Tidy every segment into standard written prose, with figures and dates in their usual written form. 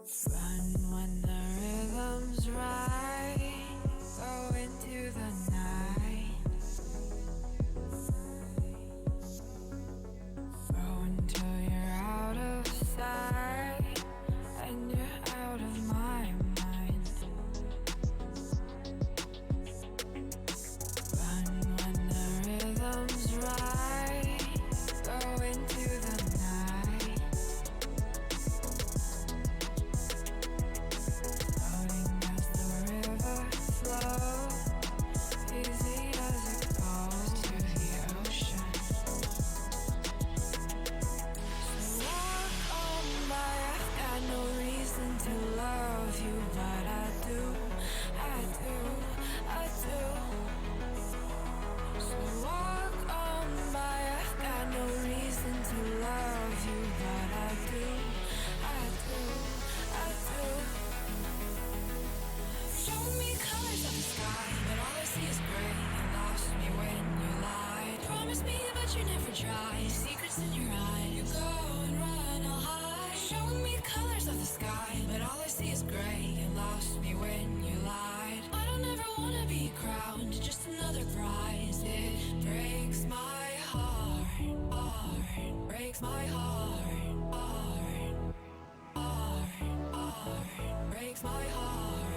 Run when the rhythm's right. Go into the night. Go until you're out of sight and you're out of my mind. Run when the rhythm's right. Go into the night. Floating as the river flows, easy as it goes to the ocean. So walk on by, I've got no reason to love you, but I do, I do, I do. So walk on by, I've got no reason to love you, but I do, I do, I do. Show me colors of the sky, but all I see is gray. You lost me when you lied. Promise me, but you never try. Secrets in your eye, you go and run, I'll hide. Show me colors of the sky, but all I see is gray. You lost me when you lied. I don't ever wanna be crowned, just another prize. It breaks my heart, breaks my heart, breaks my heart,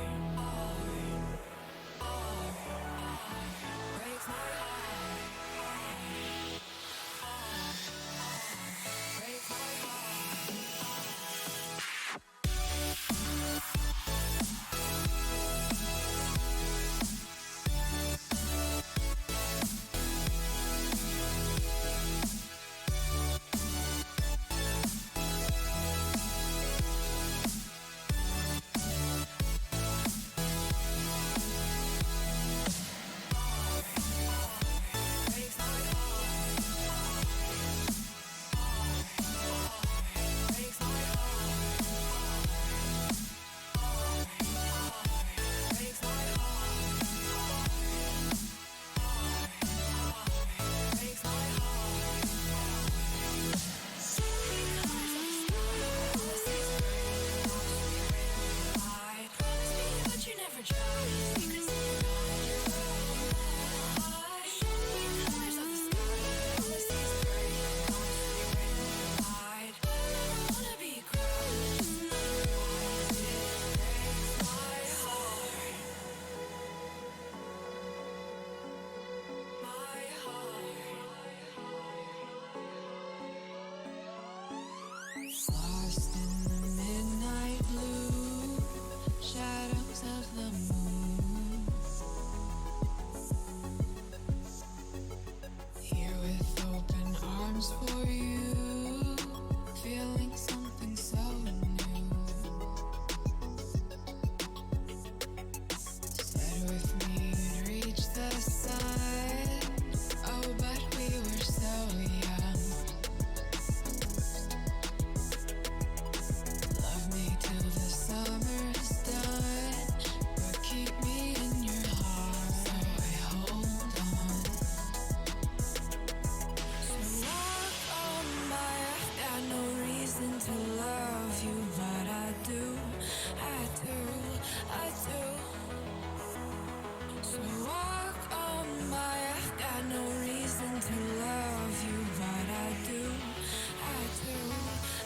breaks my heart, breaks my lost in the midnight blue shadows of the moon. Here with open arms for you, feeling something so new. Said with me you'd reach the sun. Oh, but we were so young. Love me till the summer's done, but keep me in your heart, so I hold on. So walk on by, I've got no reason to love you, but I do, I do, I do. So walk on by, I've got no reason to love you, but I do, I do,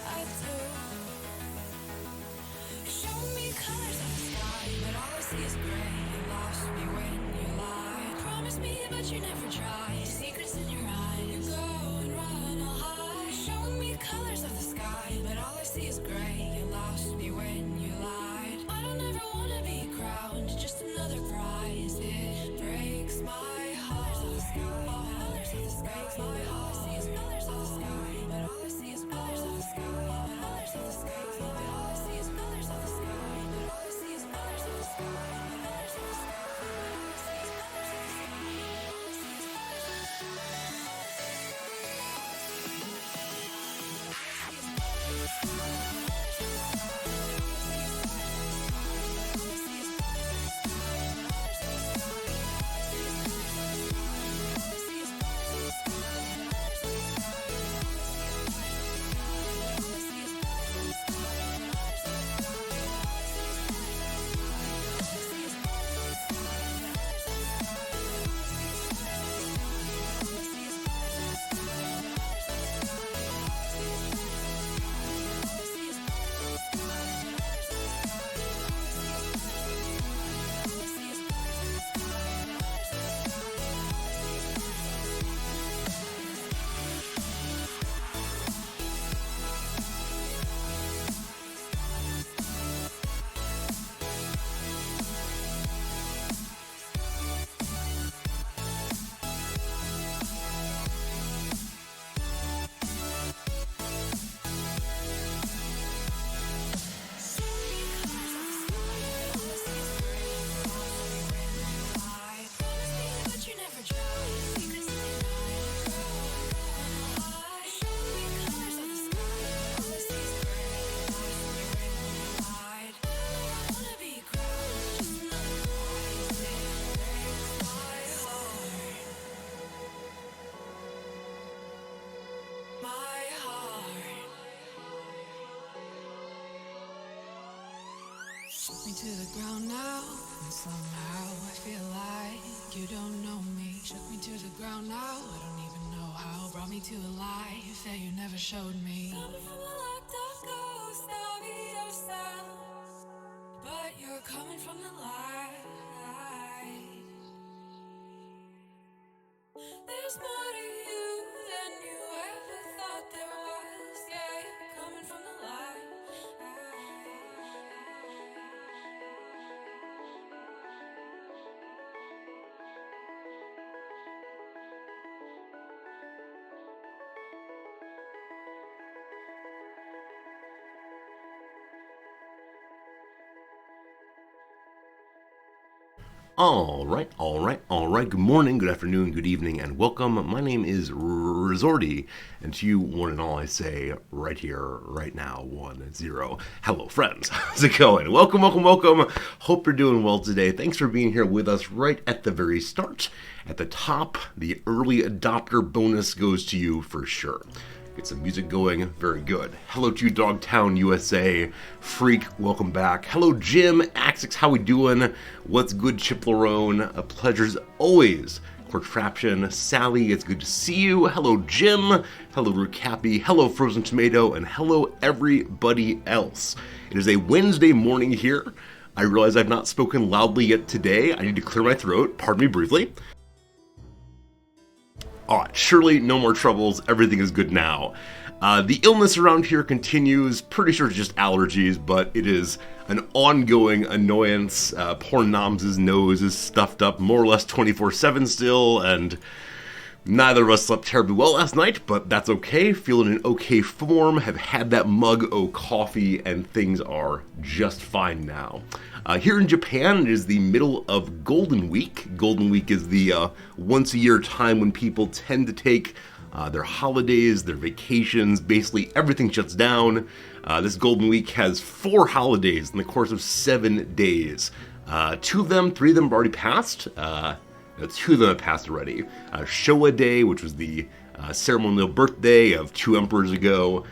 I do. Show me colors of the sky, but all I see is gray. You lost me when you lied. Promise me, but you never try. Secrets in your eye, you go and run, I'll hide. Show me colors of the sky, but all I see is gray. You lost me when you lied. I don't ever wanna be crowned, just another prize. It breaks my heart. Colors of the sky, breaks my heart. All I see is colors of the sky, but all I see is colors of the sky. Colors of the sky, but all I see is colors of the sky. But all I see is colors of the sky. Colors of the sky, but all I see is colors of the sky. All I see is colors of the sky. to the ground now, and somehow I feel like you don't know me. Shook me to the ground now, I don't even know how. Brought me to a life that you never showed me. Coming from the locked up ghost of yourself, but you're coming from the light. There's more to you than you ever thought there was. Yeah, you're coming from the light. All right. Good morning, good afternoon, good evening, and welcome. My name is Resorty, and to you, one and all, I say right here, right now, 1-0. Hello, friends. How's it going? Welcome. Hope you're doing well today. Thanks for being here with us right at the very start. At the top, the early adopter bonus goes to you for sure. Get some music going. Very good. Hello to you, Dogtown, USA. Freak, welcome back. Hello, Jim. Axix, how we doing? What's good, Chip Larone? A pleasure's always. Cortraption, Sally, it's good to see you. Hello, Jim. Hello, Rucappy. Hello, Frozen Tomato. And hello, everybody else. It is a Wednesday morning here. I realize I've not spoken loudly yet today. I need to clear my throat. Pardon me briefly. Alright, surely no more troubles, everything is good now. The illness around here continues, pretty sure it's just allergies, but it is an ongoing annoyance. Poor Noms' nose is stuffed up more or less 24/7 still, and neither of us slept terribly well last night, but that's okay. Feeling in okay form, have had that mug o' coffee, and things are just fine now. Here in Japan, it is the middle of Golden Week. Golden Week is the once-a-year time when people tend to take their holidays, their vacations, basically everything shuts down. This Golden Week has 4 holidays in the course of 7 days. 3 of them have already passed. 2 of them have passed already. Showa Day, which was the ceremonial birthday of 2 emperors ago.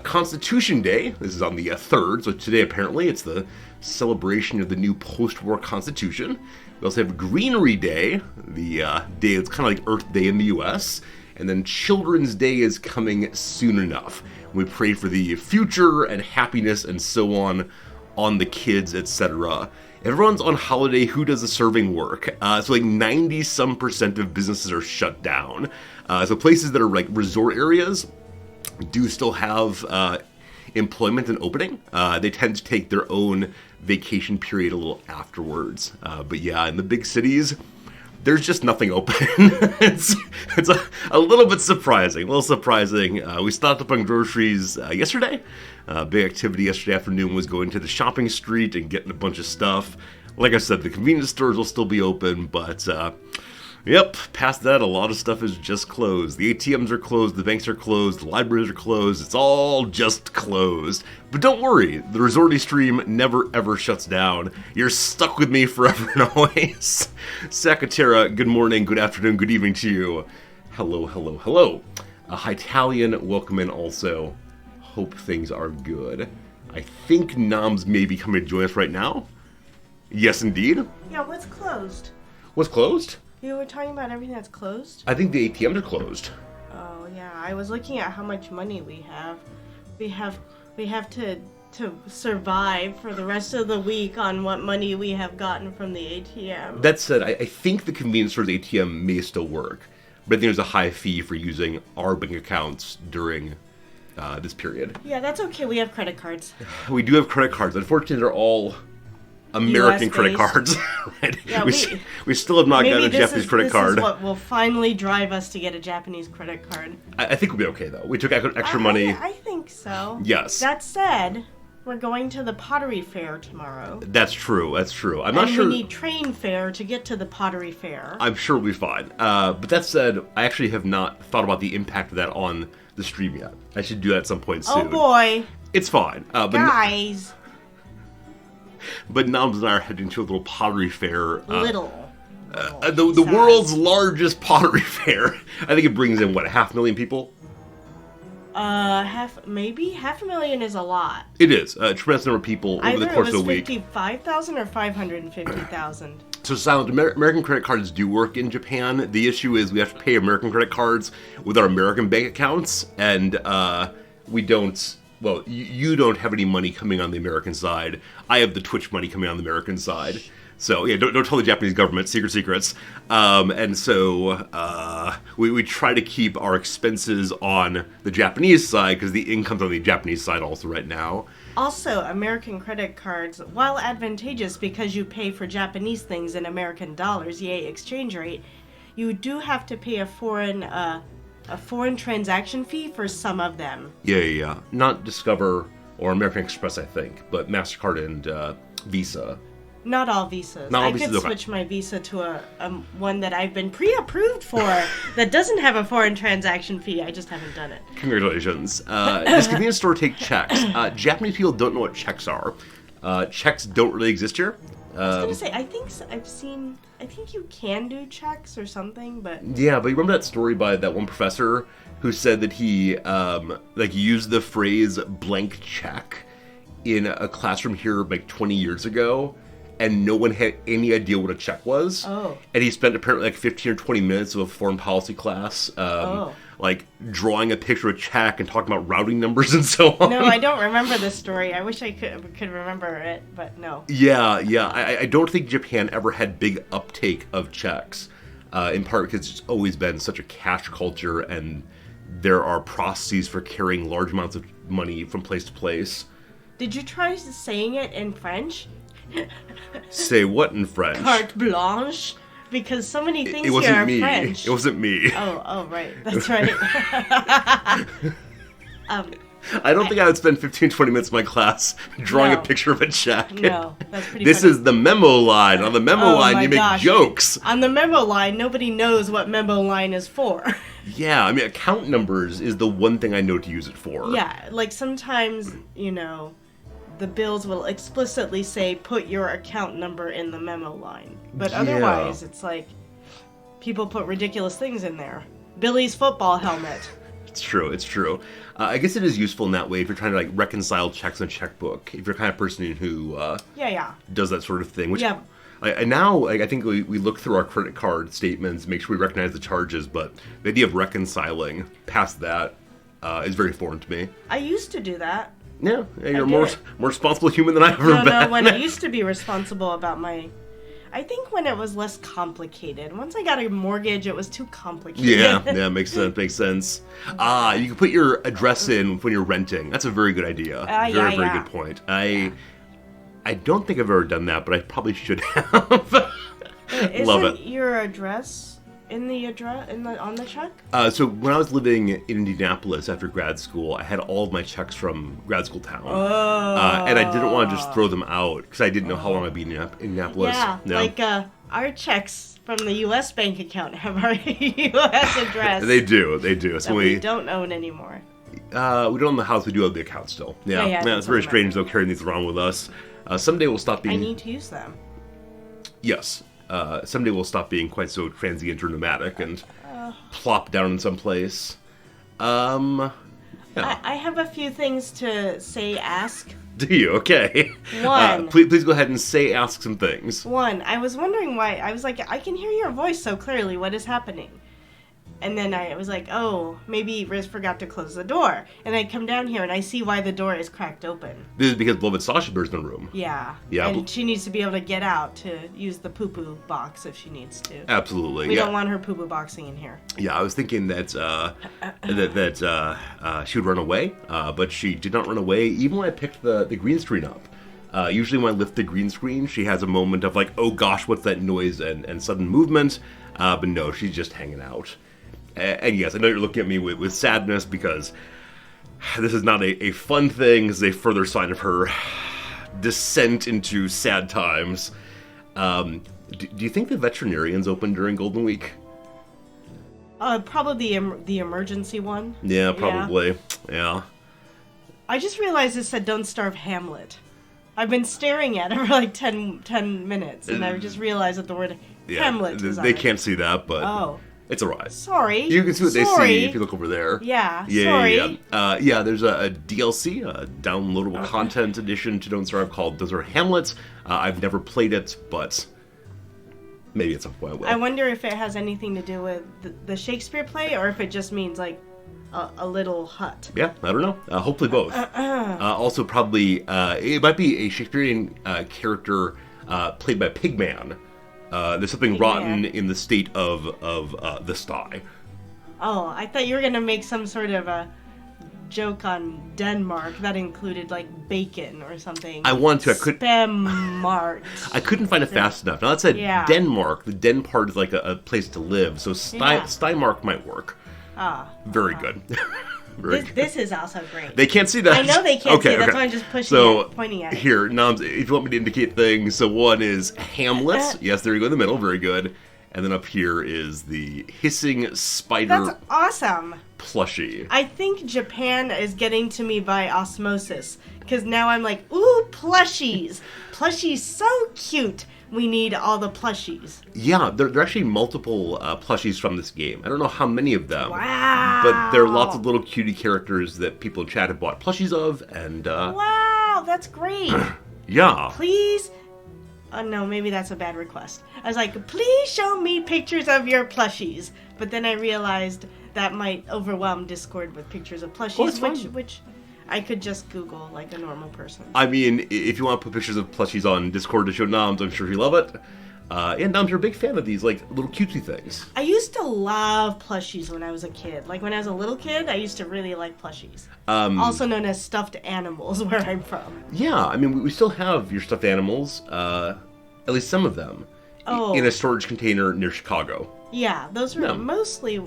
Constitution Day, this is on the 3rd, so today apparently it's the celebration of the new post-war constitution. We also have Greenery Day, the day that's kind of like Earth Day in the US, and then Children's Day is coming soon enough. We pray for the future and happiness and so on the kids, etc. Everyone's on holiday. Who does the serving work? So like 90% of businesses are shut down. So places that are like resort areas do still have employment and opening. They tend to take their own vacation period a little afterwards. But yeah, in the big cities, there's just nothing open. it's a little bit surprising. We stocked up on groceries yesterday. Big activity yesterday afternoon was going to the shopping street and getting a bunch of stuff. Like I said, the convenience stores will still be open, but yep, past that, a lot of stuff is just closed. The ATMs are closed, the banks are closed, the libraries are closed. It's all just closed. But don't worry, the Resorty stream never ever shuts down. You're stuck with me forever and always. Sakatera, good morning, good afternoon, good evening to you. Hello. Hytalian, welcome in also. Hope things are good. I think Noms may be coming to join us right now. Yes, indeed. Yeah, what's closed? What's closed? You were talking about everything that's closed? I think the ATMs are closed. Oh, yeah. I was looking at how much money we have. We have to survive for the rest of the week on what money we have gotten from the ATM. That said, I think the convenience store's ATM may still work, but I think there's a high fee for using our bank accounts during this period. Yeah, that's okay. We have credit cards. We do have credit cards. Unfortunately, they're all American credit cards. Right? Yeah, we still have not gotten a Japanese credit card. This is what will finally drive us to get a Japanese credit card. I think we'll be okay, though. We took extra money. I think so. Yes. That said, we're going to the pottery fair tomorrow. That's true. I'm not sure. We need train fare to get to the pottery fair. I'm sure we'll be fine. But that said, I actually have not thought about the impact of that on the stream yet. I should do that at some point soon. Oh boy. It's fine. Guys. But Noms and I are heading to a little pottery fair. The world's largest pottery fair. I think it brings in, 500,000 people? Half a million is a lot. It is a tremendous number of people over the course of a week. Either it was 55,000 or 550,000. So, Silent, American credit cards do work in Japan. The issue is we have to pay American credit cards with our American bank accounts, and we don't. Well, you don't have any money coming on the American side. I have the Twitch money coming on the American side. So, yeah, don't tell the Japanese government, secrets. And so we try to keep our expenses on the Japanese side because the income's on the Japanese side also right now. Also, American credit cards, while advantageous because you pay for Japanese things in American dollars, yay, exchange rate, you do have to pay a foreign transaction fee for some of them. Yeah. Not Discover or American Express, I think, but MasterCard and Visa. Not all visas. Not all I visas, could okay. switch my visa to a one that I've been pre-approved for that doesn't have a foreign transaction fee. I just haven't done it. Congratulations. Does convenience store take checks? Japanese people don't know what checks are. Checks don't really exist here. I was gonna say, I think you can do checks or something, but Yeah, but you remember that story by that one professor who said that he used the phrase blank check in a classroom here like 20 years ago, and no one had any idea what a check was. Oh. And he spent apparently like 15 or 20 minutes of a foreign policy class like drawing a picture of a check and talking about routing numbers and so on. no, I don't remember this story. I wish I could remember it, but no. Yeah. I don't think Japan ever had big uptake of checks, in part because it's always been such a cash culture, and there are processes for carrying large amounts of money from place to place. Did you try saying it in French? Say what in French? Carte blanche? Because so many things It here wasn't are me. French. It wasn't me. Oh, right. That's right. I don't think I would spend 15, 20 minutes in my class drawing No. a picture of a check. No, that's pretty This funny. is the memo line. On the memo Oh line, my you make gosh. jokes. On the memo line, nobody knows what memo line is for. Yeah, I mean, account numbers is the one thing I know to use it for. Yeah, like sometimes, the bills will explicitly say, put your account number in the memo line. But Yeah. otherwise, it's like, people put ridiculous things in there. Billy's football helmet. It's true. I guess it is useful in that way if you're trying to like reconcile checks in a checkbook. If you're the kind of person who Yeah. does that sort of thing. Which Yeah. I think we look through our credit card statements, make sure we recognize the charges, but the idea of reconciling past that is very foreign to me. I used to do that. Yeah, you're a do more it. responsible human than I've ever been. No, when I used to be responsible about my... I think when it was less complicated. Once I got a mortgage, it was too complicated. Yeah, makes sense. You can put your address in when you're renting. That's a very good idea. Very good point. I don't think I've ever done that, but I probably should have. Love it. Isn't your address on the check? So when I was living in Indianapolis after grad school, I had all of my checks from grad school town. And I didn't want to just throw them out because I didn't know how long I'd be in Indianapolis. Yeah, like our checks from the U.S. bank account have our U.S. address. They do. So that we don't own anymore. we don't own the house. We do have the account still. Yeah, Yeah, it's that's very what I strange though carrying these around with us. Someday we'll stop being. I need to use them. Yes. Someday we'll stop being quite so transient or nomadic and plop down in some place. Yeah. I have a few things to ask. Do you? Okay. One. Please go ahead and ask some things. One, I was wondering why. I was like, I can hear your voice so clearly. What is happening? And then I was like, oh, maybe Riz forgot to close the door. And I come down here and I see why the door is cracked open. This is because beloved Sasha Bear's in the room. Yeah. Yeah, And she needs to be able to get out to use the poo-poo box if she needs to. Absolutely. We yeah. don't want her poo-poo boxing in here. Yeah, I was thinking that she would run away, but she did not run away even when I picked the green screen up. Usually when I lift the green screen, she has a moment of like, oh gosh, what's that noise and sudden movement. But no, she's just hanging out. And yes, I know you're looking at me with sadness because this is not a fun thing. This is a further sign of her descent into sad times. Do you think the veterinarian's open during Golden Week? Probably the emergency one. Yeah, probably. Yeah. I just realized it said "Don't starve Hamlet." I've been staring at it for like 10 minutes, and I just realized that the word Hamlet is on They it. can't see that, but Oh. It's alright. Sorry. You can see what they Sorry. see if you look over there. Yeah, Yeah, sorry. yeah. There's a DLC, a downloadable content edition to Don't Starve called Those Are Hamlets. I've never played it, but maybe at some point I will. I wonder if it has anything to do with the Shakespeare play, or if it just means like a little hut. Yeah, I don't know. Hopefully both. Also, probably it might be a Shakespearean character played by Pigman. There's something Pigman. rotten in the state of the sty. Oh, I thought you were gonna make some sort of a joke on Denmark that included like bacon or something. I wanted to. I could. Denmark. I couldn't find it fast enough. Now that said, Yeah. Denmark. The Den part is like a place to live, so Yeah. Steinmark might work. Very good. Very good. This is also great. They can't see that. I know they can't see it, that's okay. why I'm just pushing so, pointing at it. Here, Noms, if you want me to indicate things, so one is Hamlet. Yes, there you go in the middle. Very good. And then up here is the hissing spider That's awesome. plushie. I think Japan is getting to me by osmosis, because now I'm like, ooh, plushies. Plushies so cute. We need all the plushies. Yeah, there are actually multiple plushies from this game. I don't know how many of them. Wow. But there are lots of little cutie characters that people in chat have bought plushies of, and Wow, that's great. yeah. Please. Oh no, maybe that's a bad request. I was like, please show me pictures of your plushies. But then I realized that might overwhelm Discord with pictures of plushies, it's fine. which I could just Google like a normal person. I mean, if you want to put pictures of plushies on Discord to show Noms, I'm sure he'll love it. And Noms, you're a big fan of these, like, little cutesy things. I used to love plushies when I was a kid. Like when I was a little kid, I used to really like plushies. Also known as stuffed animals where I'm from. Yeah, I mean, we still have your stuffed animals, at least some of them, Oh. in a storage container near Chicago. Yeah, those are Yeah. mostly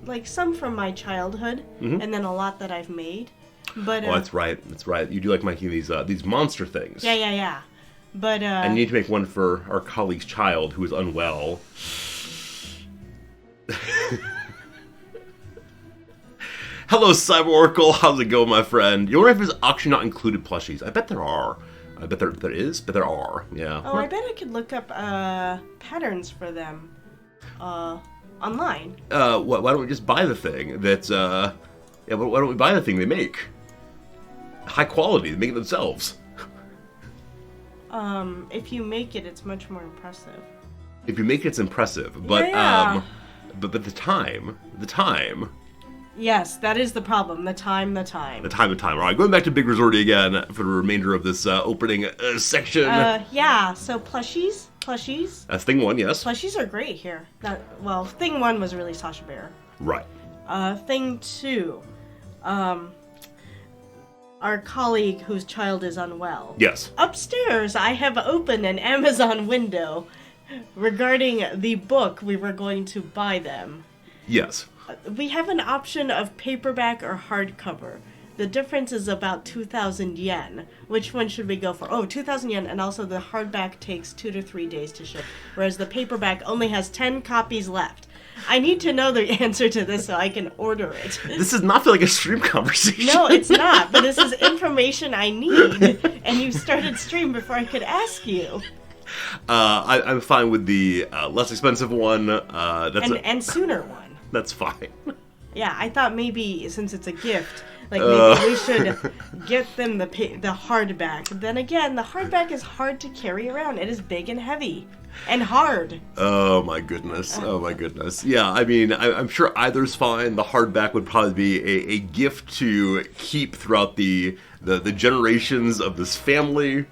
like some from my childhood, and then a lot that I've made. But Oh, that's right. That's right. You do like making these monster things. yeah. But And you need to make one for our colleague's child who is unwell. Hello, Cyborkle. How's it going, my friend? You wonder if there's actually not included plushies. I bet there are. I bet there is, but there are. Yeah. oh, I bet I could look up patterns for them online. Why don't we just buy the thing that? Yeah. Why don't we buy the thing they make? High quality. They make it themselves. If you make it, it's much more impressive. If you make it, it's impressive. But Yeah. but the time. Yes, that is the problem. The time. All right, going back to Big Resorty again for the remainder of this opening section. Yeah. So plushies. That's thing one, yes. Plushies are great here. Well, thing one was really Sasha Bear. Right. Thing two, our colleague whose child is unwell. Yes. Upstairs, I have opened an Amazon window regarding the book we were going to buy them. Yes. We have an option of paperback or hardcover. The difference is about 2,000 yen. Which one should we go for? Oh, 2,000 yen, and also the hardback takes 2 to 3 days to ship, whereas the paperback only has 10 copies left. I need to know the answer to this so I can order it. This does not feel like a stream conversation. No, it's not, but this is information I need, and you started stream before I could ask you. I'm fine with the less expensive one. And sooner one. That's fine. Yeah, I thought maybe since it's a gift, like maybe we should get them the hardback. Then again, the hardback is hard to carry around. It is big and heavy and hard. Oh my goodness. Yeah, I mean, I'm sure either's fine. The hardback would probably be a gift to keep throughout the generations of this family.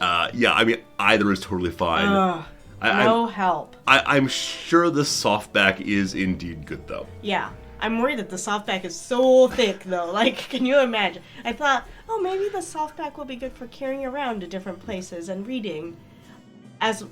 Yeah, I mean, either is totally fine. No help. I'm sure the softback is indeed good, though. Yeah. I'm worried that the softback is so thick, though. Like, can you imagine? I thought, oh, maybe the softback will be good for carrying around to different places and reading. As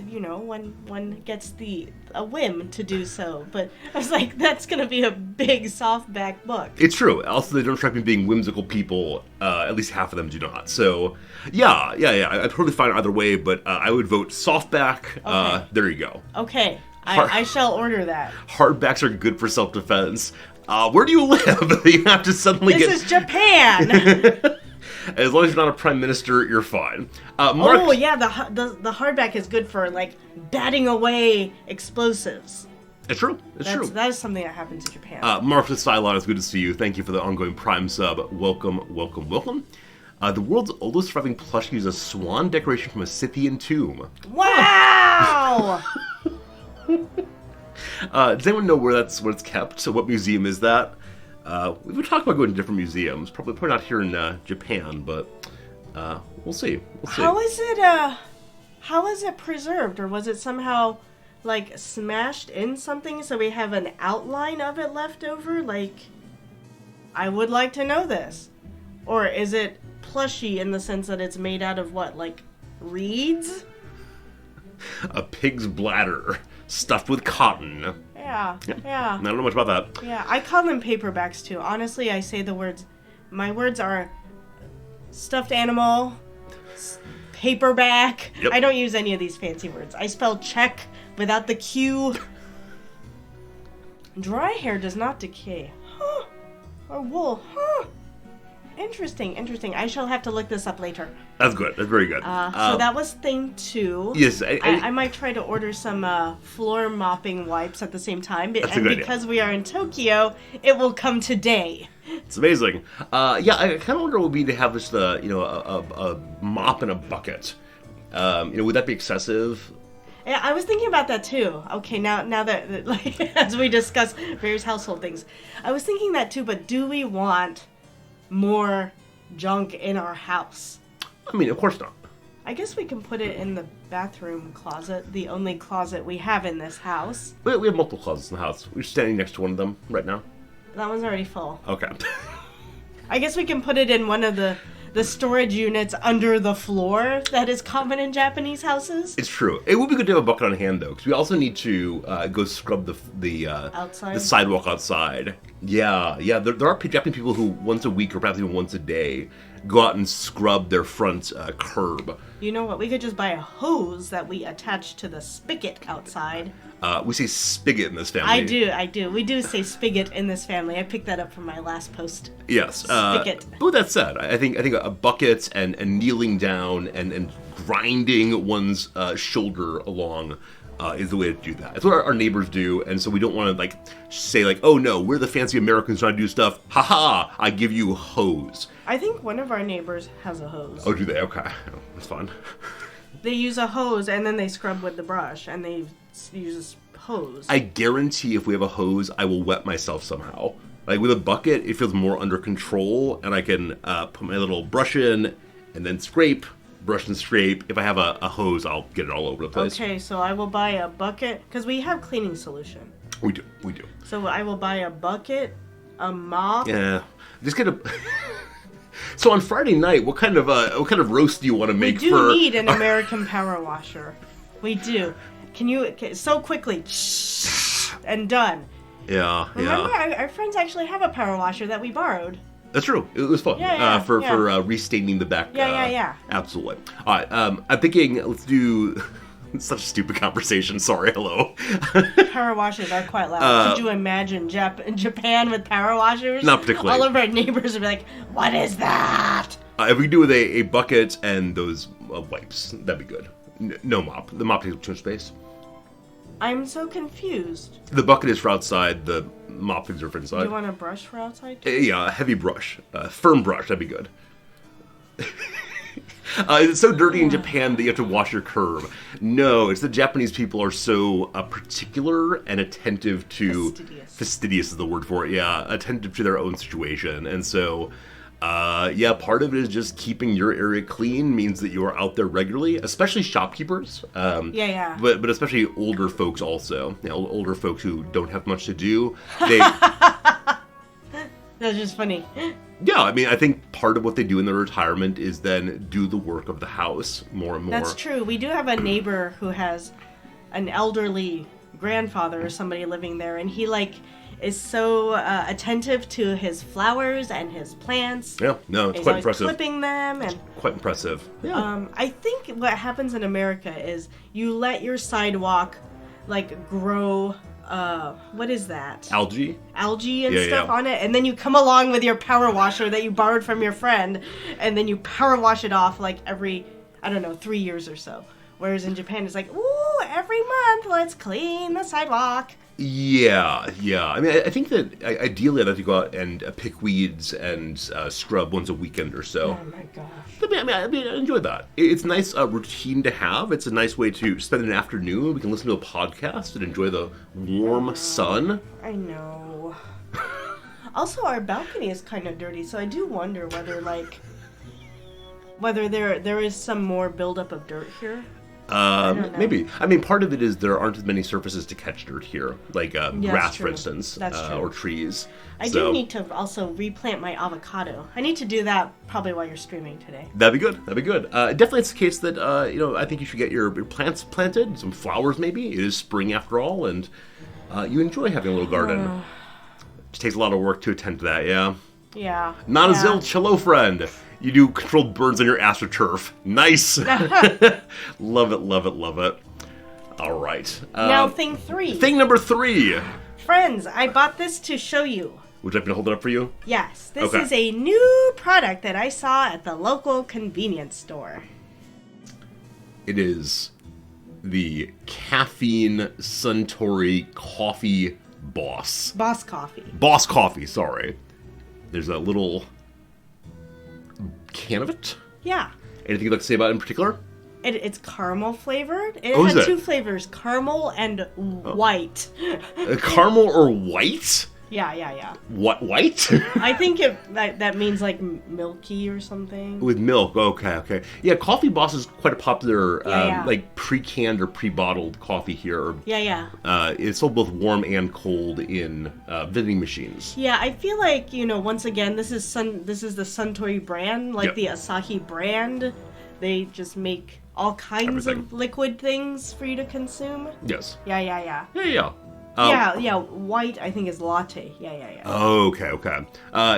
you know, when one gets a whim to do so. But I was like, that's going to be a big softback book. It's true. Also, they don't strike me being whimsical people. At least half of them do not. So, yeah. I'm totally fine either way, but I would vote softback. Okay. There you go. Okay. I shall order that. Hardbacks are good for self-defense. Where do you live? You have to suddenly This is Japan! As long as you're not a prime minister, you're fine. Mark, Oh, yeah, the hardback is good for, like, batting away explosives. It's true. It's true. That is something that happens in Japan. Marcus Cylon, it's good to see you. Thank you for the ongoing Prime sub. Welcome, welcome, welcome. The world's oldest surviving plushie is a swan decoration from a Scythian tomb. Wow! Does anyone know where it's kept? So what museum is that? We've talked about going to different museums. Probably not here in Japan, but we'll see. We'll see. How is it preserved, or was it somehow like smashed in something so we have an outline of it left over? Like, I would like to know this. Or is it plushy in the sense that it's made out of what, like reeds? A pig's bladder stuffed with cotton. Yeah. I don't know much about that. Yeah, I call them paperbacks too. Honestly, I say the words. My words are stuffed animal, paperback. Yep. I don't use any of these fancy words. I spell check without the Q. Dry hair does not decay. Huh. Or wool. Huh. Interesting. I shall have to look this up later. That's good. That's very good. So that was thing 2. Yes, I might try to order some floor mopping wipes at the same time. That's a and good because we are in Tokyo, it will come today. It's amazing. Yeah, I kind of wonder what it would be to have just a mop and a bucket. Would that be excessive? Yeah, I was thinking about that too. Okay, now that like as we discuss various household things, I was thinking that too. But do we want more junk in our house? I mean, of course not. I guess we can put it in the bathroom closet, the only closet we have in this house. We have multiple closets in the house. We're standing next to one of them right now. That one's already full. Okay. I guess we can put it in one of the storage units under the floor that is common in Japanese houses. It's true. It would be good to have a bucket on hand, though, because we also need to go scrub the Outside? the sidewalk outside. Yeah. There are Japanese people who once a week or perhaps even once a day go out and scrub their front curb. You know what? We could just buy a hose that we attach to the spigot outside. We say spigot in this family. I do. We do say spigot in this family. I picked that up from my last post. Yes. Spigot. But with that said, I think a bucket and kneeling down and grinding one's shoulder along is the way to do that. It's what our neighbors do, and so we don't want to say oh no, we're the fancy Americans trying to do stuff. Haha! I give you hose. I think one of our neighbors has a hose. Oh, do they? Okay, that's fun. They use a hose and then they scrub with the brush and they use a hose. I guarantee if we have a hose, I will wet myself somehow. Like with a bucket, it feels more under control, and I can put my little brush in and then scrape. Brush and scrape. If I have a hose, I'll get it all over the place. Okay, so I will buy a bucket because we have cleaning solution. We do. So I will buy a bucket, a mop. Yeah, just get a. So on Friday night, what kind of roast do you want to make? We do need an American power washer. We do. Can you so quickly and done? Yeah. Remember, our friends actually have a power washer that we borrowed. That's true. It was fun. For restaining the back. Yeah. Absolutely. All right. I'm thinking let's do. It's such a stupid conversation. Sorry. Hello. Power washers are quite loud. Could you imagine Japan with power washers? Not particularly. All of our neighbors would be like, "What is that?" If we do with a bucket and those wipes, that'd be good. No mop. The mop takes too much space. I'm so confused. The bucket is for outside. The mop things are for inside. Do you want a brush for outside too? Yeah, a heavy brush. Firm brush. That'd be good. It's so dirty in Japan that you have to wash your curb. No, it's the Japanese people are so particular and attentive to... Fastidious is the word for it, yeah. Attentive to their own situation. And so, part of it is just keeping your area clean means that you are out there regularly, especially shopkeepers. Yeah. But especially older folks also. Older folks who don't have much to do. They... That's just funny. Yeah, I mean, I think part of what they do in their retirement is then do the work of the house more and more. That's true. We do have a neighbor who has an elderly grandfather or somebody living there, and he is so attentive to his flowers and his plants. Yeah, no, it's He's quite always impressive. clipping them and quite impressive. Yeah. I think what happens in America is you let your sidewalk grow. What is that? Algae and stuff on it, and then you come along with your power washer that you borrowed from your friend, and then you power wash it off every, 3 years or so. Whereas in Japan, it's ooh, every month, let's clean the sidewalk. Yeah. I mean, I think that ideally I'd like to go out and pick weeds and scrub once a weekend or so. Oh my gosh. I mean, I enjoy that. It's a nice routine to have. It's a nice way to spend an afternoon. We can listen to a podcast and enjoy the warm sun. I know. Also, our balcony is kind of dirty, so I do wonder whether there is some more buildup of dirt here. don't know. Maybe. I mean, part of it is there aren't as many surfaces to catch dirt here, like grass, true. for instance, That's true. or trees. I do need to also replant my avocado. I need to do that probably while you're streaming today. That'd be good. Definitely, it's the case that I think you should get your plants planted, some flowers maybe. It is spring after all, and you enjoy having a little garden. Just takes a lot of work to attend to that. Yeah. Yeah. Not a yeah. zilch. Hello, friend. You do controlled birds on your AstroTurf. Nice. Love it. All right. Now, thing 3. Thing number 3. Friends, I bought this to show you. Would you like me to hold it up for you? Yes, this Okay. is a new product that I saw at the local convenience store. It is the Caffeine Suntory Coffee Boss. Boss Coffee. Boss Coffee, sorry. There's a little can of it. Yeah. Anything you'd like to say about it in particular? It's caramel flavored. It Oh, is has it? 2 flavors, caramel and white. Caramel or white? Yeah. What, white? I think that means like milky or something. With milk, okay. Yeah, Coffee Boss is quite a popular, Yeah. like pre-canned or pre-bottled coffee here. Yeah. It's sold both warm and cold in vending machines. Yeah, I feel like, once again, this is the Suntory brand, like Yep. the Asahi brand. They just make all kinds Everything. of liquid things for you to consume. Yes. Yeah. Yeah. Yeah, white I think is latte. Yeah. Okay.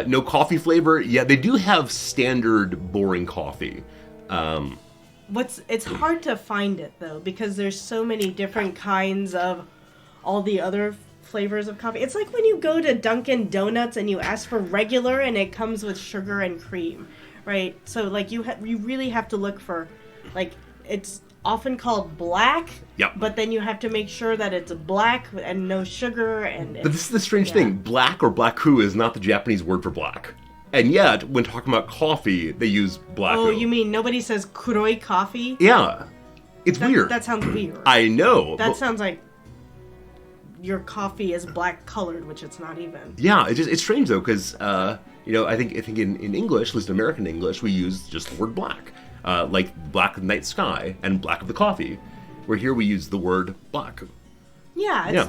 No coffee flavor. Yeah, they do have standard boring coffee. It's hard to find it though because there's so many different kinds of all the other flavors of coffee. It's like when you go to Dunkin' Donuts and you ask for regular and it comes with sugar and cream, right? So like you really have to look for like it's often called black, Yep. but then you have to make sure that it's black and no sugar and But this is the strange thing. Black or black-ku is not the Japanese word for black. And yet, when talking about coffee, they use black. Oh, you mean nobody says kuroi coffee? Yeah. It's weird. That sounds weird. I know. That but- sounds like your coffee is black colored, which it's not even. Yeah, it's strange though, because I think in English, at least in American English, we use just the word black, like black of the night sky and black of the coffee. Where here we use the word black. Yeah, Yeah.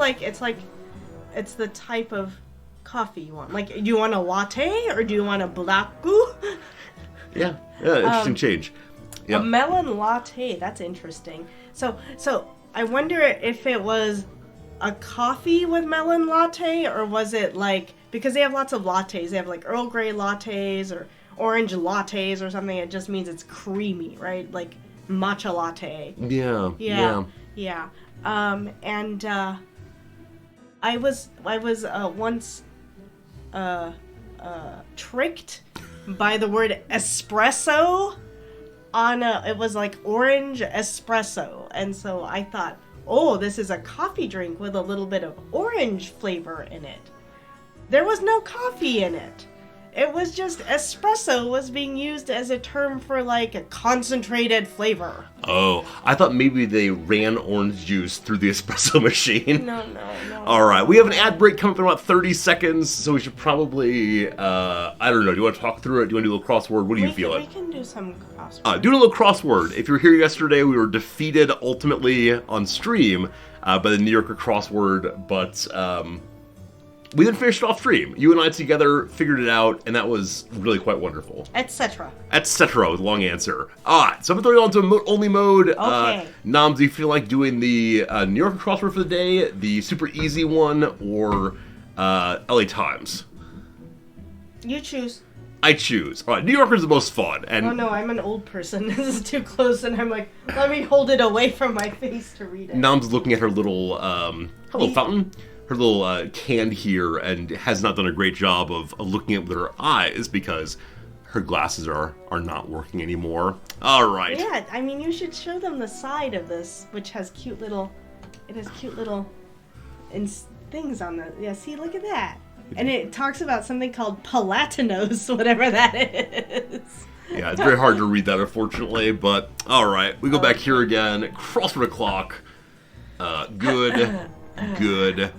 it's the type of coffee you want. Like, do you want a latte or do you want a blacku? Yeah, interesting change. Yeah. A melon latte. That's interesting. So I wonder if it was a coffee with melon latte or was it like because they have lots of lattes. They have like Earl Grey lattes or orange lattes or something. It just means it's creamy, right? Like matcha latte. Yeah. Yeah. And I was once tricked by the word espresso on it was like orange espresso, and so I thought, oh, this is a coffee drink with a little bit of orange flavor in it. There was no coffee in it. It was just espresso was being used as a term for like a concentrated flavor. Oh, I thought maybe they ran orange juice through the espresso machine. No. All right, we have an ad break coming up in about 30 seconds, so we should probably, I don't know, do you want to talk through it? Do you want to do a little crossword? What do you feel We it? can do some crossword. Doing a little crossword. If you were here yesterday, we were defeated ultimately on stream by the New Yorker crossword, but we then finished off stream. You and I together figured it out, and that was really quite wonderful. Etc. Etc. with a long answer. Alright, so I'm going to throw you on to only mode. Okay. Noms, do you feel like doing the New Yorker crossword for the day, the super easy one, or LA Times? You choose. I choose. Alright, New Yorker's the most fun. And Oh no, I'm an old person. This is too close, and I'm like, let me hold it away from my face to read it. Nom's looking at her little, fountain. Her little can here, and has not done a great job of looking at with her eyes because her glasses are not working anymore. All right. Yeah, I mean, you should show them the side of this, which has cute little it has cute little things on the. Yeah, see, look at that. And it talks about something called Palatinos, whatever that is. Yeah, it's very hard to read that, unfortunately, but alright, we go back here again. Crossword o'clock. Good.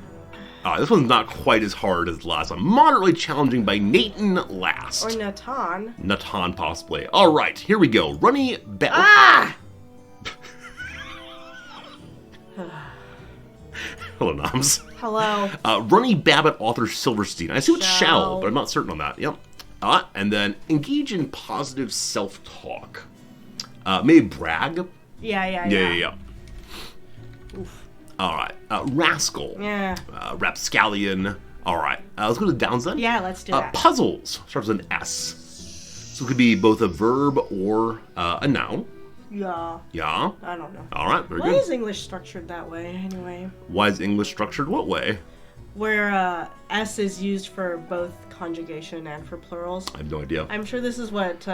This one's not quite as hard as the last one. Moderately challenging by Nathan Last. Or Natan. Natan, possibly. Alright, here we go. Runny Babbitt. Ah! Hello, Noms. Hello. Runny Babbitt, author Silverstein. I assume it's Shall. shall, but I'm not certain on that. Yep. And then engage in positive self-talk. Maybe brag. Yeah. Oof. All right. Rascal. Yeah. Rapscallion. All right. Let's go to the downs then. Yeah, let's do that. Puzzles starts with an S. So it could be both a verb or a noun. Yeah. Yeah. I don't know. All right. Very Why good. is English structured that way, anyway? Why is English structured what way? Where S is used for both conjugation and for plurals. I have no idea. I'm sure this is what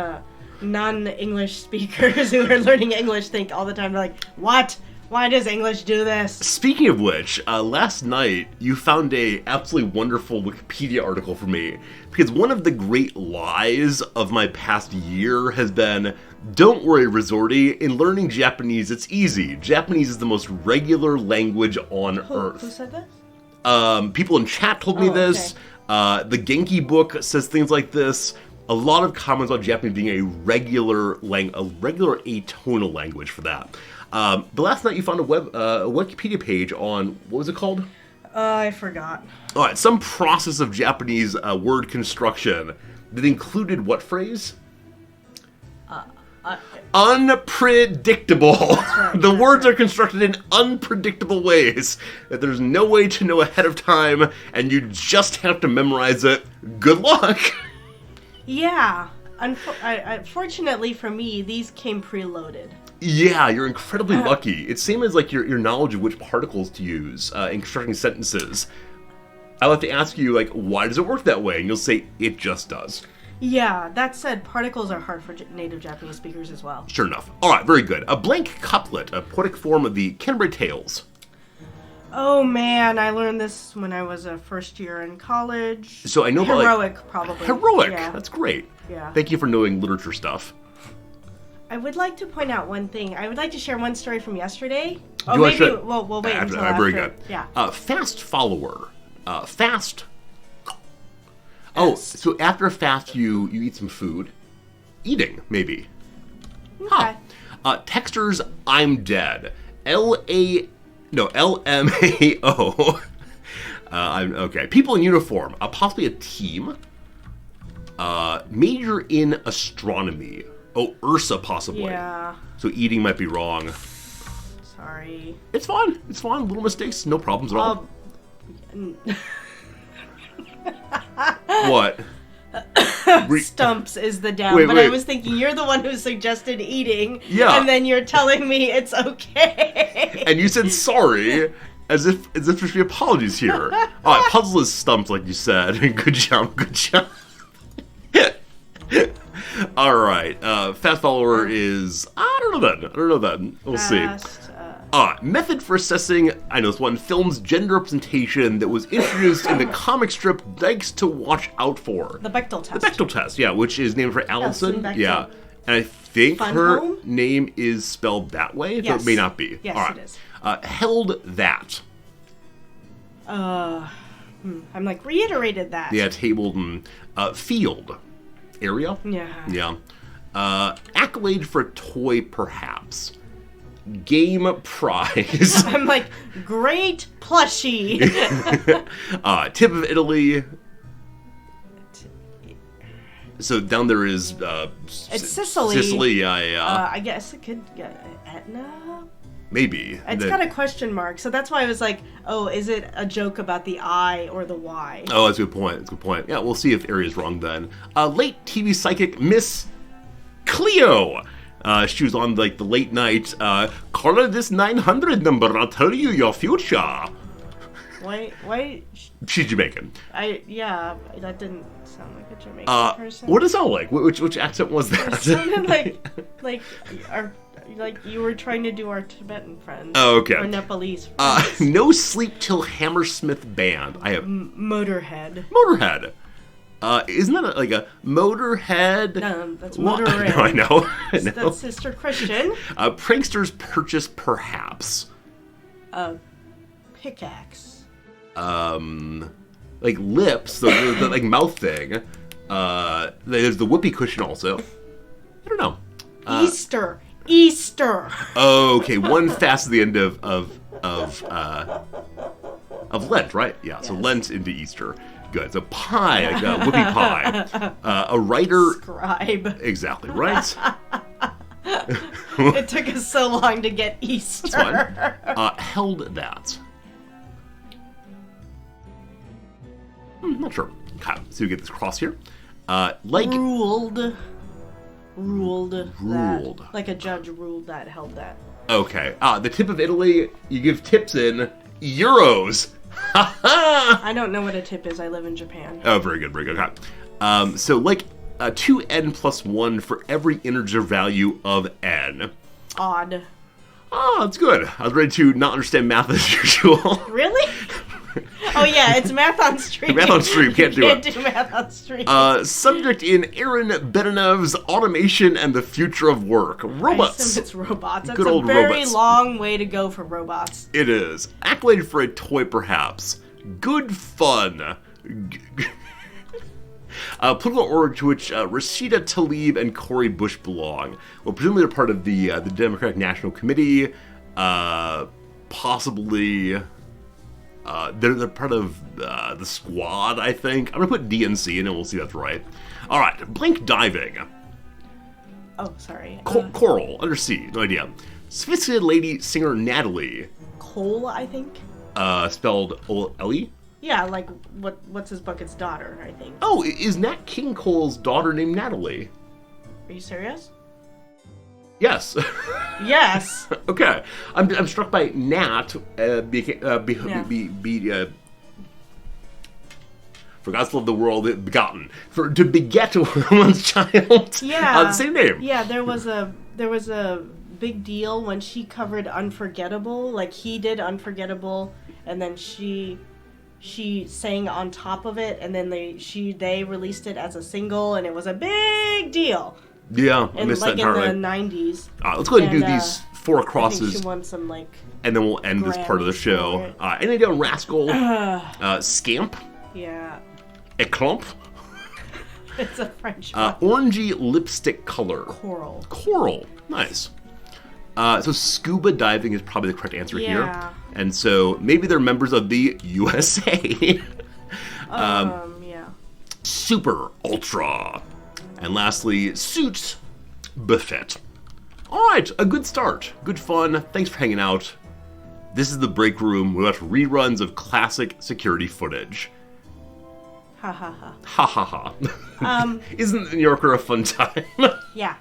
non-English speakers who are learning English think all the time. They're like, what? Why does English do this? Speaking of which, last night you found a absolutely wonderful Wikipedia article for me, because one of the great lies of my past year has been, don't worry, Resorty, in learning Japanese it's easy. Japanese is the most regular language on Who earth. said this? People in chat told me this. The Genki book says things like this. A lot of comments about Japanese being a regular atonal language for that. But last night you found a Wikipedia page on, what was it called? I forgot. All right, some process of Japanese word construction that included what phrase? Unpredictable. Right, The that's words right. are constructed in unpredictable ways that there's no way to know ahead of time, and you just have to memorize it. Good luck. Yeah. Fortunately for me, these came preloaded. Yeah, you're incredibly lucky. It's same as like your knowledge of which particles to use in constructing sentences. I'll have to ask you, like, why does it work that way? And you'll say, it just does. Yeah, that said, particles are hard for native Japanese speakers as well. Sure enough. All right, very good. A blank couplet, a poetic form of the Canterbury Tales. Oh man, I learned this when I was a first year in college. So I know about, like, Heroic, probably. Heroic. Yeah. That's great. Yeah. Thank you for knowing literature stuff. I would like to point out one thing. I would like to share one story from yesterday. Do you Maybe want to- we'll wait until after. Very good. Yeah. Fast follower. Fast. Oh, Yes. so after a fast, you eat some food. Eating, maybe. Okay. Texters, I'm dead. LMAO. I'm okay. People in uniform. Possibly a team. Major in astronomy. Oh, Ursa, possibly. Yeah. So eating might be wrong. Sorry. It's fine. It's fine. Little mistakes, no problems at all. What? Stumps is the down, Wait, but wait. I was thinking you're the one who suggested eating, Yeah. and then you're telling me it's okay. And you said sorry, as if there should be apologies here. All right, puzzle is stumped, like you said. Good job, good job. All right, fast follower is I don't know then. We'll see. Fast, Method for assessing, I know this one, film's gender representation that was introduced in the comic strip Dykes to Watch Out For. the Bechtel test. The Bechtel test, yeah, which is named for Allison. Bechtel. Yeah. And I think Fun her home? name is spelled that way, though Yes. it may not be. Yes, All right. it is. Held that. I'm like, reiterated that. Yeah, tabled and field. Area? Yeah. Yeah. Accolade for a toy, perhaps. Game prize. I'm like, great plushie. Tip of Italy. So down there is It's Sicily. Sicily, yeah. I guess it could get Etna. Maybe. It's got a question mark, so that's why I was like, oh, is it a joke about the I or the Y? Oh, that's a good point. That's a good point. Yeah, we'll see if Aria's wrong then. Late TV psychic Miss Cleo. She was on like the late night. Call this 900 number. I'll tell you your future. Why? She's Jamaican. Yeah, that didn't sound like a Jamaican person. What does it sound like? Which accent was that? It sounded like Like you were trying to do our Tibetan friends. Oh, okay. Or Nepalese friends. No Sleep Till Hammersmith Band. I have Motorhead. Motorhead. Isn't that like a Motorhead? No, that's What? Motorhead. No, I know. I know. That's Sister Christian. Prankster's Purchase Perhaps. Pickaxe. Like lips, the like mouth thing. There's the whoopee cushion also. I don't know. Easter. Easter. Okay, one fast at the end of Lent, right? Yeah, so Yes. Lent into Easter. Good. So pie, like whoopie pie. A writer. Scribe. Exactly right. It took us so long to get Easter. That's fine. Held that. Not sure. Okay, so we get this cross here. Like Ruled. Ruled. That. Like a judge ruled that, held that. okay. The tip of Italy. You give tips in euros. Ha ha! I don't know what a tip is. I live in Japan. Oh, very good, very good. Okay. So like 2n plus 1 for every integer value of n. Odd. Oh, that's good. I was ready to not understand math as usual. Really? Oh yeah, it's math on stream. Math on stream, can't do it. Can't do math on stream. Subject in Aaron Benenev's Automation and the Future of Work. I Robots. assume it's robots. That's Good a old very robots. long way to go for robots. It is. Accolade for a toy, perhaps. Good fun. Political org to which Rashida Tlaib and Cori Bush belong. Well, presumably they're part of the Democratic National Committee. Possibly... they're part of the squad, I think. I'm going to put DNC in and we'll see if that's right. All right, Blink Diving. Oh, sorry. Coral, Undersea, no idea. Sophisticated Lady Singer Natalie, Cole, I think. spelled O-L-E. Yeah, like what's his bucket's daughter, I think. Oh, is Nat King Cole's daughter named Natalie? Are you serious? Yes. Yes. Okay. I'm struck by Nat for God's love the world begotten to beget one's child. Yeah. The same name. Yeah, there was a big deal when she covered Unforgettable. Like he did Unforgettable, and then she sang on top of it, and then they released it as a single, and it was a big deal. Yeah, I And missed like that in entirely. the 90s. Let's go ahead and do And, these four I think crosses, she won some like and then we'll end this part of the Grammys show. for it. Any idea on Rascal? Scamp? yeah. Eclump? It's a French one. Orangey lipstick color. Coral. Coral. Nice. So scuba diving is probably the correct answer here. Yeah. And so maybe they're members of the USA. Yeah. Super Ultra. And lastly, Suit Buffet. All right, a good start. Good fun. Thanks for hanging out. This is the break room. We watch reruns of classic security footage. Ha ha ha. Ha ha ha. Isn't the New Yorker a fun time? Yeah.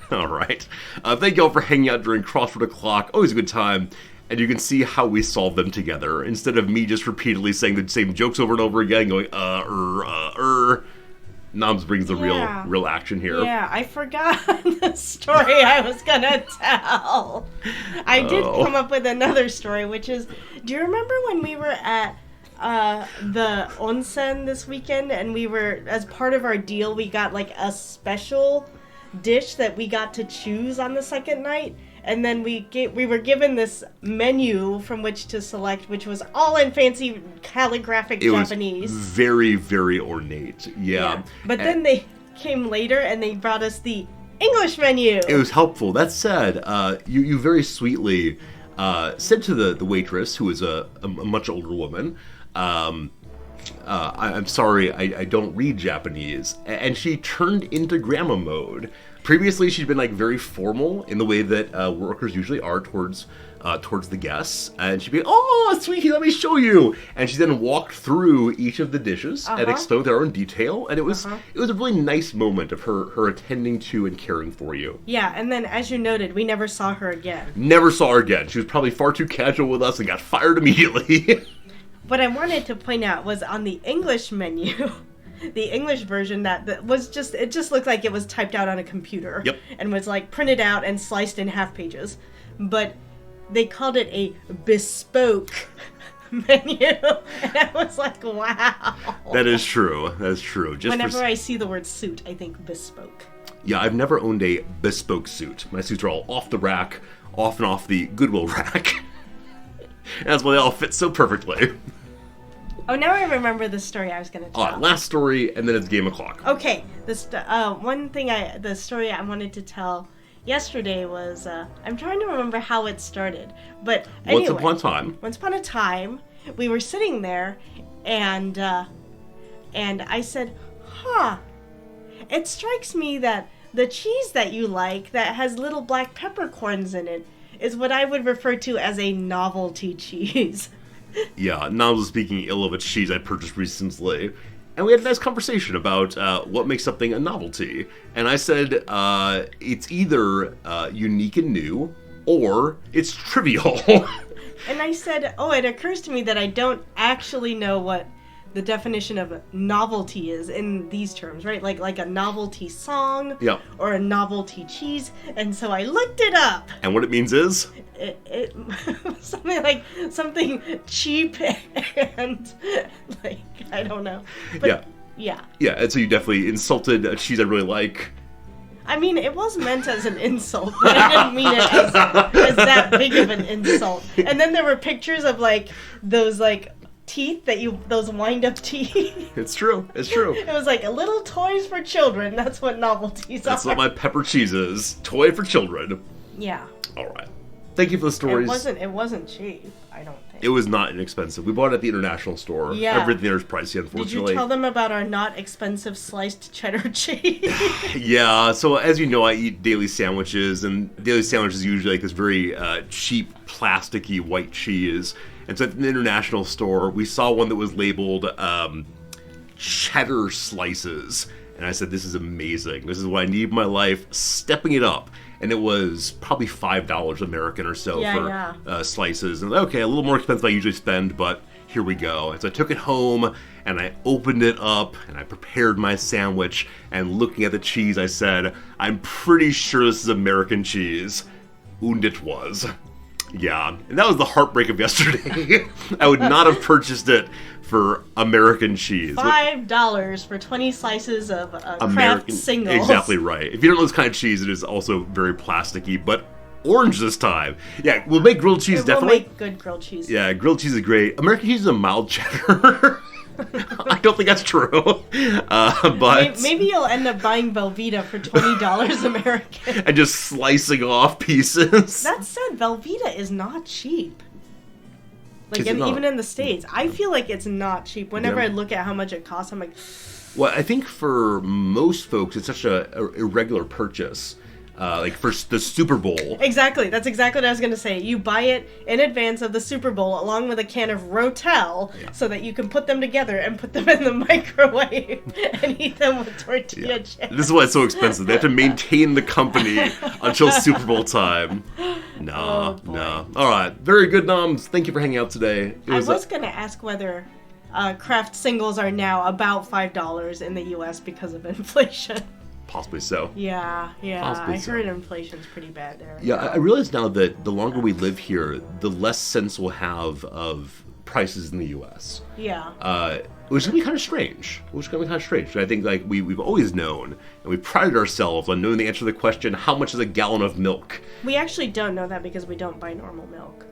All right. Thank you all for hanging out during Crossword O'Clock. Always a good time. And you can see how we solve them together. Instead of me just repeatedly saying the same jokes over and over again, going, Noms brings the Yeah. real action here. Yeah, I forgot the story I was gonna tell. I did come up with another story, which is, do you remember when we were at the onsen this weekend, and we were, as part of our deal, we got like a special dish that we got to choose on the second night, and then we were given this menu from which to select, which was all in fancy calligraphic It Japanese. was very, very ornate. Yeah. But then they came later and they brought us the English menu. It was helpful. That said, you very sweetly said to the waitress, who is a much older woman, I'm sorry, I don't read Japanese. And she turned into grandma mode. Previously, she'd been like very formal in the way that workers usually are towards the guests, and she'd be, "Oh, sweetie, let me show you." And she then walked through each of the dishes and explained their own detail, and it was a really nice moment of her attending to and caring for you. Yeah, and then as you noted, we never saw her again. Never saw her again. She was probably far too casual with us and got fired immediately. What I wanted to point out was on the English menu, the English version that was just, it just looked like it was typed out on a computer. Yep. And was like printed out and sliced in half pages. But they called it a bespoke menu. And I was like, wow. That is true. That is true. Just Whenever for... I see the word suit, I think bespoke. Yeah, I've never owned a bespoke suit. My suits are all off the rack, off and off the Goodwill rack. And that's why they all fit so perfectly. Oh, now I remember the story I was going to tell. Alright, last story, and then it's game o'clock. Okay, the story I wanted to tell yesterday was, I'm trying to remember how it started, but anyway. Once upon a time, we were sitting there, and I said, it strikes me that the cheese that you like that has little black peppercorns in it is what I would refer to as a novelty cheese. Yeah, not speaking ill of a cheese I purchased recently. And we had a nice conversation about what makes something a novelty. And I said it's either unique and new, or it's trivial. And I said, it occurs to me that I don't actually know what the definition of novelty is in these terms, right? Like a novelty song, Yep. or a novelty cheese. And so I looked it up. And what it means is? It something cheap and like, I don't know. But, yeah. Yeah, and so you definitely insulted a cheese I really like. I mean, it was meant as an insult, but I didn't mean it as that big of an insult. And then there were pictures of like those like teeth those wind-up teeth. It's true. It's true. It was like a little toys for children. That's what novelties are. That's what my pepper cheese is. Toy for children. Yeah. All right. Thank you for the stories. It wasn't cheap, I don't think. It was not inexpensive. We bought it at the International store. Yeah. Everything there is pricey, unfortunately. Did you tell them about our not expensive sliced cheddar cheese? Yeah, so as you know, I eat daily sandwiches, and daily sandwiches is usually like this very cheap, plasticky white cheese. And so at the International store, we saw one that was labeled cheddar slices. And I said, this is amazing. This is what I need in my life. Stepping it up. And it was probably $5 American or so for slices. And okay, a little more expensive than I usually spend, but here we go. And so I took it home, and I opened it up, and I prepared my sandwich. And looking at the cheese, I said, I'm pretty sure this is American cheese. And it was. Yeah, and that was the heartbreak of yesterday. I would not have purchased it for American cheese. $5 for 20 slices of Kraft singles. Exactly right. If you don't know this kind of cheese, it is also very plasticky, but orange this time. Yeah, we'll make grilled cheese, definitely. We'll make good grilled cheese. Yeah, grilled cheese is great. American cheese is a mild cheddar. I don't think that's true. But maybe you'll end up buying Velveeta for $20 American. And just slicing off pieces. That said, Velveeta is not cheap. Like, Is it not? even in the States. I feel like it's not cheap. Whenever I look at how much it costs, I'm like... Well, I think for most folks, it's such a irregular purchase. Like for the Super Bowl. Exactly. That's exactly what I was going to say. You buy it in advance of the Super Bowl along with a can of Rotel so that you can put them together and put them in the microwave and eat them with tortilla chips. This is why it's so expensive. They have to maintain the company until Super Bowl time. No. All right. Very good, Noms. Thank you for hanging out today. I was going to ask whether Kraft singles are now about $5 in the U.S. because of inflation. Possibly so. Yeah. Possibly I so. heard inflation's pretty bad there. Yeah, I realize now that the longer we live here, the less sense we'll have of prices in the U.S. Yeah. Which is going to be kind of strange. I think like we've always known, and we prided ourselves on knowing the answer to the question, how much is a gallon of milk? We actually don't know that because we don't buy normal milk.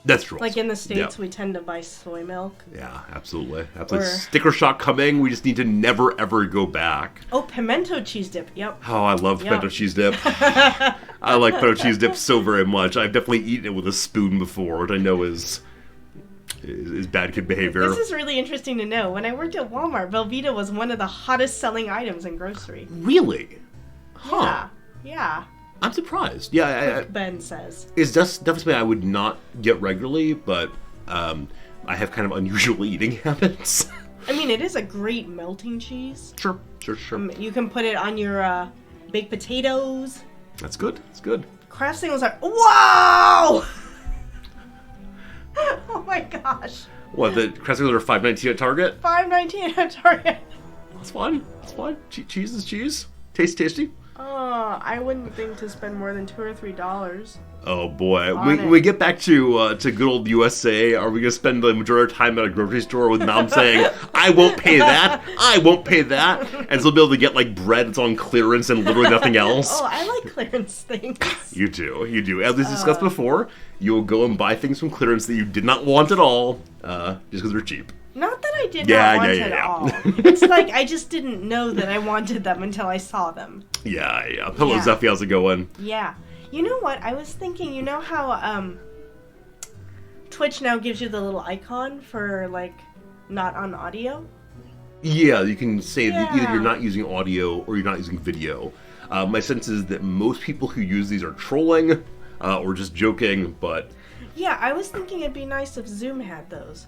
That's true. Like in the States, we tend to buy soy milk. Yeah, absolutely. Sticker shock coming. We just need to never, ever go back. Oh, pimento cheese dip. Yep. Oh, I love pimento cheese dip. I like pimento cheese dip so very much. I've definitely eaten it with a spoon before, which I know is bad kid behavior. This is really interesting to know. When I worked at Walmart, Velveeta was one of the hottest selling items in grocery. Really? Huh. Yeah. I'm surprised. Yeah, Ben says. It's definitely something I would not get regularly, but I have kind of unusual eating habits. I mean, it is a great melting cheese. Sure. You can put it on your baked potatoes. That's good. It's good. Kraft singles are... Whoa! Oh my gosh. What, the Kraft singles are $5.19 at Target? $5.19 at Target. It's fine. It's fine. Cheese is cheese. Tastes tasty. Oh, I wouldn't think to spend more than $2 or $3. Oh boy, On when it. we get back to good old USA, are we gonna spend the majority of our time at a grocery store with Mom saying, "I won't pay that, I won't pay that," and still be able to get like bread that's on clearance and literally nothing else? Oh, I like clearance things. You do. As we discussed before, you'll go and buy things from clearance that you did not want at all, just because they're cheap. Not that I did Yeah, not want yeah, it yeah. all. It's like I just didn't know that I wanted them until I saw them. Yeah. Hello, Yeah. Zeffy, how's it going? Yeah. You know what? I was thinking, you know how Twitch now gives you the little icon for like not on audio? Yeah, you can say that either Yeah. you're not using audio or you're not using video. My sense is that most people who use these are trolling or just joking, but Yeah, I was thinking it'd be nice if Zoom had those.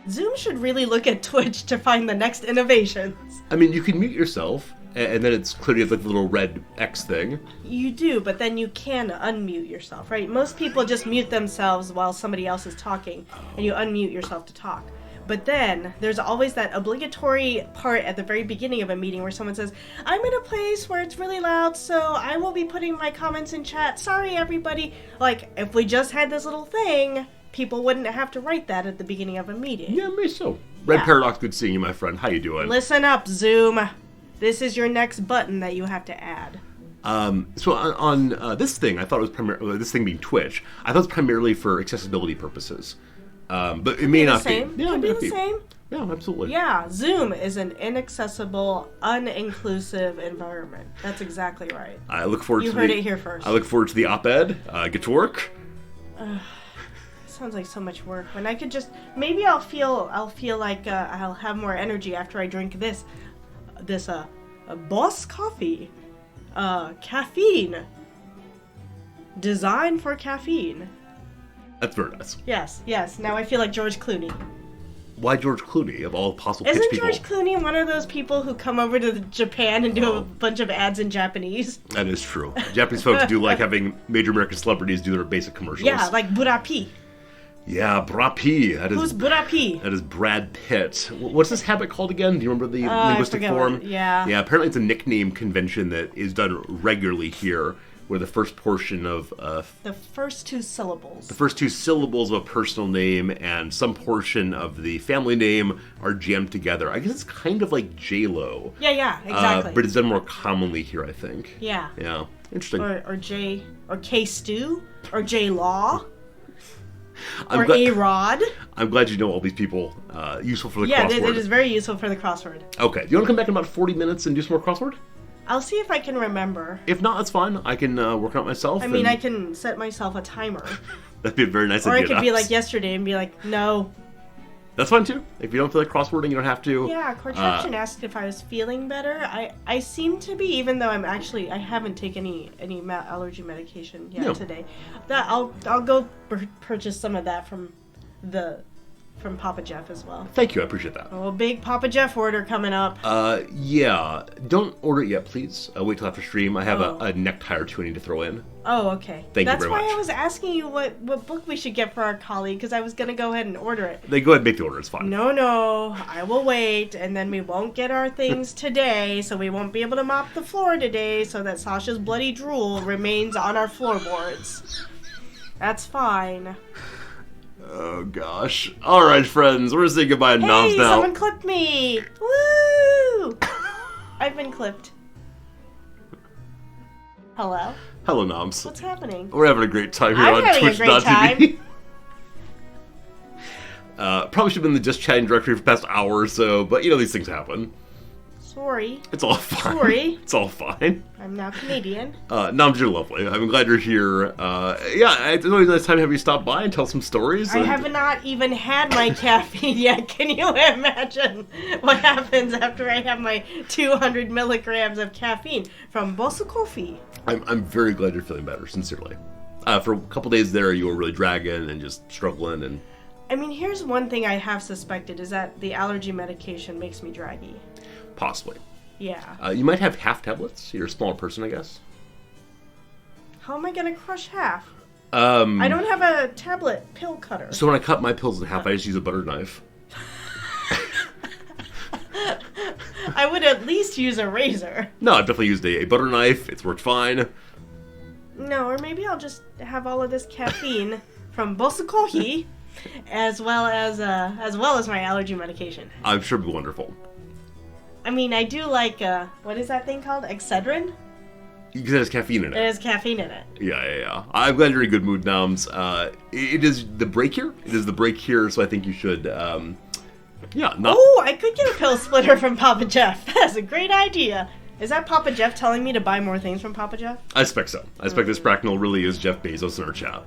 Zoom should really look at Twitch to find the next innovations. I mean, you can mute yourself, and then it's clearly like the little red X thing. You do, but then you can unmute yourself, right? Most people just mute themselves while somebody else is talking, and you unmute yourself to talk. But then there's always that obligatory part at the very beginning of a meeting where someone says, "I'm in a place where it's really loud, so I will be putting my comments in chat. Sorry, everybody." Like, if we just had this little thing, people wouldn't have to write that at the beginning of a meeting. Yeah, maybe so. Red Yeah. Paradox, good seeing you, my friend. How you doing? Listen up, Zoom. This is your next button that you have to add. So on this thing, I thought it was primarily, this thing being Twitch, I thought it was primarily for accessibility purposes. But it may The not same? be. Yeah, Could it be may the not same. Yeah, absolutely. Yeah, Zoom is an inaccessible, uninclusive environment. That's exactly right. I look forward You to heard the, it here first. I look forward to the op-ed. Get to work. Sounds like so much work. When I could just maybe I'll feel like I'll have more energy after I drink this Boss coffee, caffeine, designed for caffeine. That's very nice. Yes. Now I feel like George Clooney. Why George Clooney, of all possible pitch Isn't people? George Clooney one of those people who come over to Japan and do a bunch of ads in Japanese? That is true. Japanese folks do like having major American celebrities do their basic commercials. Yeah, like Burapi. Yeah, Brapi. Who's Burapi? That is Brad Pitt. What's this habit called again? Do you remember the I linguistic forget form? what- yeah. Yeah, apparently it's a nickname convention that is done regularly here, where the first portion of The first two syllables. the first two syllables of a personal name and some portion of the family name are jammed together. I guess it's kind of like J-Lo. Yeah, exactly. But it's done more commonly here, I think. Yeah. Yeah. Interesting. Or J or K Stew or J Law I'm or gla- A Rod. I'm glad you know all these people. Useful for the Yeah, crossword. it is very useful for the crossword. Okay. Do you want to come back in about 40 minutes and do some more crossword? I'll see if I can remember. If not, that's fine. I can work on it myself. I mean, and I can set myself a timer. That'd be a very nice Or I idea. could be like yesterday and be like, no. That's fine too. If you don't feel like crosswording, you don't have to. Yeah, Cortraction asked if I was feeling better. I seem to be, even though I haven't taken any allergy medication yet No. today. That I'll go purchase some of that from Papa Jeff as well. Thank you. I appreciate that. Oh, big Papa Jeff order coming up. Yeah. Don't order it yet, please. Wait till after stream. I have Oh. a necktie or two I need to throw in. Oh, okay. Thank you That's very why much. I was asking you what book we should get for our colleague, because I was going to go ahead and order it. They go ahead and make the order. It's fine. No, I will wait, and then we won't get our things today, so we won't be able to mop the floor today, so that Sasha's bloody drool remains on our floorboards. That's fine. Oh gosh. All right, friends. We're saying goodbye to Hey, Noms now. someone clipped me! Woo! I've been clipped. Hello? Hello, Noms. What's happening? We're having a great time here I'm on having a great Twitch.tv. Probably should have been in the just chatting directory for the past hour or so, but you know these things happen. Sorry. It's all fine. Sorry. It's all fine. I'm now Canadian. Noms, you're lovely. I'm glad you're here. Yeah, it's always a nice time to have you stop by and tell some stories. I and- have not even had my caffeine yet. Can you imagine what happens after I have my 200 milligrams of caffeine from Bossa Coffee? I'm very glad you're feeling better, sincerely. For a couple days there, you were really dragging and just struggling, and I mean, here's one thing I have suspected is that the allergy medication makes me draggy. possibly. Yeah. You might have half tablets. You're a smaller person, I guess. How am I gonna crush half? I I don't have a tablet pill cutter. So when I cut my pills in half, I just use a butter knife. I would at least use a razor. No, I've definitely used a butter knife. It's worked fine. No, or maybe I'll just have all of this caffeine from Bosu Kohi, as well as my allergy medication. I'm sure it'll be wonderful. I mean, I do like what is that thing called? Excedrin? Because it has caffeine in it. It has caffeine in it. Yeah. I'm glad you're in good mood, Noms. It is the break here. It is the break here, so I think you should, not... Oh, I could get a pill splitter from Papa Jeff. That's a great idea. Is that Papa Jeff telling me to buy more things from Papa Jeff? I expect so. I expect this Bracknell really is Jeff Bezos in our chat.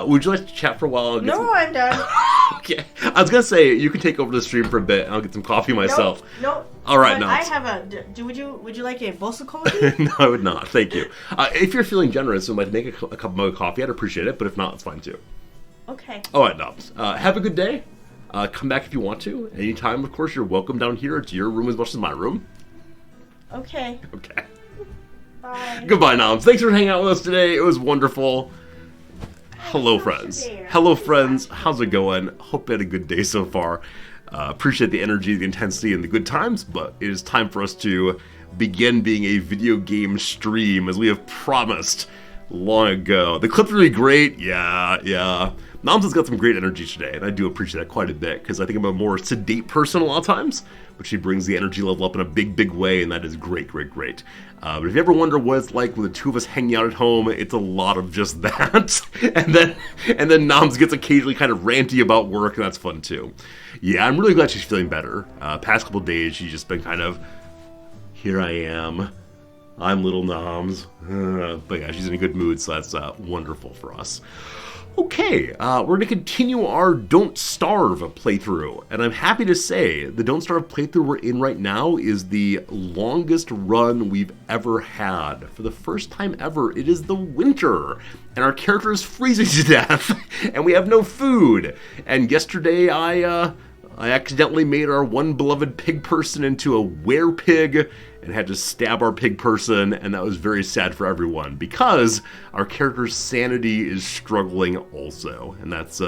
Would you like to chat for a while? No, I'm done. Okay. I was gonna say you can take over the stream for a bit and I'll get some coffee myself. No. All right, but no. I have a. Would you like a Bosu Kohi? No, I would not. Thank you. If you're feeling generous and might make a cup of mug of coffee, I'd appreciate it. But if not, it's fine too. Okay. All right, Knobs. Have a good day. Come back if you want to. Anytime, of course, you're welcome down here. It's your room as much as my room. Okay. Okay. Bye. Goodbye, Knobs. Thanks for hanging out with us today. It was wonderful. Hello, friends. Hello, friends. How's it going? Hope you had a good day so far. Appreciate the energy, the intensity, and the good times, but it is time for us to begin being a video game stream, as we have promised long ago. The clip's really great. Yeah. Noms has got some great energy today, and I do appreciate that quite a bit, because I think I'm a more sedate person a lot of times, but she brings the energy level up in a big way, and that is great. But if you ever wonder what it's like with the two of us hanging out at home, it's a lot of just that. and then Noms gets occasionally kind of ranty about work, and that's fun too. Yeah, I'm really glad she's feeling better. Past couple days, she's just been kind of, here I am. I'm little Noms. But yeah, she's in a good mood, so that's wonderful for us. Okay, we're going to continue our Don't Starve playthrough, and I'm happy to say the Don't Starve playthrough we're in right now is the longest run we've ever had. For the first time ever, it is the winter, and our character is freezing to death, and we have no food. And yesterday I accidentally made our one beloved pig person into a were-pig, and had to stab our pig person, and that was very sad for everyone, because our character's sanity is struggling also. And that's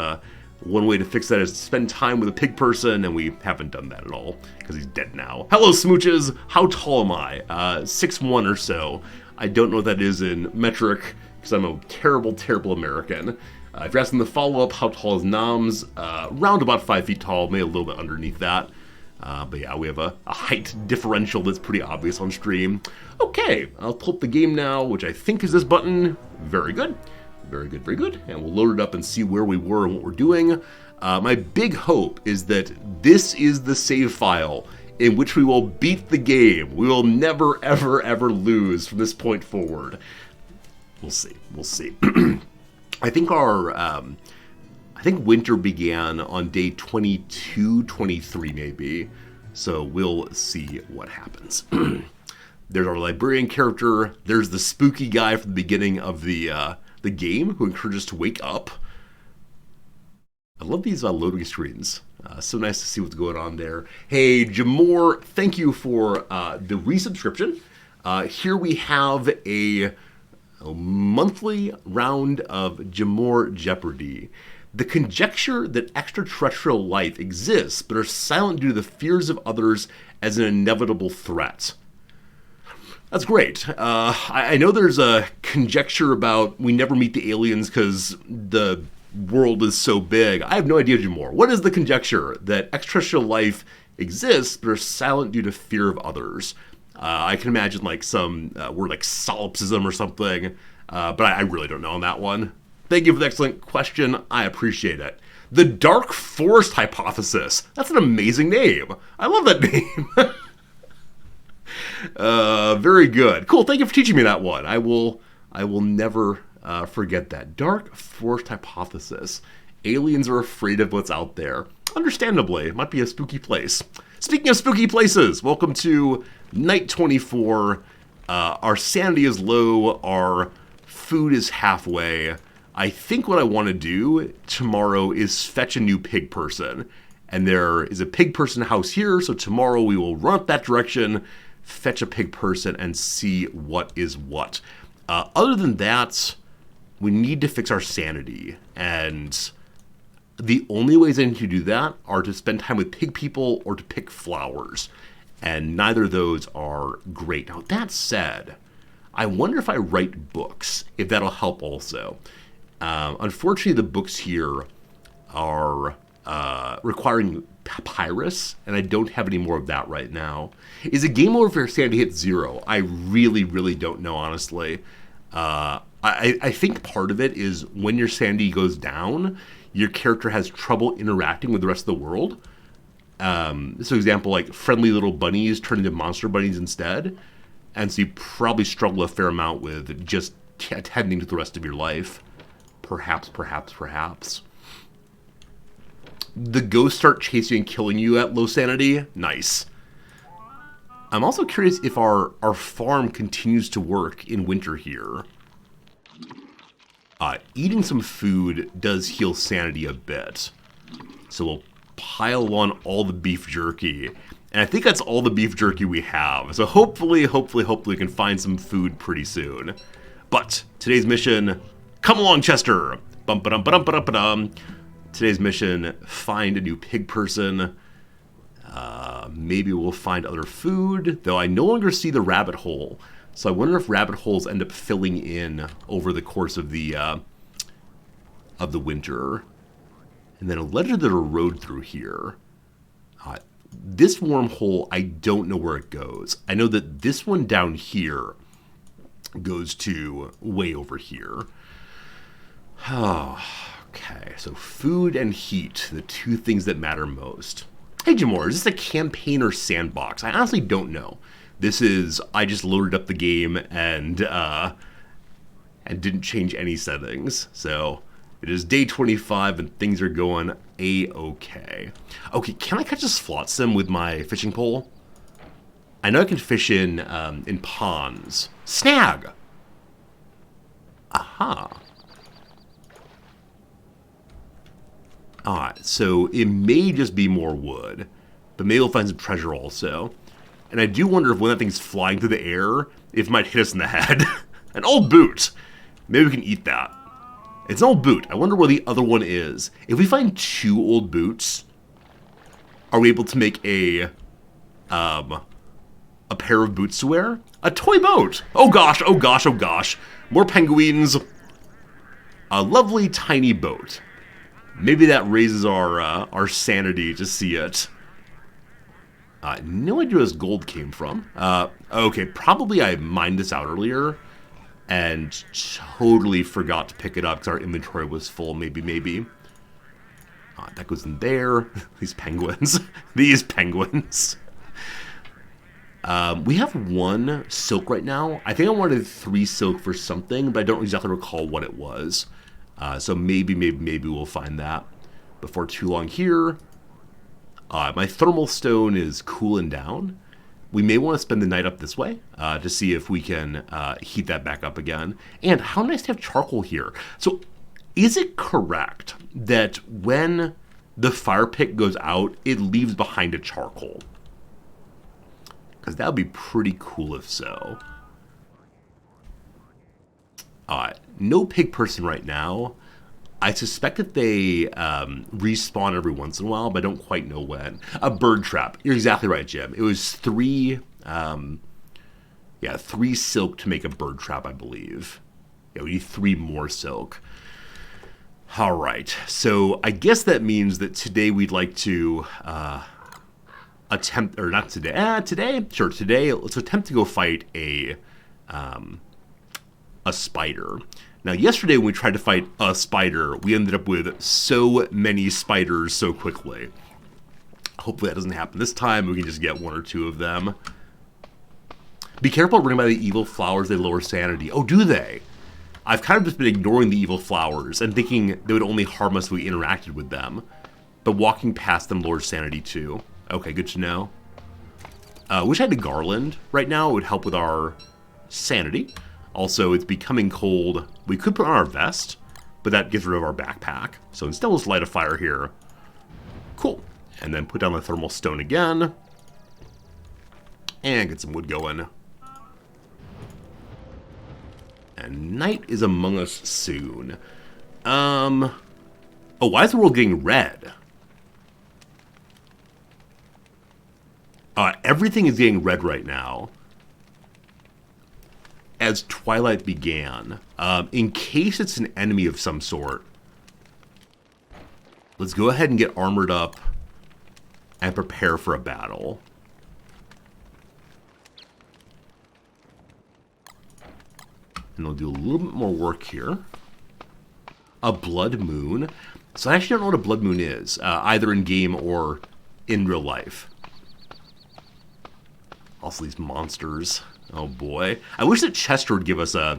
one way to fix that is to spend time with a pig person, and we haven't done that at all, because he's dead now. Hello, smooches! How tall am I? 6'1" or so. I don't know what that is in metric, because I'm a terrible American. If you're asking the follow-up, how tall is Noms? Around about 5 feet tall, maybe a little bit underneath that. But yeah, we have a height differential that's pretty obvious on stream. Okay, I'll pull up the game now, which I think is this button. Very good. And we'll load it up and see where we were and what we're doing. My big hope is that this is the save file in which we will beat the game. We will never, ever lose from this point forward. We'll see. I think winter began on day 22, 23 maybe, so we'll see what happens. There's our librarian character, there's the spooky guy from the beginning of the game who encourages us to wake up. I love these loading screens. So nice to see what's going on there. Hey, Jamor, thank you for the resubscription. Here we have a monthly round of Jamor Jeopardy. The conjecture that extraterrestrial life exists, but are silent due to the fears of others as an inevitable threat. That's great. I know there's a conjecture about we never meet the aliens because the world is so big. I have no idea anymore. What is the conjecture that extraterrestrial life exists, but are silent due to fear of others? I can imagine like some word like solipsism or something, but I really don't know on that one. Thank you for the excellent question. I appreciate it. The Dark Forest Hypothesis. That's an amazing name. I love that name. Very good. Cool. Thank you for teaching me that one. I will never forget that. Dark Forest Hypothesis. Aliens are afraid of what's out there. Understandably, it might be a spooky place. Speaking of spooky places, welcome to night 24. Our sanity is low. Our food is halfway. I think what I want to do tomorrow is fetch a new pig person. And there is a pig person house here, so tomorrow we will run up that direction, fetch a pig person, and see what is what. Other than that, we need to fix our sanity. And The only ways I need to do that are to spend time with pig people or to pick flowers. And neither of those are great. Now, that said, I wonder if I write books, if that'll help also. Unfortunately, the books here are requiring papyrus, and I don't have any more of that right now. Is it game over if sanity hits 0? I really, really don't know, honestly. I think part of it is when your sanity goes down, your character has trouble interacting with the rest of the world. So example, like friendly little bunnies turn into monster bunnies instead. And so you probably struggle a fair amount with just attending to the rest of your life. Perhaps. The ghosts start chasing and killing you at low sanity. Nice. I'm also curious if our farm continues to work in winter here. Eating some food does heal sanity a bit. So we'll pile on all the beef jerky. And I think that's all the beef jerky we have. So hopefully we can find some food pretty soon. But today's mission, come along, Chester. Bum-ba-dum-ba-dum-ba-dum-ba-dum. Today's mission, find a new pig person. Maybe we'll find other food, though I no longer see the rabbit hole. So I wonder if rabbit holes end up filling in over the course of the winter. And then allegedly there's a road through here. This wormhole, I don't know where it goes. I know that this one down here goes to way over here. Okay, so food and heat, the two things that matter most. Hey, Jamor, is this a campaign or sandbox? I honestly don't know. This is, I just loaded up the game and didn't change any settings. So it is day 25 and things are going a-okay. Okay, can I catch a flotsam with my fishing pole? I know I can fish in ponds. Snag! Aha. Alright, so it may just be more wood, but maybe we'll find some treasure also. And I do wonder if when that thing's flying through the air, if it might hit us in the head. An old boot! Maybe we can eat that. It's an old boot. I wonder where the other one is. If we find 2 old boots, are we able to make a pair of boots to wear? A toy boat! Oh gosh, oh gosh, oh gosh. More penguins. A lovely tiny boat. Maybe that raises our sanity to see it. No idea where this gold came from. Okay, probably I mined this out earlier and totally forgot to pick it up because our inventory was full. Maybe. That goes in there. These penguins. These penguins. We have 1 silk right now. I think I wanted 3 silk for something, but I don't exactly recall what it was. So maybe we'll find that before too long here. My thermal stone is cooling down. We may want to spend the night up this way to see if we can heat that back up again. And how nice to have charcoal here. So is it correct that when the fire pit goes out, it leaves behind a charcoal? Because that would be pretty cool if so. No pig person right now. I suspect that they respawn every once in a while, but I don't quite know when. A bird trap. You're exactly right, Jim. It was 3 silk to make a bird trap, I believe. Yeah, we need 3 more silk. All right. So I guess that means that today we'd like to attempt, or not today. Today? Sure, today. Let's attempt to go fight a spider. Now, yesterday when we tried to fight a spider, we ended up with so many spiders so quickly. Hopefully that doesn't happen this time. We can just get 1 or 2 of them. Be careful running by the evil flowers. They lower sanity. Oh, do they? I've kind of just been ignoring the evil flowers and thinking they would only harm us if we interacted with them. But walking past them lowers sanity too. Okay, good to know. Wish I had a garland right now. It would help with our sanity. Also, it's becoming cold. We could put on our vest, but that gets rid of our backpack. So instead, let's light a fire here. Cool. And then put down the thermal stone again. And get some wood going. And night is among us soon. Oh, Oh, why is the world getting red? Everything is getting red right now. As twilight began, in case it's an enemy of some sort, let's go ahead and get armored up and prepare for a battle. And we'll do a little bit more work here. A blood moon. So I actually don't know what a blood moon is, either in game or in real life. Also these monsters. Oh boy. I wish that Chester would give us a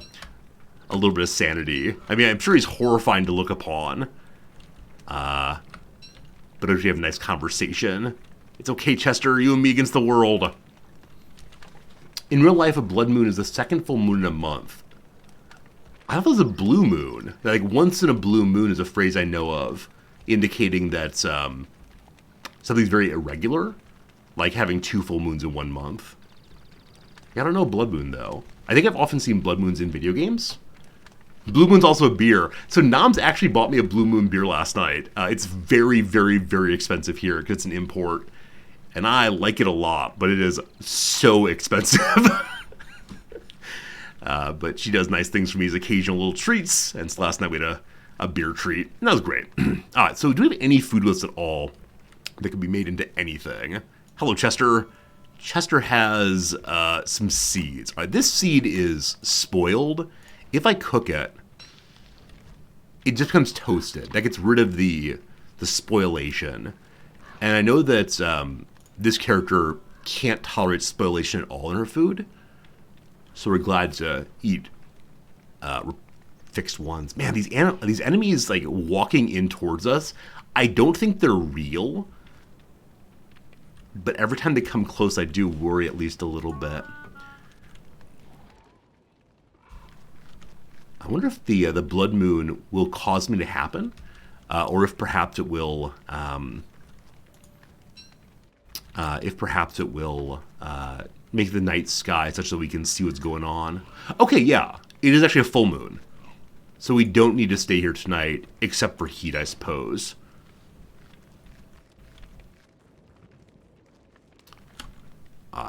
little bit of sanity. I mean, I'm sure he's horrifying to look upon. But if we have a nice conversation, it's okay, Chester, you and me against the world. In real life, a blood moon is the second full moon in a month. I thought it was a blue moon. Like, once in a blue moon is a phrase I know of, indicating that something's very irregular, like having 2 full moons in 1 month. Yeah, I don't know blood moon, though. I think I've often seen blood moons in video games. Blue Moon's also a beer. So Noms actually bought me a Blue Moon beer last night. It's very, very, very expensive here because it's an import. And I like it a lot, but it is so expensive. But she does nice things for me as occasional little treats. And so last night we had a beer treat. And that was great. All right, so do we have any food lists at all that can be made into anything? Hello, Chester. Chester has some seeds. All right, this seed is spoiled. If I cook it, it just becomes toasted. That gets rid of the spoilation. And I know that this character can't tolerate spoilation at all in her food. So we're glad to eat fixed ones. Man, these enemies like walking in towards us, I don't think they're real. But every time they come close, I do worry at least a little bit. I wonder if the blood moon will cause me to happen, or if perhaps it will. Make the night sky such that we can see what's going on. Okay, yeah, it is actually a full moon, so we don't need to stay here tonight, except for heat, I suppose.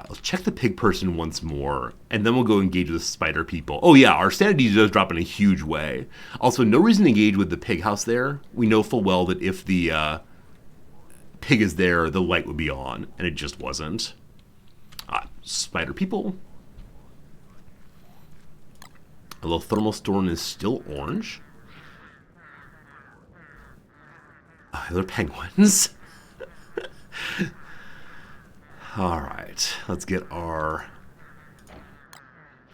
Let's check the pig person once more, and then we'll go engage with the spider people. Oh yeah, our sanity does drop in a huge way. Also, no reason to engage with the pig house there. We know full well that if the pig is there, the light would be on, and it just wasn't. Spider people. Although thermal storm is still orange. They're penguins. Alright, let's get our...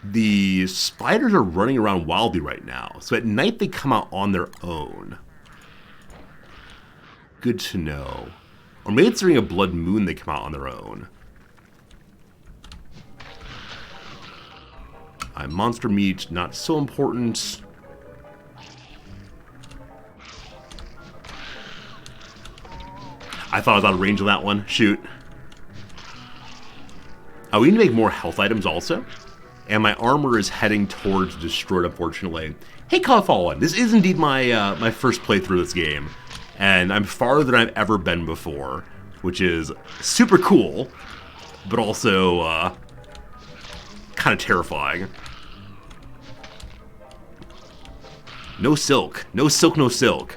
The spiders are running around wildly right now, so at night they come out on their own. Good to know. Or maybe it's during a blood moon they come out on their own. Monster meat, not so important. I thought I was out of range on that one. Shoot. We need to make more health items also. And my armor is heading towards destroyed, unfortunately. Hey, Fallen, this is indeed my my first playthrough of this game. And I'm farther than I've ever been before, which is super cool, but also kind of terrifying. No silk. No silk, no silk.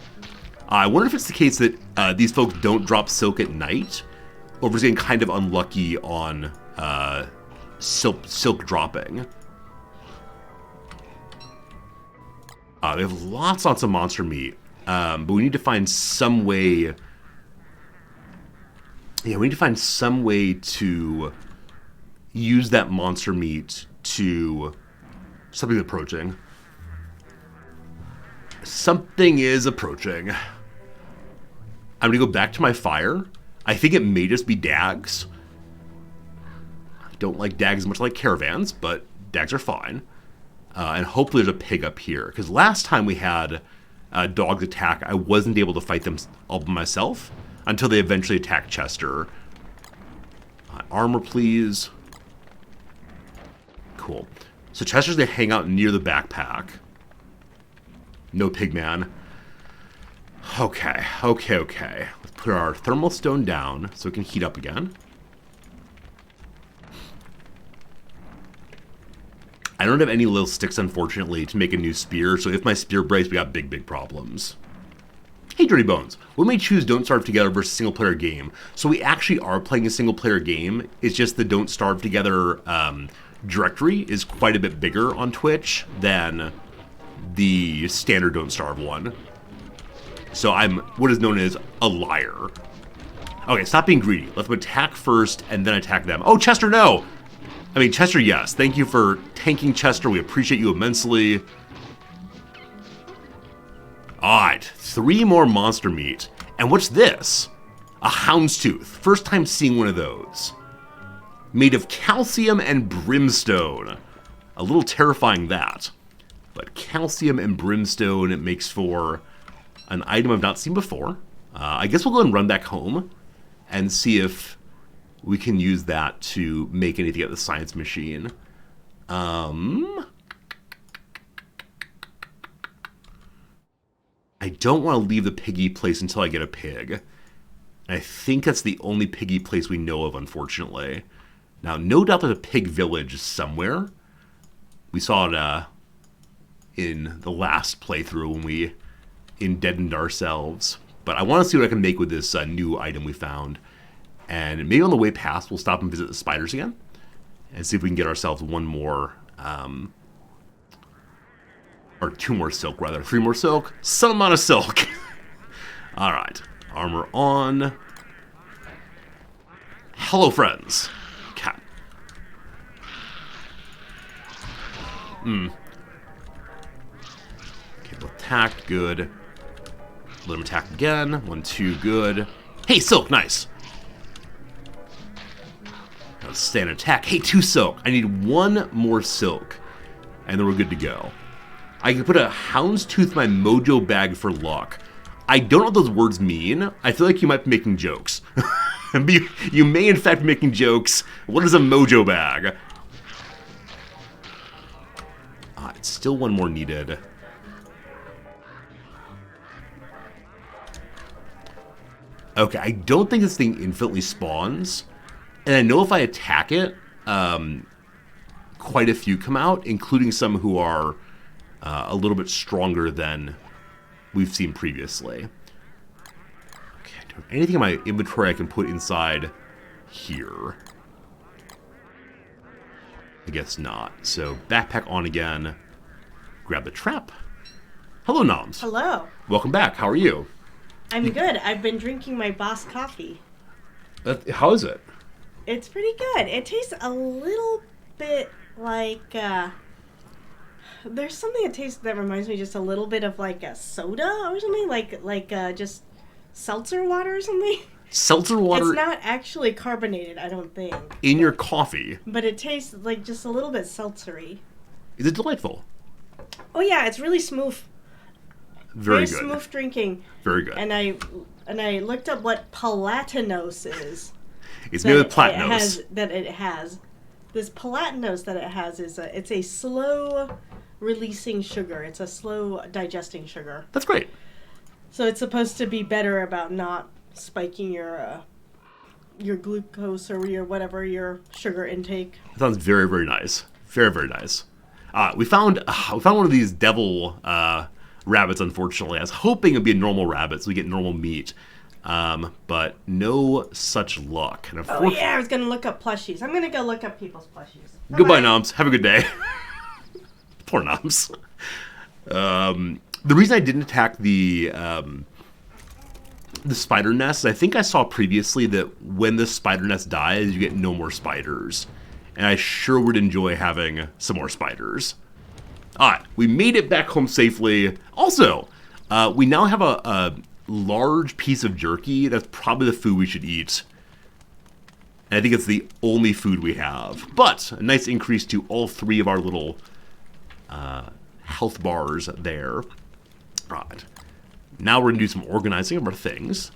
I wonder if it's the case that these folks don't drop silk at night, or if it's getting kind of unlucky on silk dropping. We have lots of monster meat, but we need to find some way... Yeah, we need to find some way to use that monster meat to... Something's approaching. Something is approaching. I'm gonna go back to my fire. I think it may just be dags. I don't like dags as much like caravans, but dags are fine. And hopefully there's a pig up here. Because last time we had dogs attack, I wasn't able to fight them all by myself until they eventually attacked Chester. Armor, please. Cool. So Chester's gonna hang out near the backpack. No pigman. Okay. Let's put our thermal stone down so it can heat up again. I don't have any little sticks, unfortunately, to make a new spear, so if my spear breaks, we got big problems. Hey, Dirty Bones. We may choose Don't Starve Together versus single-player game. So we actually are playing a single-player game. It's just the Don't Starve Together directory is quite a bit bigger on Twitch than the standard Don't Starve one. So I'm what is known as a liar. Okay, stop being greedy. Let them attack first and then attack them. Oh, Chester, no! I mean, Chester, yes. Thank you for tanking, Chester. We appreciate you immensely. Alright, 3 more monster meat. And what's this? A houndstooth. First time seeing one of those. Made of calcium and brimstone. A little terrifying, that. But calcium and brimstone, it makes for an item I've not seen before. I guess we'll go and run back home and see if we can use that to make anything at the science machine. I don't want to leave the piggy place until I get a pig. I think that's the only piggy place we know of, unfortunately. Now, no doubt there's a pig village somewhere. We saw it in the last playthrough when we deadened ourselves. But I want to see what I can make with this new item we found. And maybe on the way past, we'll stop and visit the spiders again. And see if we can get ourselves one more... or 2 more silk, rather. 3 more silk. Some amount of silk. Alright. Armor on. Hello, friends. Cat. Okay, we'll attack. Good. Let him attack again. 1, 2, good. Hey, silk, nice. Let's stay and attack. Hey, 2 silk. I need 1 more silk. And then we're good to go. I can put a houndstooth in my mojo bag for luck. I don't know what those words mean. I feel like you might be making jokes. You may, in fact, be making jokes. What is a mojo bag? It's still 1 more needed. Okay, I don't think this thing infinitely spawns. And I know if I attack it, quite a few come out, including some who are a little bit stronger than we've seen previously. Okay, do I have anything in my inventory I can put inside here? I guess not. So, backpack on again. Grab the trap. Hello, Noms. Hello. Welcome back. How are you? I'm good. I've been drinking my Boss coffee. How is it? It's pretty good. It tastes a little bit like... there's something that reminds me just a little bit of like a soda or something, like just seltzer water or something. Seltzer water? It's not actually carbonated, I don't think. In your coffee? But it tastes like just a little bit seltzery. Is it delightful? Oh yeah, it's really smooth. Very good. Smooth drinking. Very good. And I looked up what palatinose is. It's made with platinose. It has. This palatinose that it has is it's a slow releasing sugar. It's a slow digesting sugar. That's great. So it's supposed to be better about not spiking your glucose or your whatever your sugar intake. That sounds very, very nice. Very, very nice. We found one of these devil rabbits. Unfortunately, I was hoping it'd be a normal rabbit so we get normal meat, but no such luck. And oh yeah, I was gonna look up plushies. I'm gonna go look up people's plushies. Goodbye, Noms. Have a good day. Poor Noms. The reason I didn't attack the spider nest, I think I saw previously that when the spider nest dies, you get no more spiders. And I sure would enjoy having some more spiders. Alright, we made it back home safely. Also, we now have a large piece of jerky. That's probably the food we should eat. And I think it's the only food we have. But a nice increase to all 3 of our little health bars there. Right. Now we're going to do some organizing of our things.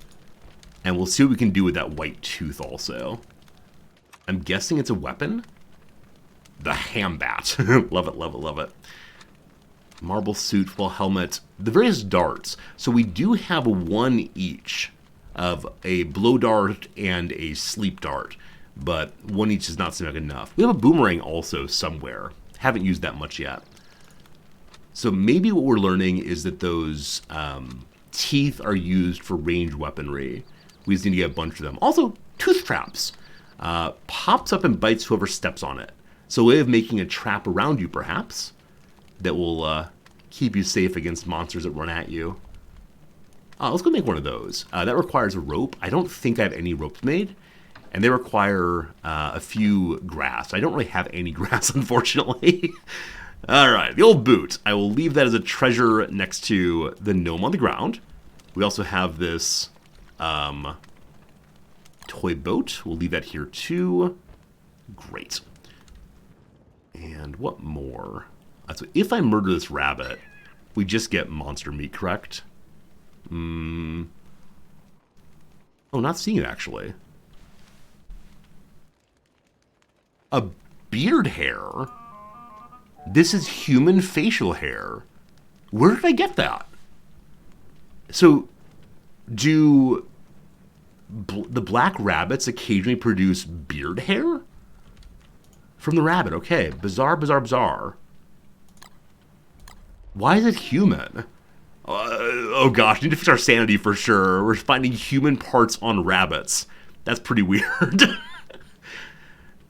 And we'll see what we can do with that white tooth also. I'm guessing it's a weapon? The ham bat. Love it, love it, love it. Marble suit, full helmet, the various darts. So we do have one each of a blow dart and a sleep dart, but one each does not seem like enough. We have a boomerang also somewhere. Haven't used that much yet. So maybe what we're learning is that those teeth are used for ranged weaponry. We just need to get a bunch of them. Also, tooth traps. Pops up and bites whoever steps on it. So a way of making a trap around you, perhaps, that will keep you safe against monsters that run at you. Let's go make one of those. That requires a rope. I don't think I have any ropes made. And they require a few grass. I don't really have any grass, unfortunately. All right, the old boot. I will leave that as a treasure next to the gnome on the ground. We also have this toy boat. We'll leave that here too. Great. And what more? So if I murder this rabbit, we just get monster meat, correct? Oh, not seeing it, actually. A beard hair? This is human facial hair. Where did I get that? So, do the black rabbits occasionally produce beard hair? From the rabbit, okay. Bizarre, bizarre, bizarre. Why is it human? Oh gosh, need to fix our sanity for sure. We're finding human parts on rabbits. That's pretty weird.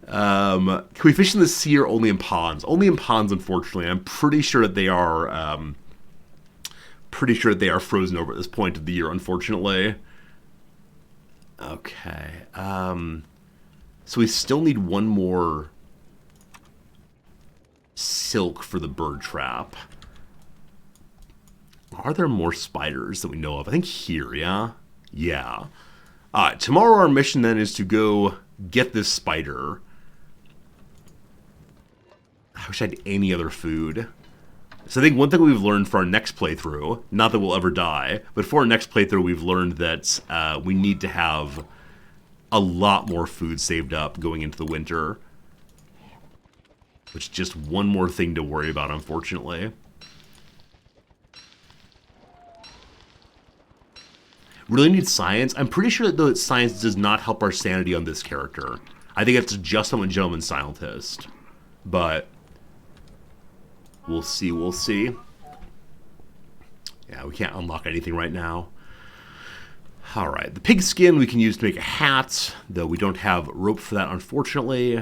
Can we fish in the sea or only in ponds? Only in ponds, unfortunately. I'm pretty sure that they are frozen over at this point of the year, unfortunately. Okay. So we still need one more silk for the bird trap. Are there more spiders that we know of? I think here, yeah? Yeah. Tomorrow our mission then is to go get this spider. I wish I had any other food. So I think one thing we've learned for our next playthrough, not that we'll ever die, but for our next playthrough we've learned that we need to have a lot more food saved up going into the winter. Which is just one more thing to worry about, unfortunately. Really need science? I'm pretty sure that the science does not help our sanity on this character. I think it's just on a gentleman scientist. But we'll see, we'll see. Yeah, we can't unlock anything right now. Alright, the pig skin we can use to make a hat, though we don't have rope for that, unfortunately.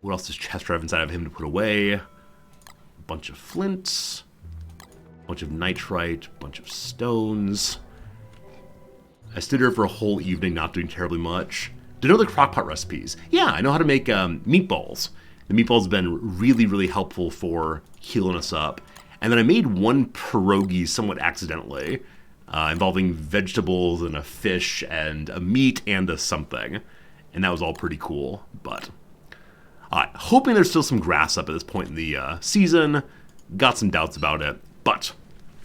What else does Chester have inside of him to put away? A bunch of flints. Bunch of nitrite, bunch of stones. I stood here for a whole evening not doing terribly much. Do you know the crockpot recipes? Yeah, I know how to make meatballs. The meatballs have been really, really helpful for healing us up. And then I made one pierogi somewhat accidentally, involving vegetables and a fish and a meat and a something. And that was all pretty cool, but... hoping there's still some grass up at this point in the season. Got some doubts about it. But,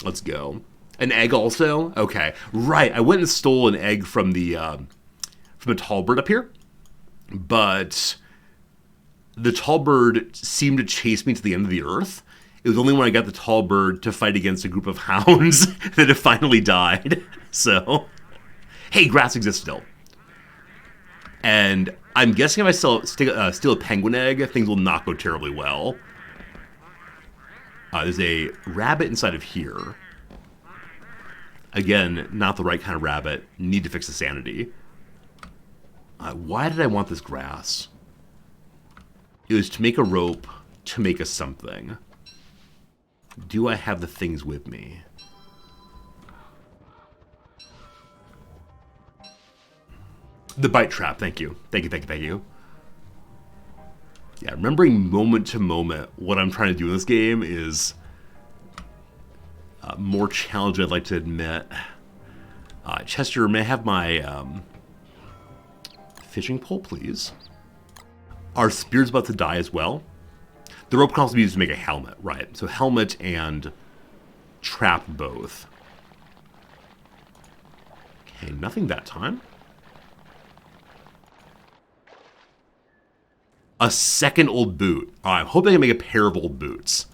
let's go. An egg also? Okay. Right, I went and stole an egg from the tall bird up here. But the tall bird seemed to chase me to the end of the earth. It was only when I got the tall bird to fight against a group of hounds that it finally died. So, hey, grass exists still. And I'm guessing if I steal a penguin egg, things will not go terribly well. There's a rabbit inside of here. Again, not the right kind of rabbit. Need to fix the sanity. Why did I want this grass? It was to make a rope, to make a something. Do I have the things with me? The bite trap, thank you. Thank you, thank you, thank you. Yeah, remembering moment to moment what I'm trying to do in this game is more challenging, I'd like to admit. Chester, may I have my fishing pole, please? Our spear's about to die as well. The rope can also be used to make a helmet, right? So helmet and trap both. Okay, nothing that time. A second old boot. I'm hoping I can make a pair of old boots.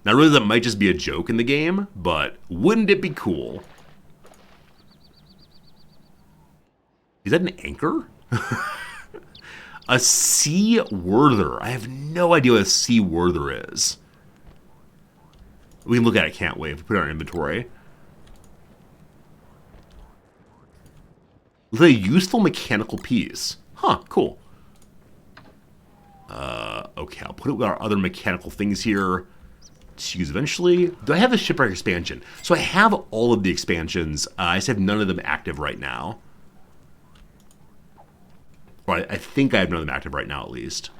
Now, really, that might just be a joke in the game, but wouldn't it be cool? Is that an anchor? A sea worther. I have no idea what a sea worther is. We can look at it, can't we? If we put it in our inventory. With a useful mechanical piece. Huh, cool. Okay, I'll put it with our other mechanical things here to use eventually. Do I have the shipwreck expansion? So I have all of the expansions. I just have none of them active right now. Or I think I have none of them active right now, at least.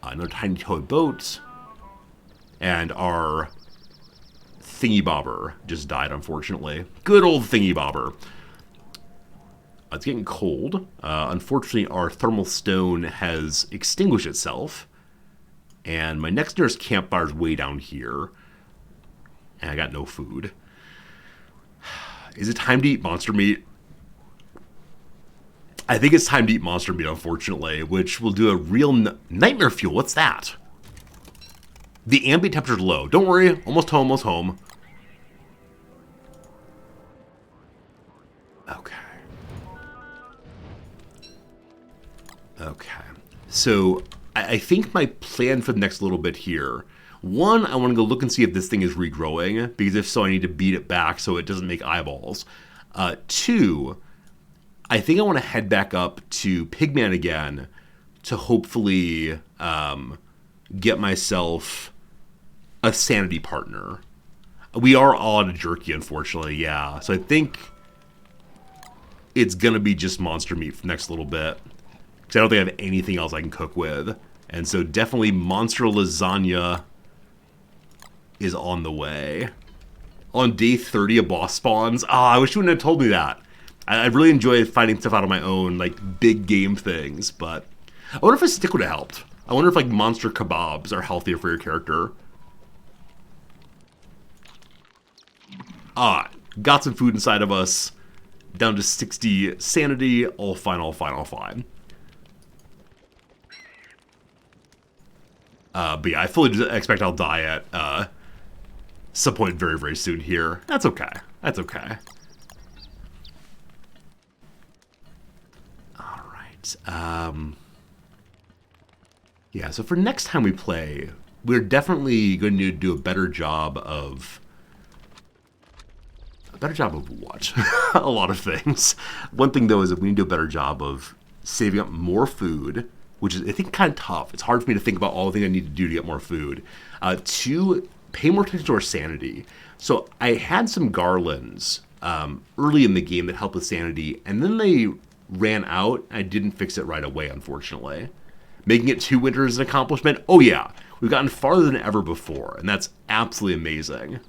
Another tiny toy boat. And our thingy bobber just died, unfortunately. Good old thingy bobber. It's getting cold. Unfortunately, our thermal stone has extinguished itself. And my next nearest campfire is way down here. And I got no food. Is it time to eat monster meat? I think it's time to eat monster meat, unfortunately, which will do a real nightmare fuel. What's that? The ambient temperature is low. Don't worry. Almost home, almost home. Okay. Okay. So, I think my plan for the next little bit here, one, I want to go look and see if this thing is regrowing, because if so, I need to beat it back so it doesn't make eyeballs. Two, I think I want to head back up to Pigman again to hopefully get myself a sanity partner. We are all out of jerky, unfortunately, yeah. So I think it's going to be just monster meat for the next little bit. Because I don't think I have anything else I can cook with. And so definitely monster lasagna is on the way. On day 30, a boss spawns. I wish you wouldn't have told me that. I really enjoy finding stuff out on my own, like big game things. But I wonder if a stick would have helped. I wonder if like monster kebabs are healthier for your character. Got some food inside of us. Down to 60 sanity. All fine, all fine, all fine. But yeah, I fully expect I'll die at some point very, very soon here. That's okay. That's okay. All right. Yeah, so for next time we play, we're definitely going to do a better job of... A better job of what? A lot of things. One thing, though, is that we need to do a better job of saving up more food, which is, I think, kind of tough. It's hard for me to think about all the things I need to do to get more food. Two, pay more attention to our sanity. So I had some garlands early in the game that helped with sanity, and then they ran out. I didn't fix it right away, unfortunately. Making it 2 winters an accomplishment? Oh yeah, we've gotten farther than ever before, and that's absolutely amazing.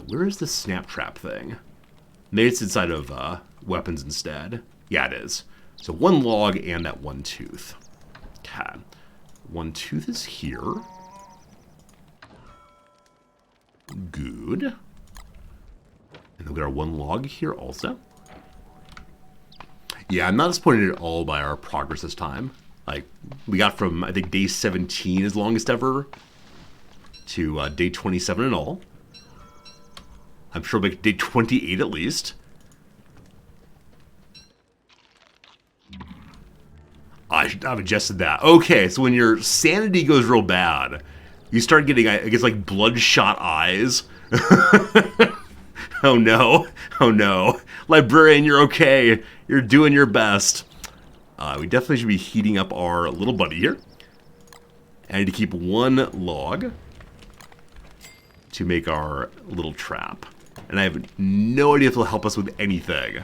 Where is the snap trap thing? Maybe it's inside of weapons instead. Yeah, it is. So 1 log and that 1 tooth. Okay. 1 tooth is here. Good. And then we got our 1 log here also. Yeah, I'm not disappointed at all by our progress this time. Like, we got from, I think, day 17 is longest ever to day 27 and all. I'm sure we'll make day 28 at least. I should have adjusted that. Okay, so when your sanity goes real bad, you start getting, I guess, like bloodshot eyes. Oh no. Oh no. Librarian, you're okay. You're doing your best. We definitely should be heating up our little buddy here. I need to keep 1 log to make our little trap. And I have no idea if it'll help us with anything.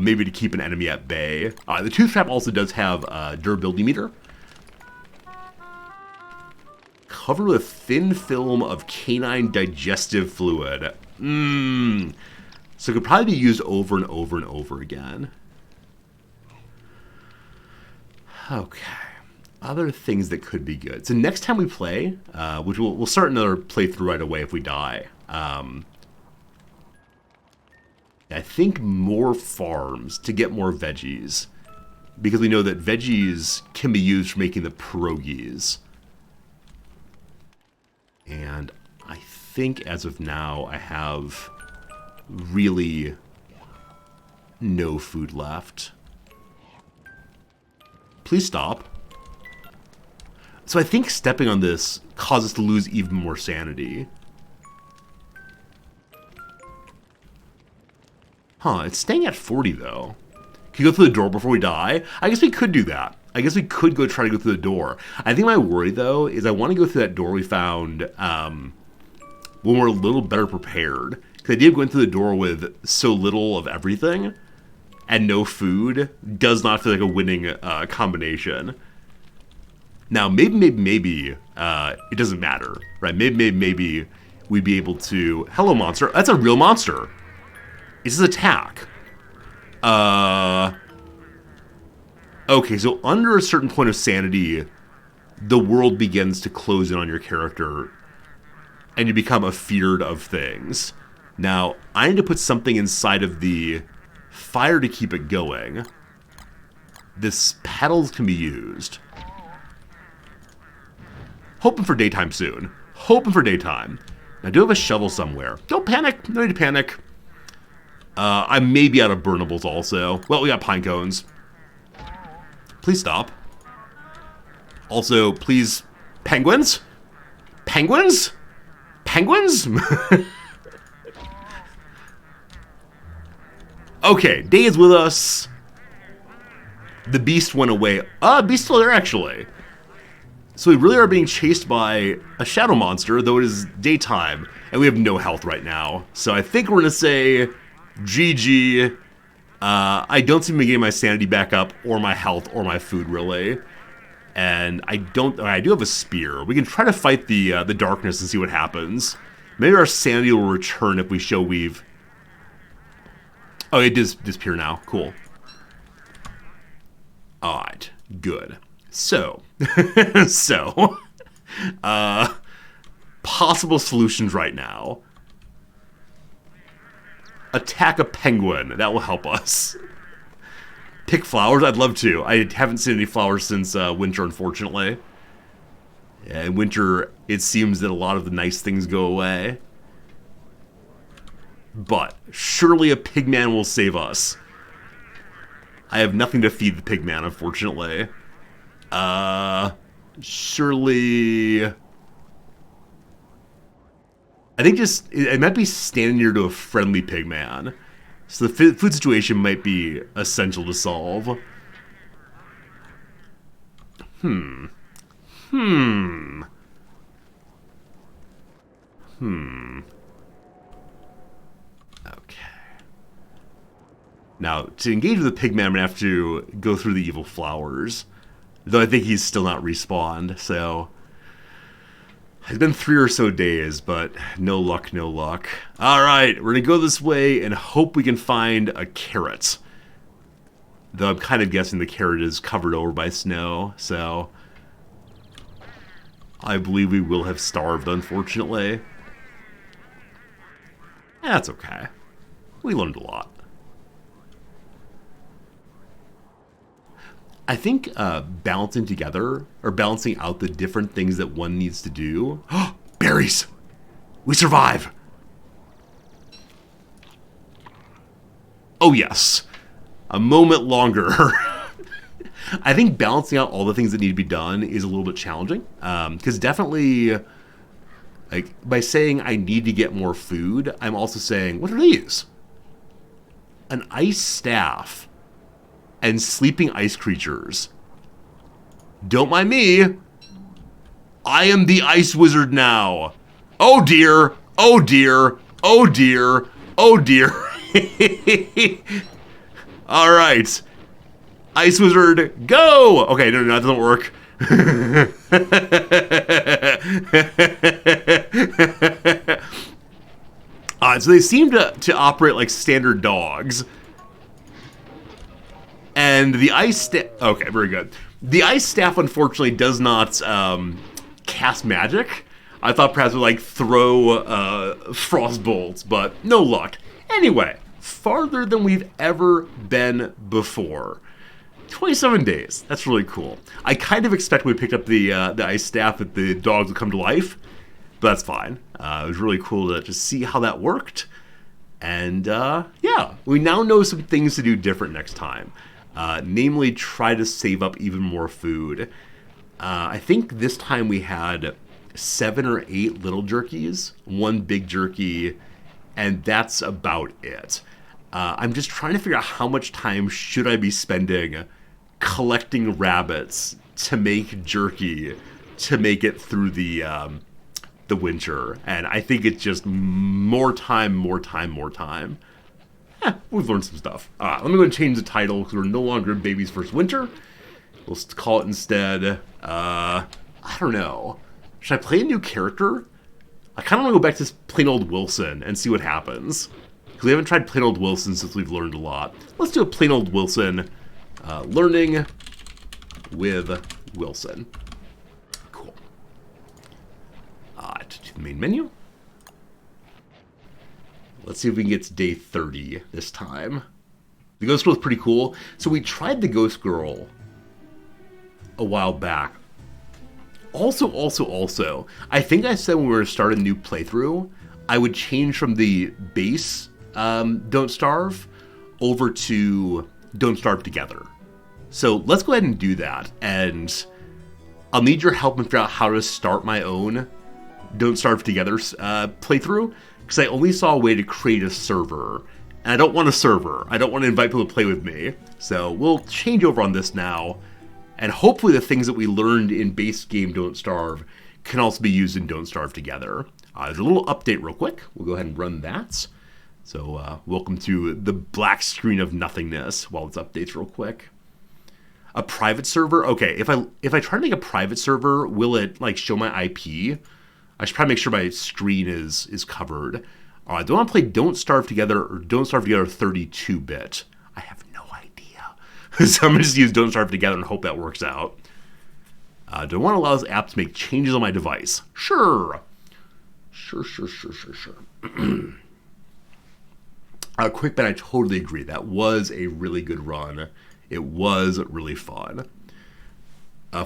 Maybe to keep an enemy at bay. The tooth trap also does have a durability meter. Covered with thin film of canine digestive fluid. So it could probably be used over and over and over again. Okay. Other things that could be good. So next time we play, which we'll start another playthrough right away if we die. I think more farms to get more veggies. Because we know that veggies can be used for making the pierogies. And I think as of now, I have really no food left. Please stop. So I think stepping on this causes us to lose even more sanity. Huh, it's staying at 40 though. Can you go through the door before we die? I guess we could do that. I guess we could go try to go through the door. I think my worry though is I want to go through that door we found when we're a little better prepared. The idea of going through the door with so little of everything and no food does not feel like a winning combination. Now, maybe it doesn't matter, right? Maybe we'd be able to... Hello, monster. That's a real monster. It's his attack. Okay, so under a certain point of sanity, the world begins to close in on your character, and you become afeared of things. Now, I need to put something inside of the fire to keep it going. This petals can be used. Hoping for daytime soon. Hoping for daytime. I do have a shovel somewhere. Don't panic. No need to panic. I may be out of burnables also. Well, we got pine cones. Please stop. Also, please... Penguins? Penguins? Penguins? Okay, day is with us. The beast went away. Beast's still there, actually. So we really are being chased by a shadow monster, though it is daytime, and we have no health right now. So I think we're going to say GG. I don't seem to be getting my sanity back up, or my health, or my food, really. And I do have a spear. We can try to fight the darkness and see what happens. Maybe our sanity will return if we show we've... Oh, it does disappear now. Cool. Alright, good. So, possible solutions right now. Attack a penguin. That will help us. Pick flowers? I'd love to. I haven't seen any flowers since winter, unfortunately. Yeah, in winter, it seems that a lot of the nice things go away. But surely a pigman will save us. I have nothing to feed the pigman, unfortunately. Surely... I think just, it might be standing near to a friendly pigman. So the food situation might be essential to solve. Okay. Now, to engage with the pigman, I'm going to have to go through the evil flowers. Though I think he's still not respawned, so... It's been 3 or so days, but no luck, no luck. Alright, we're going to go this way and hope we can find a carrot. Though I'm kind of guessing the carrot is covered over by snow, so... I believe we will have starved, unfortunately. That's okay. We learned a lot. I think balancing together, or balancing out the different things that one needs to do... Berries! We survive! Oh yes. A moment longer. I think balancing out all the things that need to be done is a little bit challenging. Because definitely, like, by saying I need to get more food, I'm also saying, what are these? An ice staff. And sleeping ice creatures. Don't mind me. I am the ice wizard now. Oh dear. Oh dear. Oh dear. Oh dear. Alright. Ice wizard, go! Okay, no, that doesn't work. So they seem to operate like standard dogs. And the ice staff... Okay, very good. The ice staff, unfortunately, does not cast magic. I thought perhaps it would, like, throw frost bolts, but no luck. Anyway, farther than we've ever been before. 27 days. That's really cool. I kind of expect we picked up the ice staff that the dogs would come to life, but that's fine. It was really cool to just see how that worked. And yeah, we now know some things to do different next time. Namely, try to save up even more food. I think this time we had 7 or 8 little jerkies, 1 big jerky, and that's about it. I'm just trying to figure out how much time should I be spending collecting rabbits to make jerky to make it through the winter. And I think it's just more time. We've learned some stuff. Let me go and change the title because we're no longer in Baby's First Winter. We'll call it instead, I don't know. Should I play a new character? I kind of want to go back to plain old Wilson and see what happens. Because we haven't tried plain old Wilson since we've learned a lot. Let's do a plain old Wilson. Learning with Wilson. Cool. To the main menu. Let's see if we can get to day 30 this time. The Ghost Girl is pretty cool. So we tried the Ghost Girl a while back. Also, I think I said when we were to start a new playthrough, I would change from the base Don't Starve over to Don't Starve Together. So let's go ahead and do that, and I'll need your help in figuring out how to start my own Don't Starve Together playthrough, because I only saw a way to create a server, and I don't want a server. I don't want to invite people to play with me. So we'll change over on this now, and hopefully the things that we learned in base game Don't Starve can also be used in Don't Starve Together. There's a little update real quick. We'll go ahead and run that. So welcome to the black screen of nothingness while it updates real quick. A private server? Okay, if I try to make a private server, will it like show my IP? I should probably make sure my screen is covered. Do I want to play Don't Starve Together or Don't Starve Together 32-bit? I have no idea. So I'm going to just use Don't Starve Together and hope that works out. Do I want to allow this app to make changes on my device? Sure. Sure. Quick bet, I totally agree. That was a really good run. It was really fun.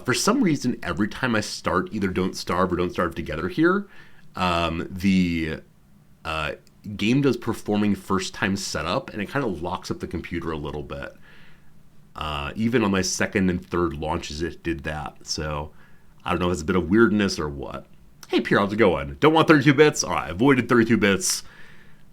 For some reason, every time I start either Don't Starve or Don't Starve Together here, the game does performing first time setup, and it kind of locks up the computer a little bit. Even on my second and third launches, it did that. So I don't know if it's a bit of weirdness or what. Hey, Pierre, how's it going? Don't want 32 bits? All right, avoided 32 bits.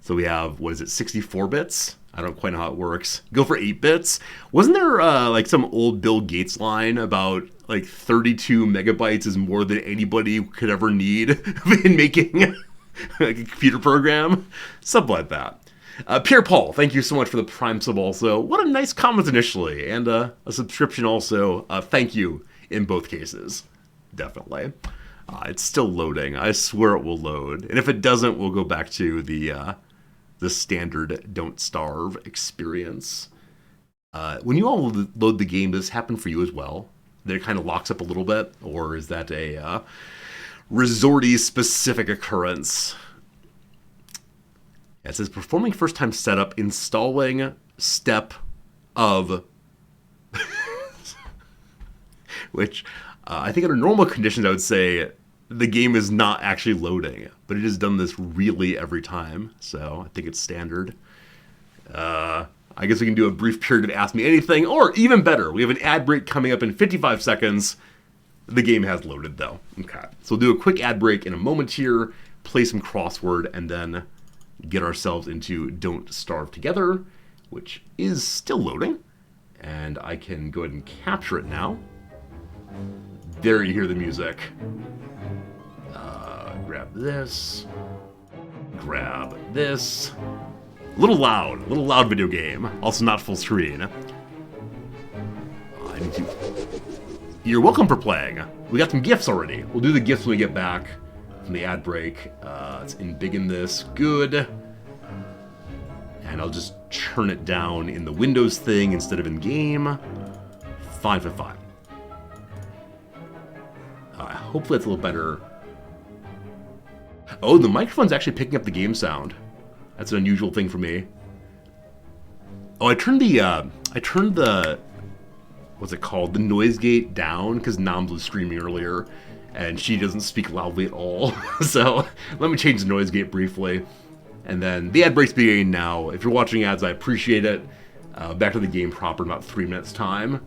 So we have, 64 bits? I don't quite know how it works. Go for 8 bits. Wasn't there like some old Bill Gates line about like 32 megabytes is more than anybody could ever need in making like a computer program? Something like that. Pierre Paul, thank you so much for the Prime sub also. What a nice comment initially. And a subscription also. Thank you in both cases. Definitely. It's still loading. I swear it will load. And if it doesn't, we'll go back to the standard Don't Starve experience. When you all load the game, does this happen for you as well? That it kind of locks up a little bit? Or is that a Resorty specific occurrence? It says performing first time setup, installing step of... Which I think under normal conditions I would say the game is not actually loading, but it has done this really every time, so I think it's standard. I guess we can do a brief period of Ask Me Anything, or even better, we have an ad break coming up in 55 seconds. The game has loaded, though. Okay, so we'll do a quick ad break in a moment here, play some crossword, and then get ourselves into Don't Starve Together, which is still loading, and I can go ahead and capture it now. There you hear the music. Grab this. Grab this. A little loud video game. Also not full screen. I need to... You're welcome for playing. We got some gifts already. We'll do the gifts when we get back from the ad break. Let's embiggen this. Good. And I'll just turn it down in the Windows thing instead of in game. 5 for 5. Hopefully it's a little better. Oh, the microphone's actually picking up the game sound. That's an unusual thing for me. Oh, I turned the what's it called? The noise gate down because Noms was screaming earlier, and she doesn't speak loudly at all. So let me change the noise gate briefly, and then the ad break's beginning now. If you're watching ads, I appreciate it. Back to the game proper in about 3 minutes time.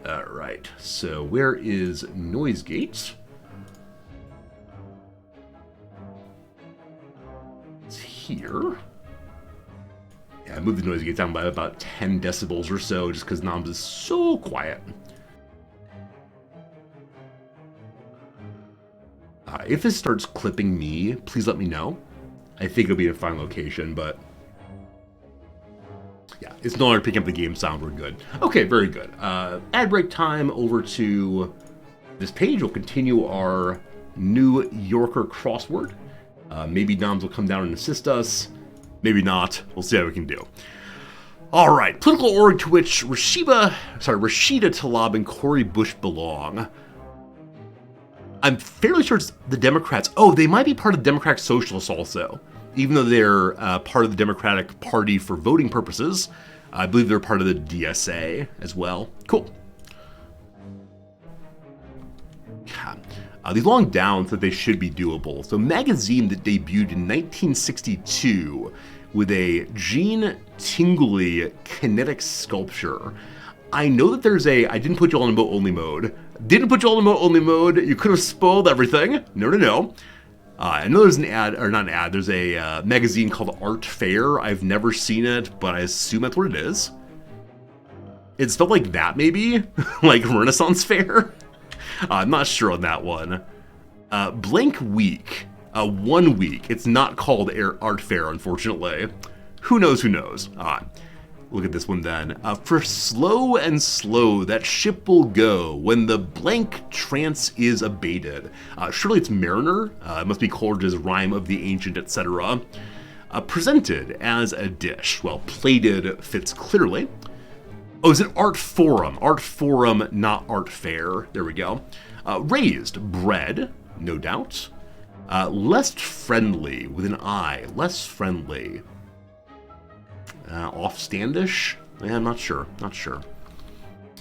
All right. So where is noise gate? It's here. Yeah, I moved the noise gate down by about 10 decibels or so just because Noms is so quiet. If this starts clipping me, please let me know. I think it'll be a fine location, but yeah, it's no longer picking up the game sound. We're good. Okay, very good. Ad break time over to this page. We'll continue our New Yorker crossword. Maybe Noms will come down and assist us. Maybe not. We'll see how we can do. All right. Political org to which Rashida Tlaib and Cori Bush belong. I'm fairly sure it's the Democrats. Oh, they might be part of the Democratic Socialists also. Even though they're part of the Democratic Party for voting purposes. I believe they're part of the DSA as well. Cool. Yeah. These long downs that they should be doable. So Magazine that debuted in 1962 with a Gene Tingley kinetic sculpture. I know that there's I didn't put you all in emote only mode. Didn't put you all in emote only mode. You could have spoiled everything. No. I know there's an ad, or not an ad, there's a magazine called Art Fair. I've never seen it, but I assume that's what it is. It's spelled like that maybe? Like Renaissance Fair? I'm not sure on that one. Blank Week. 1 week. It's not called Art Fair, unfortunately. Who knows? Look at this one then. For slow and slow, that ship will go when the blank trance is abated. Surely it's Mariner. It must be Coleridge's Rhyme of the Ancient, etc. Presented as a dish. Well, plated fits clearly. Oh, is it Art Forum? Art Forum, not Art Fair. There we go. Raised bread, no doubt. Less friendly, with an I. Less friendly. Offstandish? Yeah, I'm not sure.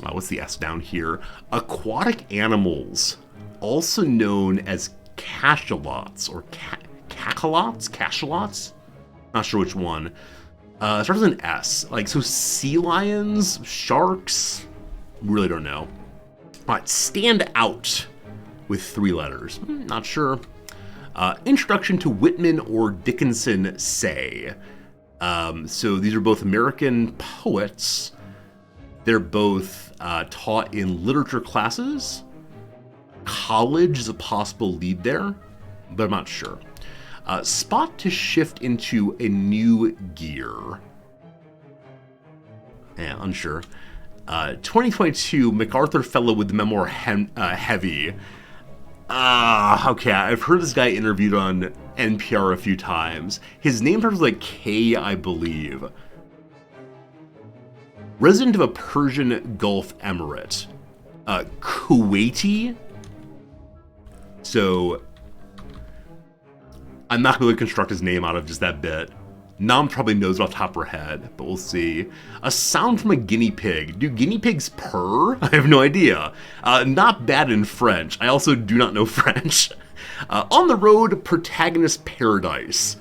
What's the S down here? Aquatic animals, also known as cachalots or cachalots? Not sure which one. Starts with an S. So sea lions, sharks, really don't know. All right, stand out with 3 letters. Not sure. Introduction to Whitman or Dickinson say. So these are both American poets. They're both taught in literature classes. College is a possible lead there, but I'm not sure. Spot to shift into a new gear. Yeah, unsure. 2022 MacArthur Fellow with the memoir Heavy. Okay, I've heard this guy interviewed on NPR a few times. His name starts with K, I believe. Resident of a Persian Gulf Emirate. Kuwaiti. So, I'm not going to construct his name out of just that bit. Nam probably knows it off the top of her head, but we'll see. A sound from a guinea pig. Do guinea pigs purr? I have no idea. Not bad in French. I also do not know French. On the road, protagonist paradise.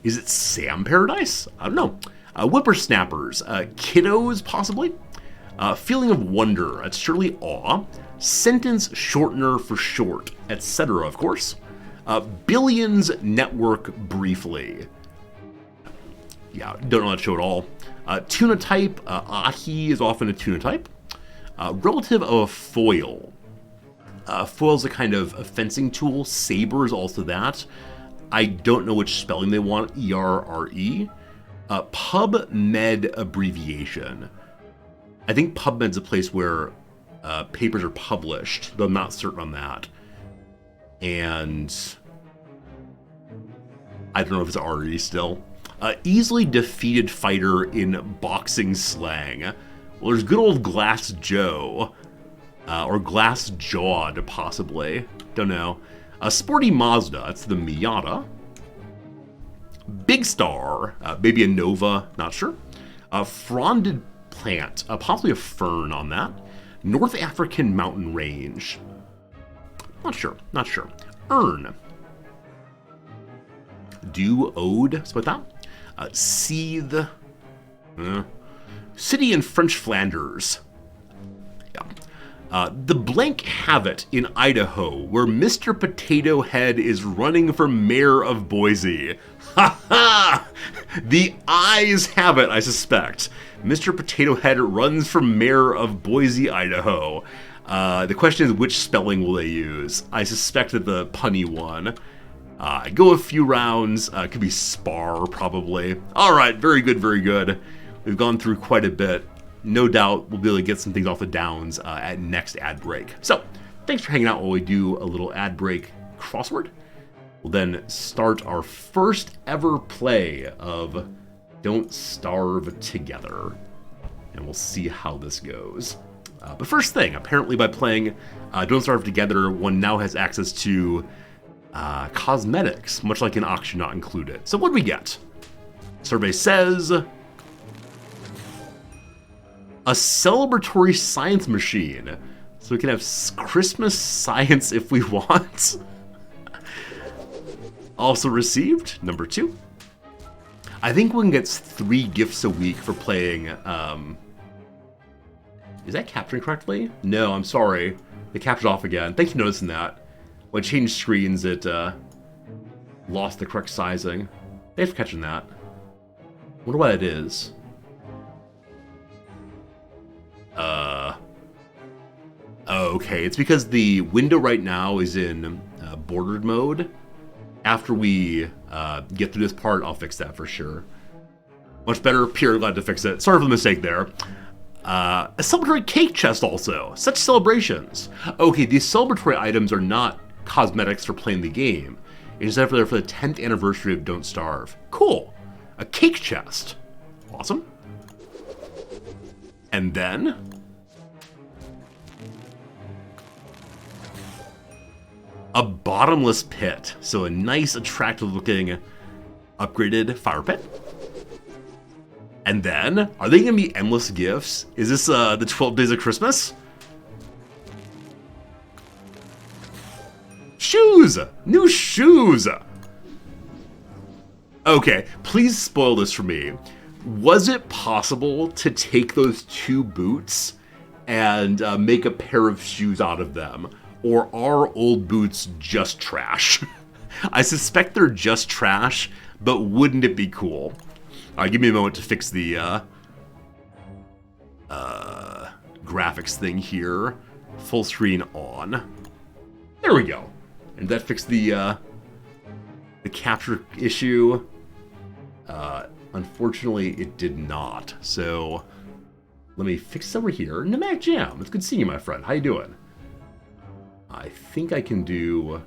Is it Sam Paradise? I don't know. Whippersnappers. Kiddos, possibly? Feeling of wonder. That's surely awe. Sentence shortener for short, etc., of course. Billions network briefly. Yeah, don't know that show at all. Tuna type. Ahi is often a tuna type. Relative of a foil. Foil is a kind of a fencing tool. Saber is also that. I don't know which spelling they want. ERRE. PubMed abbreviation. I think PubMed's a place where papers are published, though I'm not certain on that. And I don't know if it's RE still. Easily defeated fighter in boxing slang. Well, there's good old Glass Joe. Or Glass Jawed, possibly. Don't know. Sporty Mazda, that's the Miata. Big Star, maybe a Nova, not sure. A fronded plant, possibly a fern on that. North African mountain range. Not sure. Urn. Dew ode, something like that. Seethe. City in French Flanders. Yeah. The blank have it in Idaho, where Mr. Potato Head is running for mayor of Boise. Ha ha! The eyes have it, I suspect. Mr. Potato Head runs for mayor of Boise, Idaho. The question is, which spelling will they use? I suspect that the punny one. Go a few rounds. Could be spar, probably. All right, very good, very good. We've gone through quite a bit. No doubt we'll be able to get some things off the downs at next ad break. So, thanks for hanging out while we do a little ad break crossword. We'll then start our first ever play of Don't Starve Together. And we'll see how this goes. But first thing, apparently by playing Don't Starve Together, one now has access to cosmetics, much like an auction not included. So what do we get? Survey says a celebratory science machine. So we can have Christmas science if we want. Also received, number 2. I think one gets 3 gifts a week for playing, is that capturing correctly? No, I'm sorry. It captured off again. Thanks for noticing that. When I changed screens, it lost the correct sizing. Thanks for catching that. Wonder why that is. Okay, it's because the window right now is in bordered mode. After we get through this part, I'll fix that for sure. Much better. Pure glad to fix it. Sorry for the mistake there. A celebratory cake chest also. Such celebrations. Okay, these celebratory items are not cosmetics for playing the game. It's for the 10th anniversary of Don't Starve. Cool. A cake chest. Awesome. And then a bottomless pit. So a nice, attractive looking upgraded fire pit. And then, are they going to be endless gifts? Is this the 12 Days of Christmas? Shoes! New shoes! Okay, please spoil this for me. Was it possible to take those 2 boots and make a pair of shoes out of them? Or are old boots just trash? I suspect they're just trash, but wouldn't it be cool? Give me a moment to fix the graphics thing here. Full screen on. There we go. And that fixed the capture issue. Unfortunately, it did not. So let me fix this over here. Nomadic Jam, it's good seeing you, my friend. How you doing? I think I can do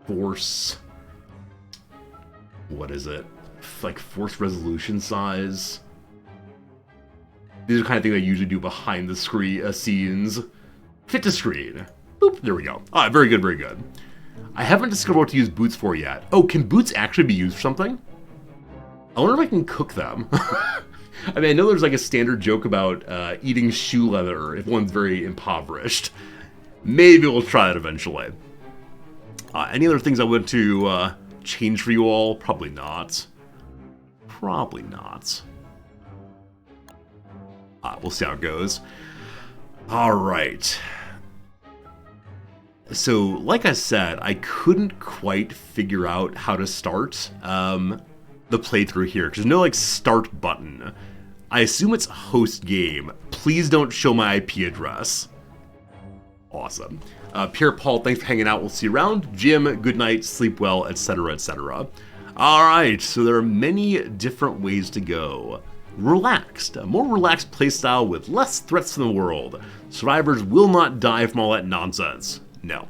force. What is it? Like force resolution size. These are the kind of things I usually do behind the screen scenes. Fit to screen. Boop, there we go. All right, very good, very good. I haven't discovered what to use boots for yet. Oh, can boots actually be used for something? I wonder if I can cook them. I mean, I know there's like a standard joke about eating shoe leather if one's very impoverished. Maybe we'll try it eventually. Any other things I want to change for you all? Probably not. Probably not. We'll see how it goes. All right. So, like I said, I couldn't quite figure out how to start the playthrough here, because there's no, like, start button. I assume it's host game. Please don't show my IP address. Awesome. Pierre Paul, thanks for hanging out. We'll see you around. Jim, good night, sleep well, etc., etc. All right, so there are many different ways to go. Relaxed, a more relaxed playstyle with less threats from the world. Survivors will not die from all that nonsense. No.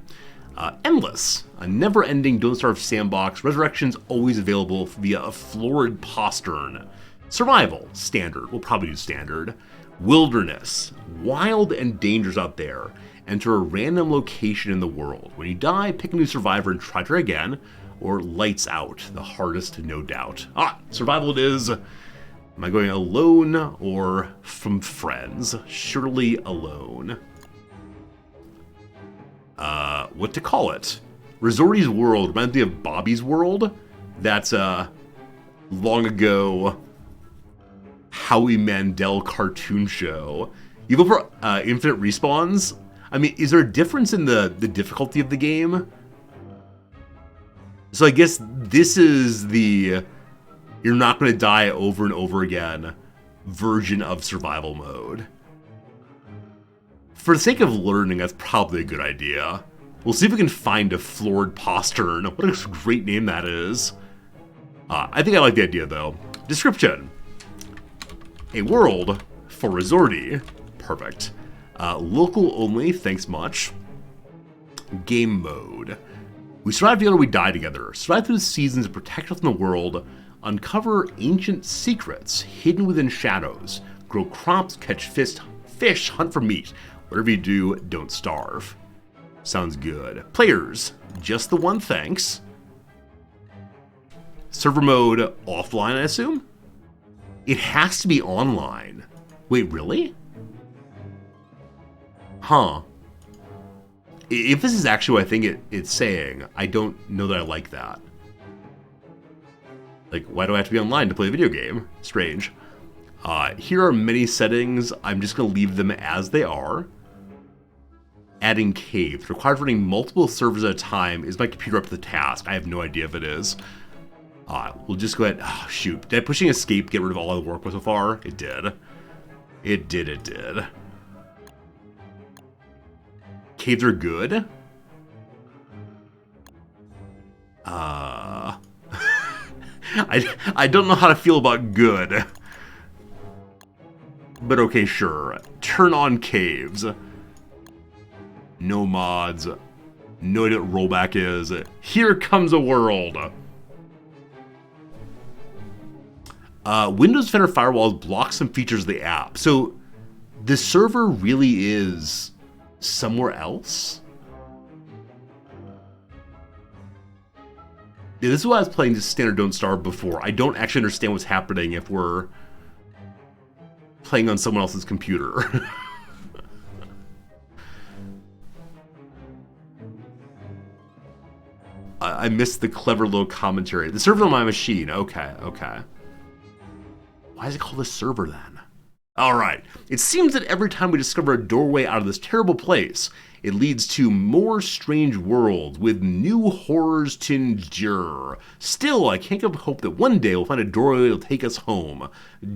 Endless, a never-ending Don't Starve sandbox. Resurrections always available via a florid postern. Survival, standard. We'll probably do standard. Wilderness, wild and dangerous out there. Enter a random location in the world. When you die, pick a new survivor and try again. Or lights out, the hardest, no doubt. Survival it is. Am I going alone or from friends? Surely alone. What to call it? Resorty's World reminds me of Bobby's World. That's a long ago Howie Mandel cartoon show. You go for infinite respawns. I mean, is there a difference in the difficulty of the game? So I guess this is the you're not going to die over and over again version of survival mode. For the sake of learning, that's probably a good idea. We'll see if we can find a Floored Postern. What a great name that is. I think I like the idea, though. Description. A world for Resorty. Perfect. Local only, thanks much. Game mode. We survive together, we die together. Survive through the seasons, protect us from the world. Uncover ancient secrets hidden within shadows. Grow crops, catch fish, hunt for meat. Whatever you do, don't starve. Sounds good. Players, just the one, thanks. Server mode offline, I assume? It has to be online. Wait, really? Huh. If this is actually what I think it's saying, I don't know that I like that. Like, why do I have to be online to play a video game? Strange. Here are many settings. I'm just going to leave them as they are. Adding caves. Requires running multiple servers at a time. Is my computer up to the task? I have no idea if it is. We'll just go ahead. Oh, shoot. Did I pushing escape get rid of all the work so far? It did. It did. Caves are good. I don't know how to feel about good. But okay, sure. Turn on caves. No mods. No idea what rollback is. Here comes a world. Windows Defender Firewalls block some features of the app. So the server really is somewhere else? Yeah, this is why I was playing just standard Don't Starve before. I don't actually understand what's happening if we're playing on someone else's computer. I missed the clever little commentary. The server on my machine. Okay. Why is it called a server then? Alright, it seems that every time we discover a doorway out of this terrible place, it leads to more strange worlds with new horrors to endure. Still, I can't give up hope that one day we'll find a doorway that'll take us home.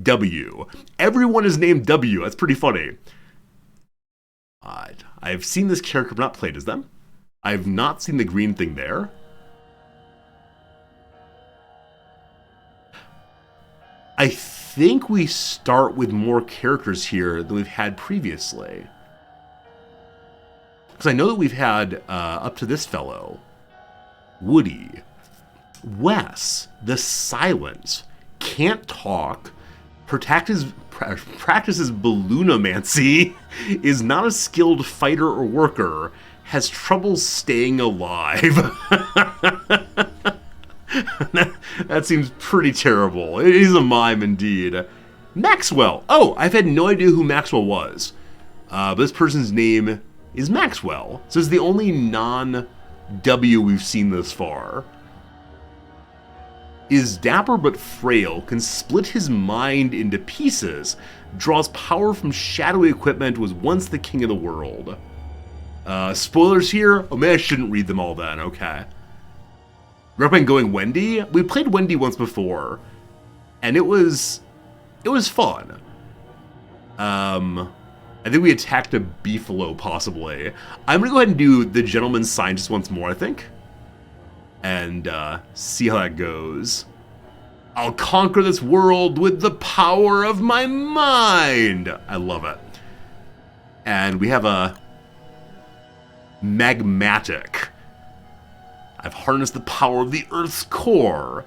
W. Everyone is named W. That's pretty funny. I've seen this character but not played as them. I've not seen the green thing there. I think we start with more characters here than we've had previously. Because I know that we've had, up to this fellow, Woody, Wes, the Silent, can't talk, practices balloonomancy, is not a skilled fighter or worker, has trouble staying alive. That seems pretty terrible. It is a mime indeed. Maxwell. Oh, I've had no idea who Maxwell was. But this person's name is Maxwell. So it's the only non-W we've seen thus far. Is dapper but frail, can split his mind into pieces, draws power from shadowy equipment, was once the king of the world. Spoilers here? Oh, maybe I shouldn't read them all then, okay. Recommend going Wendy? We played Wendy once before, and it was fun. I think we attacked a beefalo, possibly. I'm gonna go ahead and do the Gentleman Scientist once more, I think. And see how that goes. I'll conquer this world with the power of my mind! I love it. And we have a Magmatic. I've harnessed the power of the Earth's core.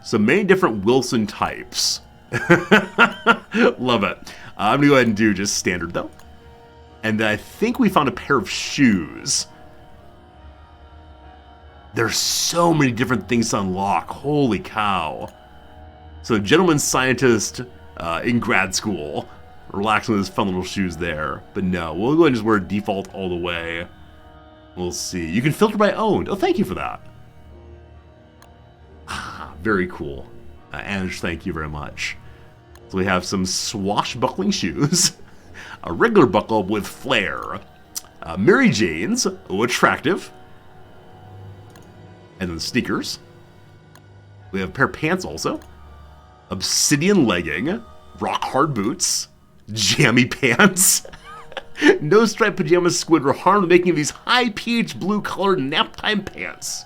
So many different Wilson types. Love it. I'm gonna go ahead and do just standard though. And I think we found a pair of shoes. There's so many different things to unlock. Holy cow. So Gentleman Scientist, in grad school. Relaxing with his fun little shoes there. But no, we'll go ahead and just wear default all the way. We'll see. You can filter by owned. Oh, thank you for that. Ah, very cool. Ange, thank you very much. So we have some swashbuckling shoes. A regular buckle with flair. Mary Jane's. Oh, attractive. And then sneakers. We have a pair of pants also. Obsidian legging. Rock hard boots. Jammy pants. No striped pajamas squid were harmed making these high pH blue colored nap time pants.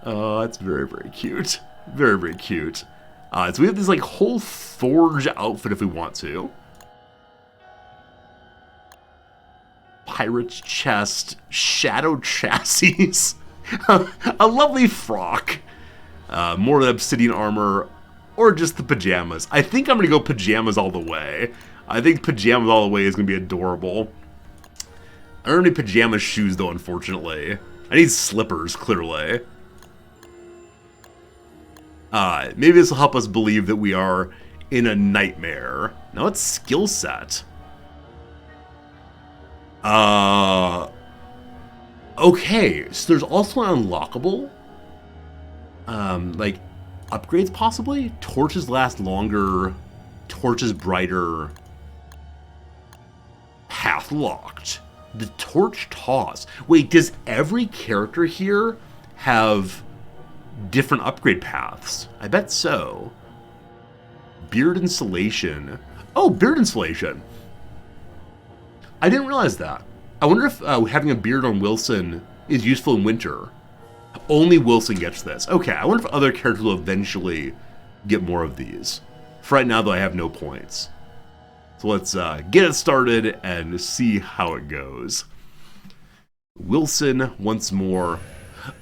Oh, that's very, very cute. Very, very cute. So we have this like whole Forge outfit if we want to. Pirate's chest, shadow chassis, a lovely frock, more of the obsidian armor, or just the pajamas. I think I'm going to go pajamas all the way. I think pajamas all the way is going to be adorable. I don't have any pajama shoes though, unfortunately. I need slippers, clearly. Maybe this will help us believe that we are in a nightmare. Now it's skill set. Okay, so there's also an unlockable. Like, upgrades possibly? Torches last longer. Torches brighter. Path locked. The torch toss. Wait, does every character here have different upgrade paths? I bet so. Beard insulation. Oh, beard insulation. I didn't realize that. I wonder if having a beard on Wilson is useful in winter. Only Wilson gets this. Okay, I wonder if other characters will eventually get more of these. For right now, though, I have no points. So let's get it started and see how it goes. Wilson once more.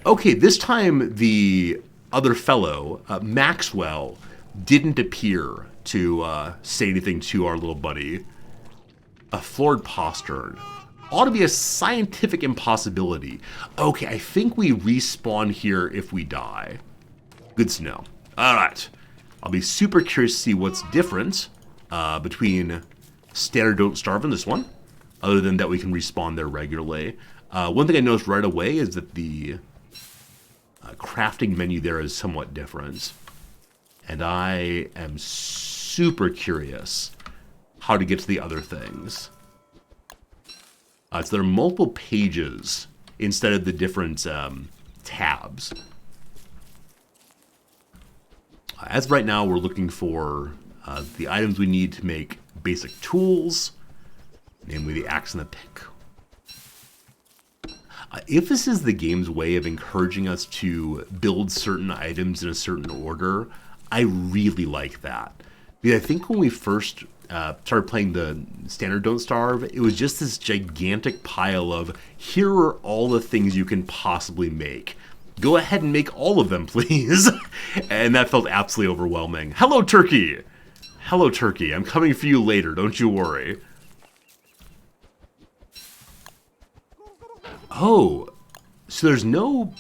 Okay, this time the other fellow, Maxwell, didn't appear to say anything to our little buddy. A floored postern. Ought to be a scientific impossibility. Okay, I think we respawn here if we die. Good to know. Alright. I'll be super curious to see what's different between Standard Don't Starve and this one. Other than that we can respawn there regularly. One thing I noticed right away is that the crafting menu there is somewhat different. And I am super curious how to get to the other things. So there are multiple pages instead of the different tabs. As of right now, we're looking for the items we need to make basic tools, namely the axe and the pick. If this is the game's way of encouraging us to build certain items in a certain order, I really like that. Because I think when we first started playing the Standard Don't Starve, it was just this gigantic pile of, here are all the things you can possibly make. Go ahead and make all of them, please. And that felt absolutely overwhelming. Hello, Turkey! Hello, Turkey. I'm coming for you later, don't you worry. Oh, so there's no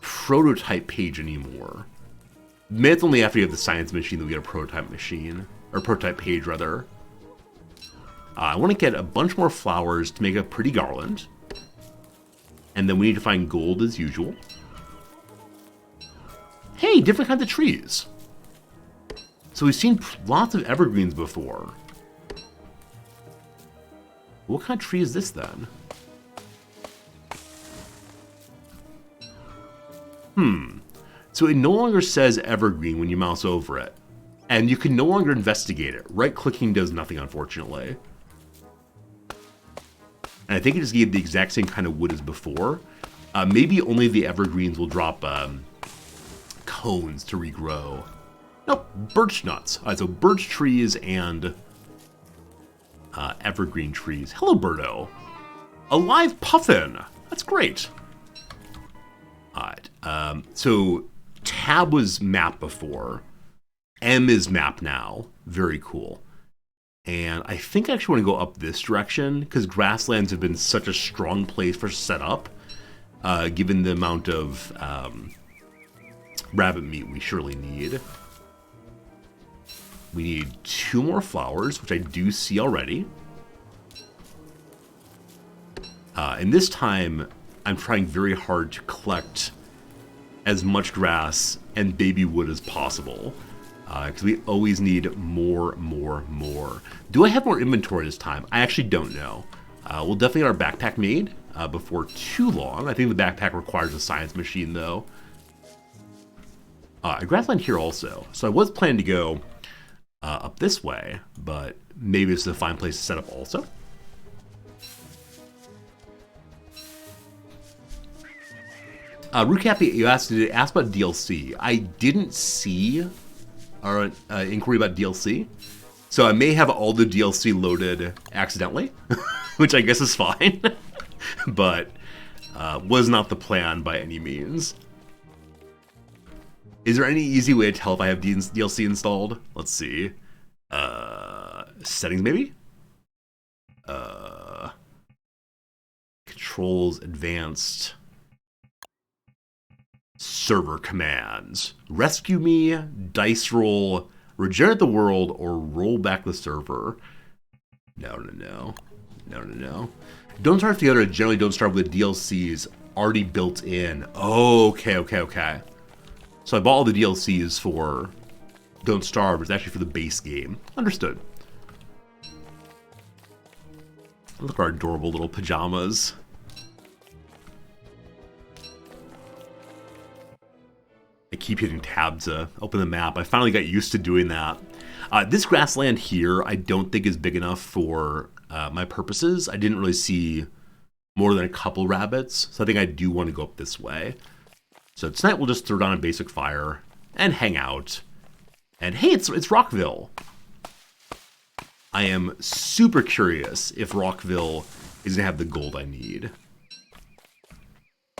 prototype page anymore. Maybe it's only after you have the science machine that we get a prototype machine. Or prototype page, rather. I want to get a bunch more flowers to make a pretty garland. And then we need to find gold as usual. Hey, different kinds of trees. So we've seen lots of evergreens before. What kind of tree is this then? So it no longer says evergreen when you mouse over it. And you can no longer investigate it. Right-clicking does nothing, unfortunately. And I think it just gave the exact same kind of wood as before. Maybe only the evergreens will drop cones to regrow. Nope, birch nuts. Alright, so birch trees and evergreen trees. Hello, Birdo. A live puffin. That's great. Alright, so tab was map before. M is map now. Very cool. And I think I actually want to go up this direction because grasslands have been such a strong place for setup, given the amount of rabbit meat we surely need. We need 2 more flowers, which I do see already. And this time, I'm trying very hard to collect as much grass and baby wood as possible. Because we always need more. Do I have more inventory this time? I actually don't know. We'll definitely get our backpack made before too long. I think the backpack requires a science machine, though. A grassland here also. So I was planning to go up this way, but maybe this is a fine place to set up also. Rucappy, you asked about DLC. I didn't see our inquiry about DLC, so I may have all the DLC loaded accidentally, which I guess is fine, but was not the plan by any means. Is there any easy way to tell if I have DLC installed? Let's see. Settings, maybe? Controls, advanced. Server commands. Rescue me, dice roll, regenerate the world, or roll back the server. No. Don't Starve Together generally don't start with DLCs already built in. Oh, okay. So I bought all the DLCs for Don't Starve. It's actually for the base game. Understood. Look at our adorable little pajamas. I keep hitting tab to open the map. I finally got used to doing that. This grassland here, I don't think is big enough for my purposes. I didn't really see more than a couple rabbits, so I think I do want to go up this way. So tonight we'll just throw down a basic fire and hang out. And hey, it's Rockville. I am super curious if Rockville is gonna have the gold I need.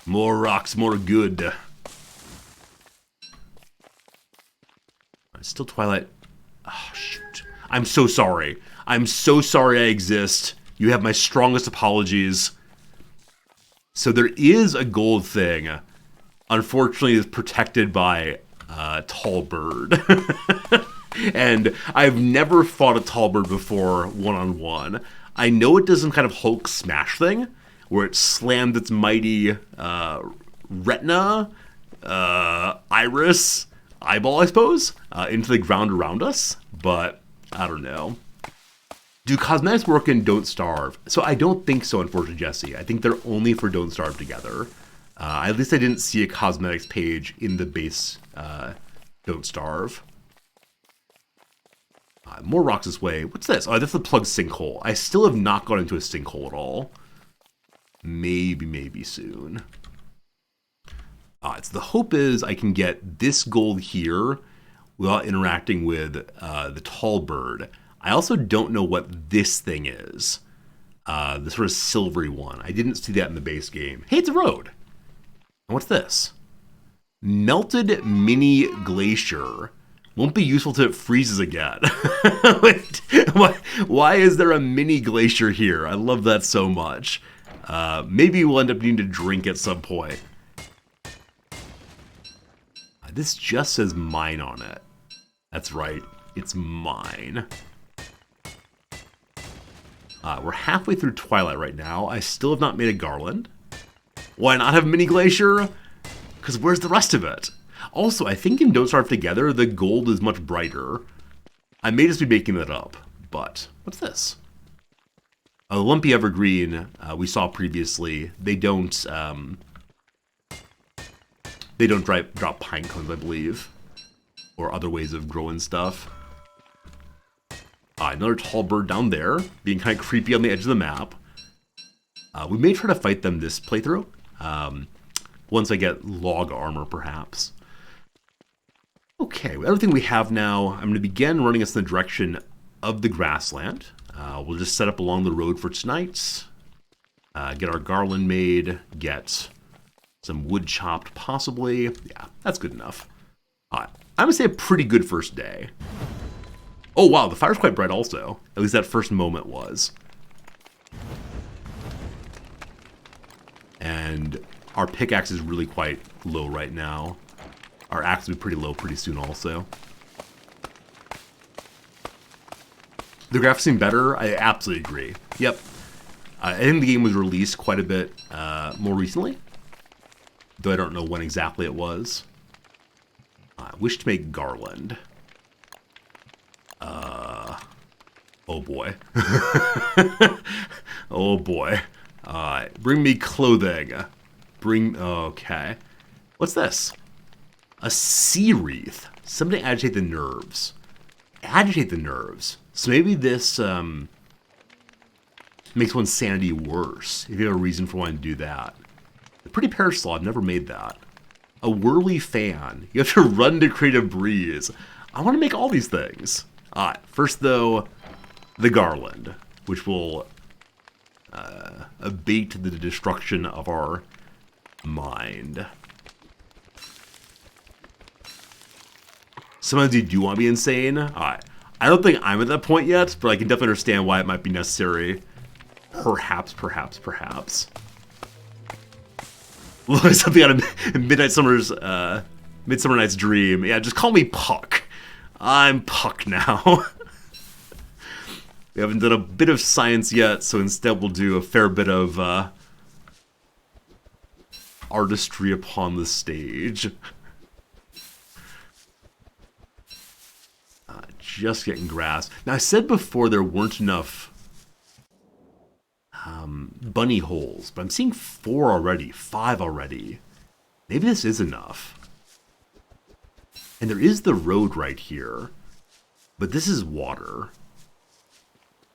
More rocks, more good. Still Twilight. Oh, shoot. I'm so sorry. I'm so sorry I exist. You have my strongest apologies. So there is a gold thing. Unfortunately, it's protected by Tall Bird. And I've never fought a Tall Bird before one-on-one. I know it does some kind of Hulk smash thing, where it slammed its mighty retina, iris, eyeball, I suppose, into the ground around us, but I don't know. Do cosmetics work in Don't Starve? So I don't think so, unfortunately, Jesse. I think they're only for Don't Starve Together. At least I didn't see a cosmetics page in the base Don't Starve. More rocks this way. What's this? Oh, that's the plug sinkhole. I still have not gone into a sinkhole at all. Maybe soon. So the hope is I can get this gold here without interacting with the Tall Bird. I also don't know what this thing is. The sort of silvery one. I didn't see that in the base game. Hey, it's a road. And what's this? Melted mini glacier. Won't be useful till it freezes again. Wait, why is there a mini glacier here? I love that so much. Maybe we'll end up needing to drink at some point. This just says mine on it. That's right, it's mine. We're halfway through Twilight right now. I still have not made a garland. Why not have mini glacier? Because where's the rest of it? Also, I think in Don't Starve Together, the gold is much brighter. I may just be making that up, but what's this? A lumpy evergreen we saw previously. They don't drop pine cones, I believe, or other ways of growing stuff. Another Tall Bird down there, being kind of creepy on the edge of the map. We may try to fight them this playthrough, once I get log armor, perhaps. Okay, with everything we have now, I'm going to begin running us in the direction of the grassland. We'll just set up along the road for tonight, get our garland made, get some wood chopped, possibly. Yeah, that's good enough. I'm going to say a pretty good first day. Oh, wow, the fire's quite bright also. At least that first moment was. And our pickaxe is really quite low right now. Our axe will be pretty low pretty soon also. The graphics seem better. I absolutely agree. Yep. I think the game was released quite a bit more recently, though I don't know when exactly it was. I wish to make garland. Oh boy. Oh boy. Bring me clothing. Okay. What's this? A sea wreath. Something to agitate the nerves. Agitate the nerves. So maybe this makes one's sanity worse, if you have a reason for wanting to do that. A pretty parasol, I've never made that. A whirly fan. You have to run to create a breeze. I want to make all these things. First though, the garland, which will abate the destruction of our mind. Sometimes you do want to be insane. I don't think I'm at that point yet, but I can definitely understand why it might be necessary. Perhaps. Look, something out of Midsummer Night's Dream. Yeah, just call me Puck. I'm Puck now. We haven't done a bit of science yet, so instead we'll do a fair bit of artistry upon the stage. Just getting grass. Now, I said before there weren't enough bunny holes, but I'm seeing 4 already, 5 already. Maybe this is enough. And there is the road right here, but this is water.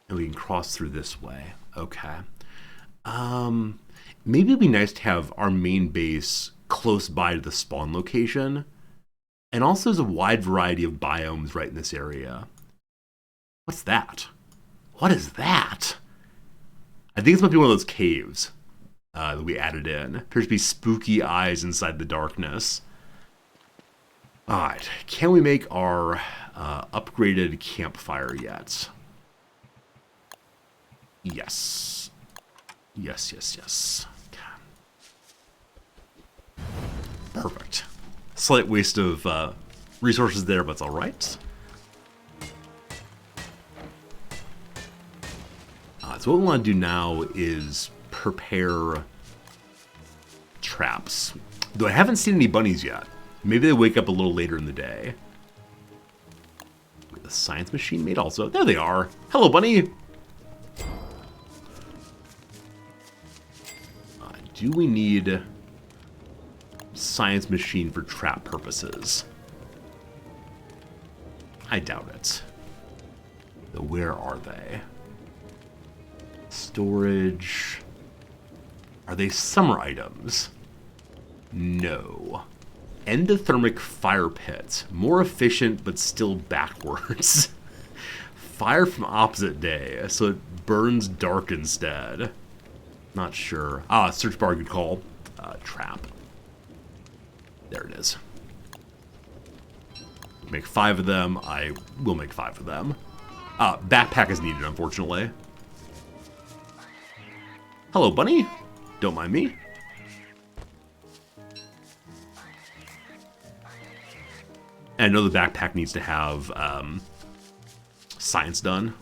And we can cross through this way. Okay. Maybe it'd be nice to have our main base close by to the spawn location. And also there's a wide variety of biomes right in this area. What's that? What is that? I think it's might be one of those caves that we added in. Appears to be spooky eyes inside the darkness. Alright, can we make our upgraded campfire yet? Yes. Yes. Okay. Perfect. Slight waste of resources there, but it's alright. So what we want to do now is prepare traps. Though I haven't seen any bunnies yet. Maybe they wake up a little later in the day. The science machine made also. There they are. Hello, bunny. Do we need science machine for trap purposes? I doubt it. So where are they? Storage. Are they summer items? No. Endothermic fire pit. More efficient, but still backwards. Fire from opposite day, so it burns dark instead. Not sure. Search bar, good call. Trap. There it is. Make 5 of them. I will make 5 of them. Backpack is needed, unfortunately. Hello, bunny. Don't mind me. And I know the backpack needs to have science done.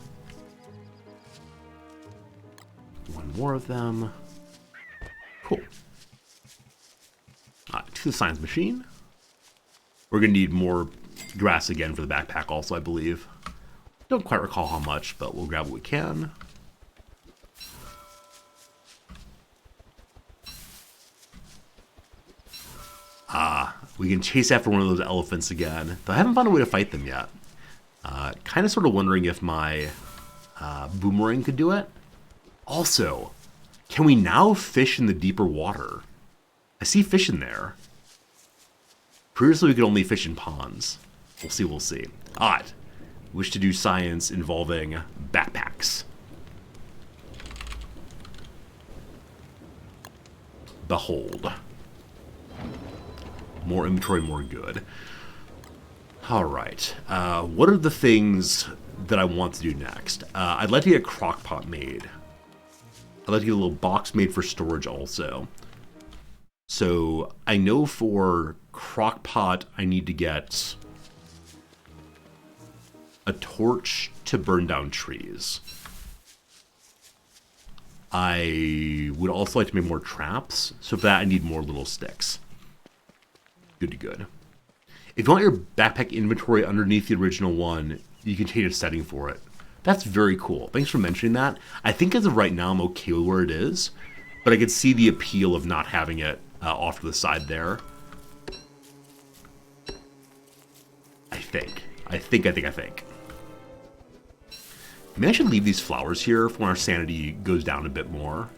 1 more of them. Cool. To the science machine. We're going to need more grass again for the backpack also, I believe. Don't quite recall how much, but we'll grab what we can. We can chase after one of those elephants again. Though I haven't found a way to fight them yet. Kind of sort of wondering if my boomerang could do it. Also, can we now fish in the deeper water? I see fish in there. Previously we could only fish in ponds. We'll see. Alright. Wish to do science involving backpacks. Behold. More inventory, more good. Alright. What are the things that I want to do next? I'd like to get a crock pot made. I'd like to get a little box made for storage also. So I know for crock pot I need to get a torch to burn down trees. I would also like to make more traps, so for that I need more little sticks. Good to good. If you want your backpack inventory underneath the original one, you can change a setting for it. That's very cool. Thanks for mentioning that. I think as of right now I'm okay with where it is, but I could see the appeal of not having it off to the side there. I think. Maybe I should leave these flowers here for when our sanity goes down a bit more.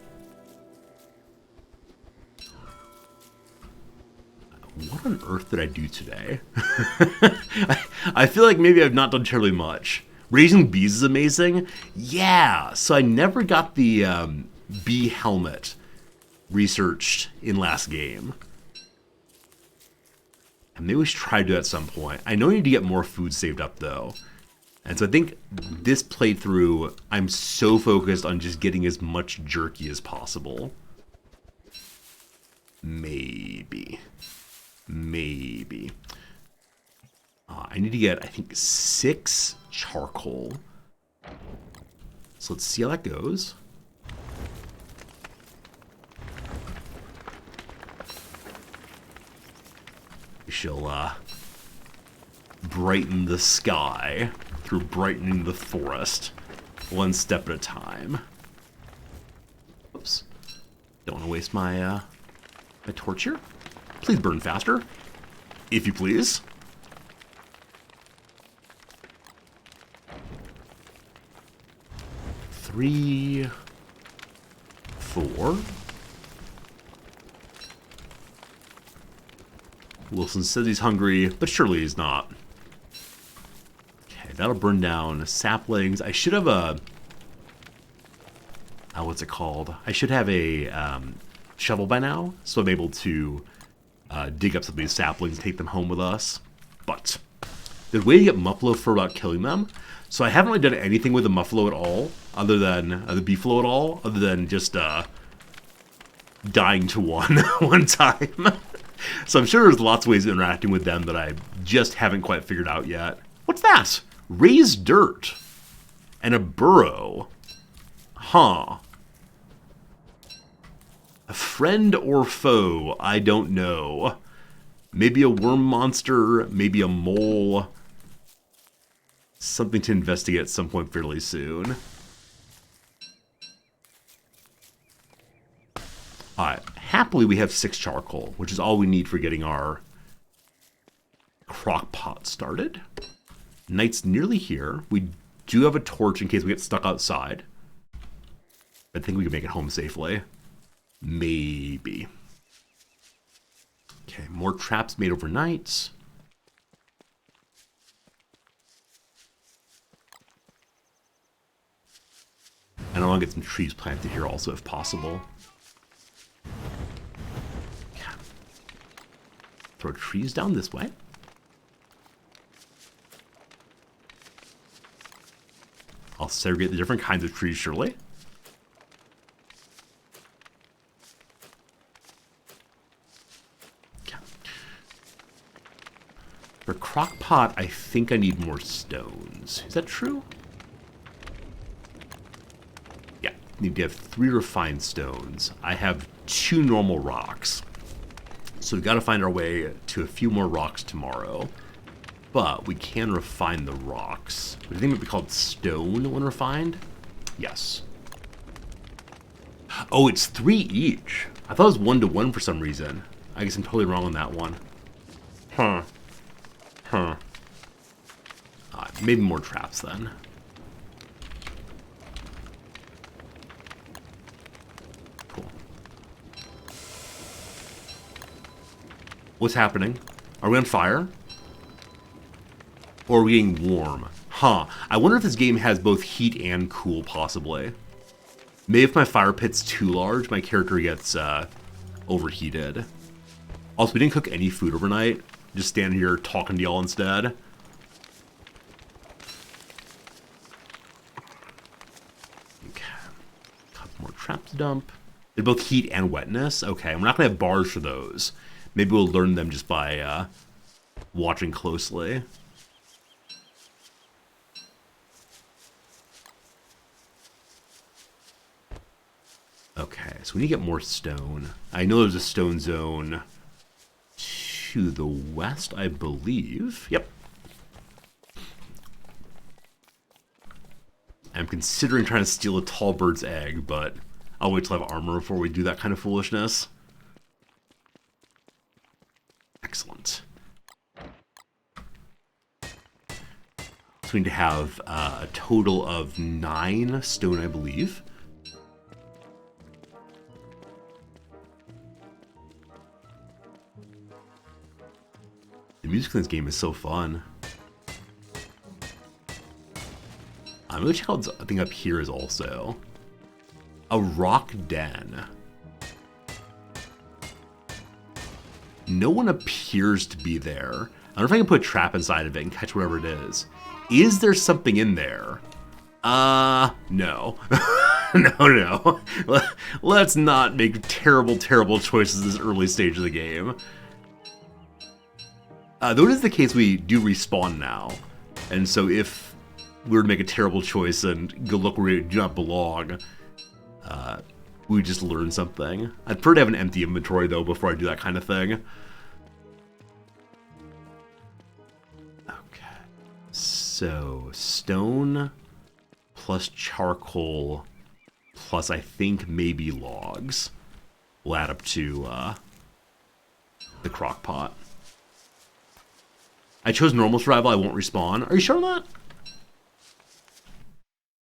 What on earth did I do today? I feel like maybe I've not done terribly much. Raising bees is amazing. Yeah, so I never got the bee helmet researched in last game. And maybe we should try to do that at some point. I know I need to get more food saved up though. And so I think this playthrough, I'm so focused on just getting as much jerky as possible. Maybe. I need to get, I think, 6 charcoal. So let's see how that goes. We shall brighten the sky through brightening the forest, one step at a time. Oops. Don't want to waste my my torch here. Please burn faster, if you please. Three, 4. Wilson says he's hungry, but surely he's not. Okay, that'll burn down saplings. I should have a... what's it called? I should have a shovel by now, so I'm able to dig up some of these saplings and take them home with us. But there's a way to get Muffalo for about killing them. So I haven't really done anything with the Muffalo at all, other than the Beefalo at all, other than just dying to one time. So I'm sure there's lots of ways of interacting with them that I just haven't quite figured out yet. What's that? Raised dirt and a burrow. Huh. A friend or foe, I don't know. Maybe a worm monster, maybe a mole. Something to investigate at some point fairly soon. Alright, happily we have 6 charcoal, which is all we need for getting our crock pot started. Night's nearly here. We do have a torch in case we get stuck outside. I think we can make it home safely. Maybe. Okay, more traps made overnight. And I want to get some trees planted here also if possible. Okay. Throw trees down this way. I'll segregate the different kinds of trees surely. For crock pot, I think I need more stones. Is that true? Yeah, need to have 3 refined stones. I have 2 normal rocks. So we've got to find our way to a few more rocks tomorrow. But we can refine the rocks. I think it would be called stone when refined. Yes. Oh, it's 3 each. I thought it was 1 to 1 for some reason. I guess I'm totally wrong on that one. Huh. Maybe more traps then. Cool. What's happening? Are we on fire? Or are we getting warm? Huh. I wonder if this game has both heat and cool, possibly. Maybe if my fire pit's too large, my character gets overheated. Also, we didn't cook any food overnight. Just standing here talking to y'all instead. Okay. Couple more traps to dump. They're both heat and wetness. Okay, we're not going to have bars for those. Maybe we'll learn them just by watching closely. Okay, so we need to get more stone. I know there's a stone zone to the west, I believe. Yep. I'm considering trying to steal a tall bird's egg, but I'll wait till I have armor before we do that kind of foolishness. Excellent. So we need to have a total of 9 stone, I believe. The music in this game is so fun. I'm gonna check out this thing up here is also a rock den. No one appears to be there. I don't know if I can put a trap inside of it and catch whatever it is. Is there something in there? No. No. Let's not make terrible choices this early stage of the game. Though it is the case, we do respawn now. And so if we were to make a terrible choice and go look where we do not belong, we just learn something. I'd prefer to have an empty inventory, though, before I do that kind of thing. Okay. So, stone plus charcoal plus, I think, maybe logs will add up to the crock pot. I chose normal survival, I won't respawn. Are you sure on that?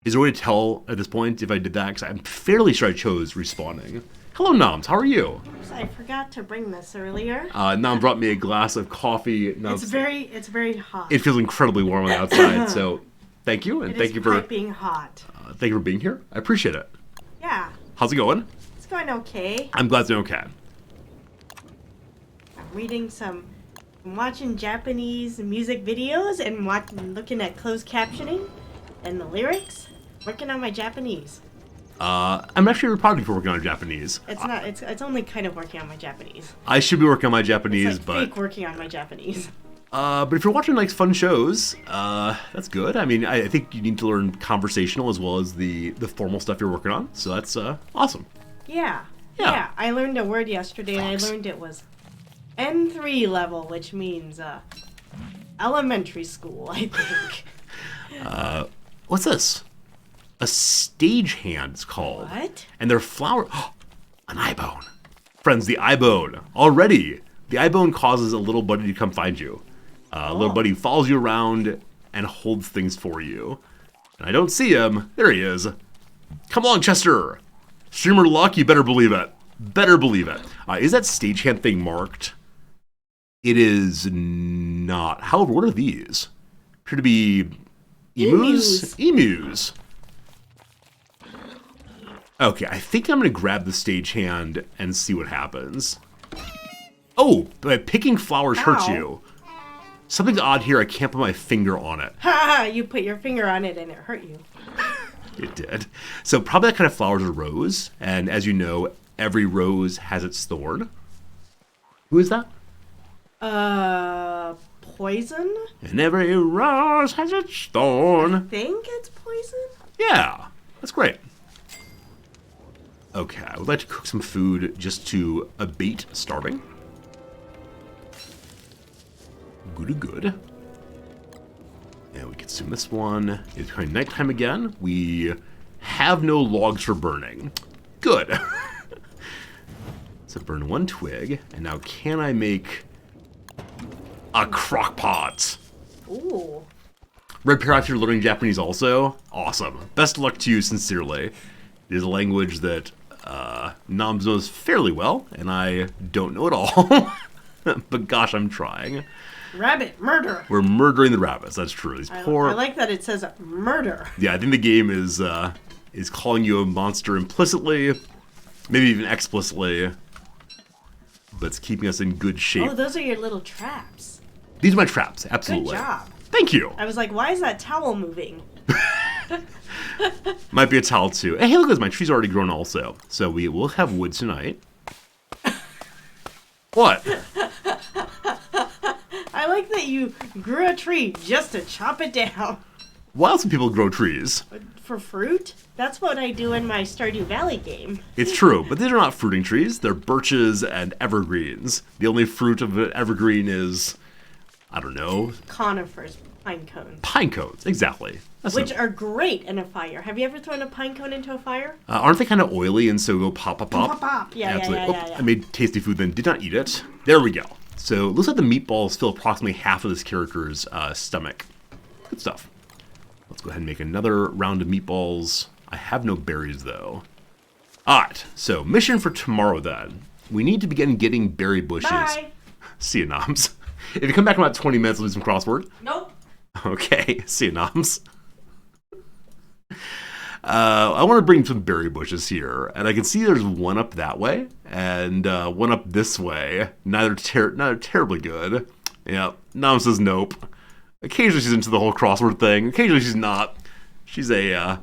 Is there a way to tell at this point if I did that? Because I'm fairly sure I chose respawning. Hello, Noms. How are you? I forgot to bring this earlier. Nom brought me a glass of coffee. It's very hot. It feels incredibly warm on the outside, so thank you. And thank you for being hot. Thank you for being here. I appreciate it. Yeah. How's it going? It's going okay. I'm glad it's doing okay. I'm watching Japanese music videos and looking at closed captioning and the lyrics. Working on my Japanese. I'm actually really proud of you for working on Japanese. It's only kind of working on my Japanese. I should be working on my Japanese, it's like fake working on my Japanese. But if you're watching like fun shows, that's good. I mean, I think you need to learn conversational as well as the formal stuff you're working on. So that's awesome. Yeah. I learned a word yesterday, and I learned it was N3 level, which means elementary school, I think. What's this? A stagehand, it's called. What? And they're flower... an eye bone. Friends, the eye bone. Already. The eye bone causes a little buddy to come find you. Little buddy follows you around and holds things for you. And I don't see him. There he is. Come along, Chester. Streamer luck, you better believe it. Better believe it. Is that stagehand thing marked? It is not. However, what are these? Appear to be emus? Emus. Okay, I think I'm going to grab the stagehand and see what happens. Oh, but picking flowers hurts you. Something's odd here. I can't put my finger on it. Ha! You put your finger on it and it hurt you. It did. So probably that kind of flower is a rose. And as you know, every rose has its thorn. Who is that? Poison? And every rose has its thorn. I think it's poison? Yeah, that's great. Okay, I would like to cook some food just to abate starving. Good. And we consume this one. It's becoming nighttime again. We have no logs for burning. Good. So burn 1 twig. And now can I make a crock pot? Ooh. Red Paradox, you're learning Japanese also? Awesome. Best of luck to you, sincerely. It is a language that Noms knows fairly well, and I don't know at all. But gosh, I'm trying. Rabbit murder. We're murdering the rabbits. That's true. These poor. I like that it says murder. Yeah, I think the game is calling you a monster implicitly, maybe even explicitly, but it's keeping us in good shape. Oh, those are your little traps. These are my traps. Absolutely. Good job. Thank you. I was like, why is that towel moving? Might be a towel too. Hey, look at this. My tree's already grown also. So we will have wood tonight. What? I like that you grew a tree just to chop it down. Why else do people grow trees? For fruit? That's what I do in my Stardew Valley game. It's true, but these are not fruiting trees. They're birches and evergreens. The only fruit of an evergreen is, I don't know, Conifers, pine cones. pine cones. Exactly. That's Which are great in a fire. Have you ever thrown a pine cone into a fire? aren't they kind of oily and so go pop, pop, pop? Pop, pop. Yeah, Absolutely. yeah. I made tasty food then did not eat it. There we go. So it looks like the meatballs fill approximately half of this character's stomach. Good stuff. Let's go ahead and make another round of meatballs. I have no berries though. Alright, so mission for tomorrow then. We need to begin getting berry bushes. Bye. See you, Noms. If you come back in about 20 minutes, we'll do some crossword. Nope. Okay, see you, Noms. I want to bring some berry bushes here, and I can see there's one up that way, and one up this way. Neither terribly good. Yeah, Nom says nope. Occasionally she's into the whole crossword thing. Occasionally she's not. She's a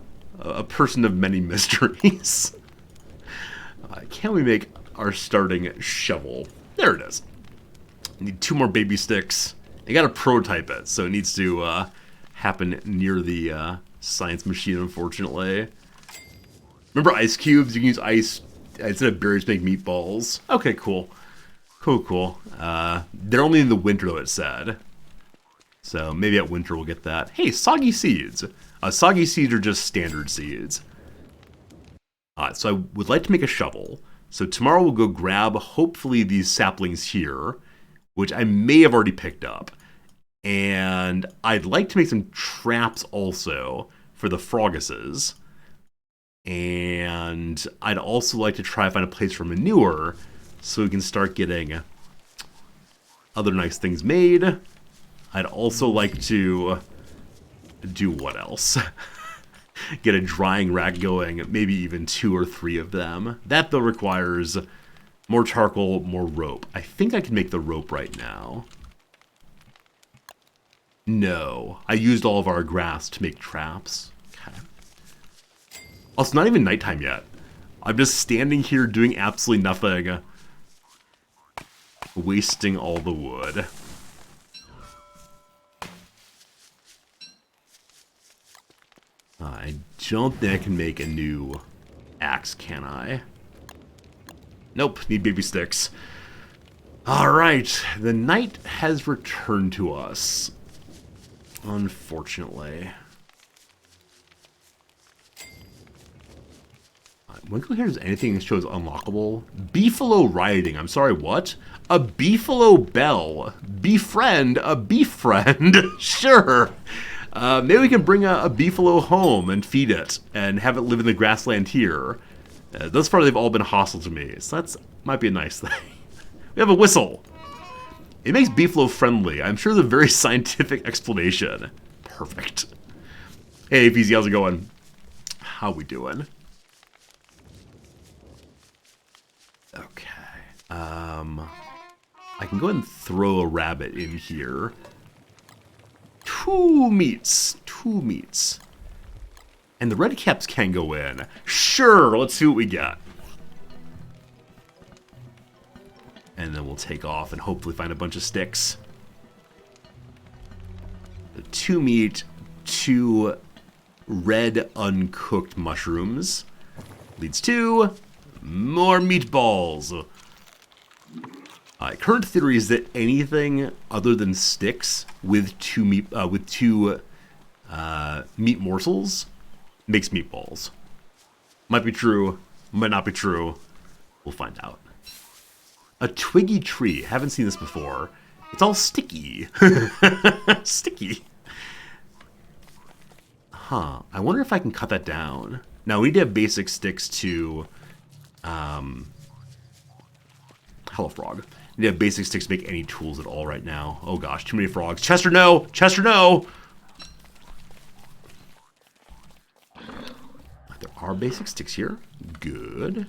person of many mysteries. Can we make our starting shovel? There it is. Need 2 more baby sticks. I gotta prototype it, so it needs to happen near the science machine, unfortunately. Remember ice cubes? You can use ice instead of berries to make meatballs. Okay, cool. Cool. They're only in the winter, though, it said. So maybe at winter we'll get that. Hey, soggy seeds. Soggy seeds are just standard seeds. So I would like to make a shovel. So tomorrow we'll go grab, hopefully, these saplings here, which I may have already picked up. And I'd like to make some traps also for the froguses. And I'd also like to try to find a place for manure so we can start getting other nice things made. I'd also like to do what else? Get a drying rack going, maybe even 2 or 3 of them. That, though, requires more charcoal, more rope. I think I can make the rope right now. No, I used all of our grass to make traps. Okay. Also, it's not even nighttime yet. I'm just standing here doing absolutely nothing. Wasting all the wood. I don't think I can make a new axe, can I? Nope, need baby sticks. Alright, the night has returned to us. Unfortunately. Winkle here is anything that shows unlockable. Beefalo riding. I'm sorry, what? A beefalo bell. Befriend a beef friend. Sure. Maybe we can bring a beefalo home and feed it and have it live in the grassland here. Thus far, they've all been hostile to me, so that might be a nice thing. We have a whistle. It makes beefalo friendly. I'm sure there's a very scientific explanation. Perfect. Hey, Feezy, how's it going? How we doing? Okay. I can go ahead and throw a rabbit in here. 2 meats. 2 meats. And the red caps can go in. Sure, let's see what we get. And then we'll take off and hopefully find a bunch of sticks. 2 meat, 2 red uncooked mushrooms. Leads to more meatballs. Current theory is that anything other than sticks with 2 meat meat morsels makes meatballs. Might be true, might not be true. We'll find out. A twiggy tree. Haven't seen this before. It's all sticky. Sticky. Huh. I wonder if I can cut that down. Now, we need to have basic sticks to... Hello, frog. We need to have basic sticks to make any tools at all right now. Oh gosh, too many frogs. Chester, no! Chester, no! There are basic sticks here. Good.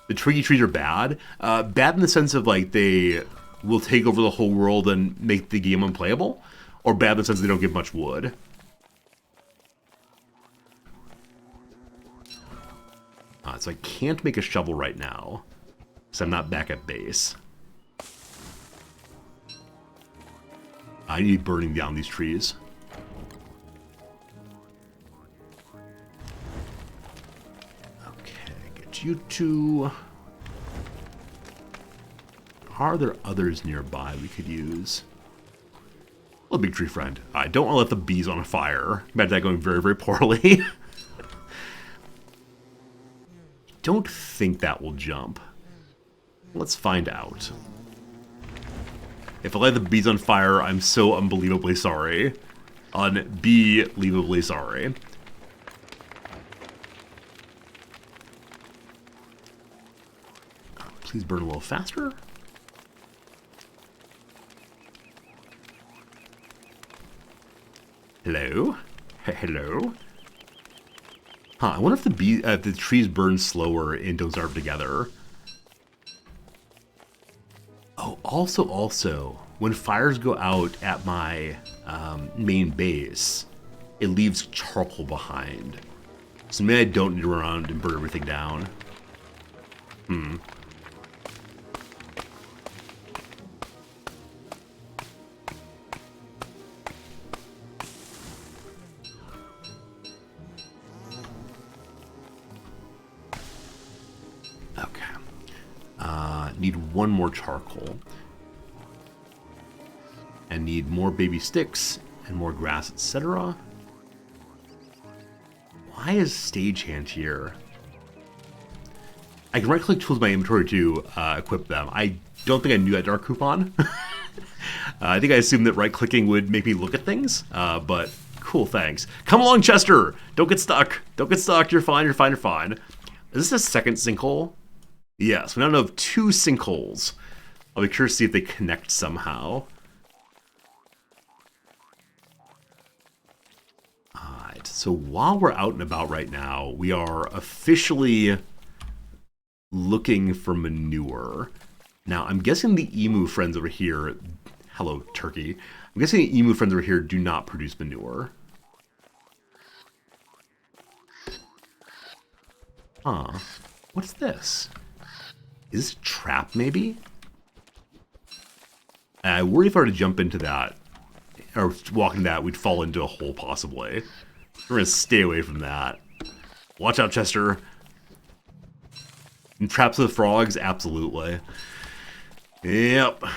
The twiggy trees are bad. Bad in the sense of, like, they will take over the whole world and make the game unplayable. Or bad in the sense they don't give much wood. So I can't make a shovel right now. Because I'm not back at base. I need burning down these trees. you two. Are there others nearby we could use? Well, big tree friend. I don't want to let the bees on fire. Imagine that going very, very poorly. Don't think that will jump. Let's find out. If I light the bees on fire, I'm so unbelievably sorry. Unbelievably sorry. Please burn a little faster. Hello? Hello? Huh, I wonder if the trees burn slower and don't starve together. Oh, also, when fires go out at my main base, it leaves charcoal behind. So maybe I don't need to run around and burn everything down. Need one more charcoal. And need more baby sticks and more grass, etc. Why is Stagehand here? I can right-click tools in my inventory to equip them. I don't think I knew that dark coupon. I think I assumed that right-clicking would make me look at things, but cool, thanks. Come along, Chester! Don't get stuck. Don't get stuck. You're fine, you're fine, you're fine. Is this a second sinkhole? Yes, we now know of 2 sinkholes. I'll be curious to see if they connect somehow. Alright, so while we're out and about right now, we are officially looking for manure. Now, I'm guessing the emu friends over here... Hello, turkey. I'm guessing the emu friends over here do not produce manure. Huh. What's this? Is this a trap, maybe? I worry if I were to jump into that, or walk into that, we'd fall into a hole, possibly. We're gonna stay away from that. Watch out, Chester. And traps with frogs? Absolutely. Yep. I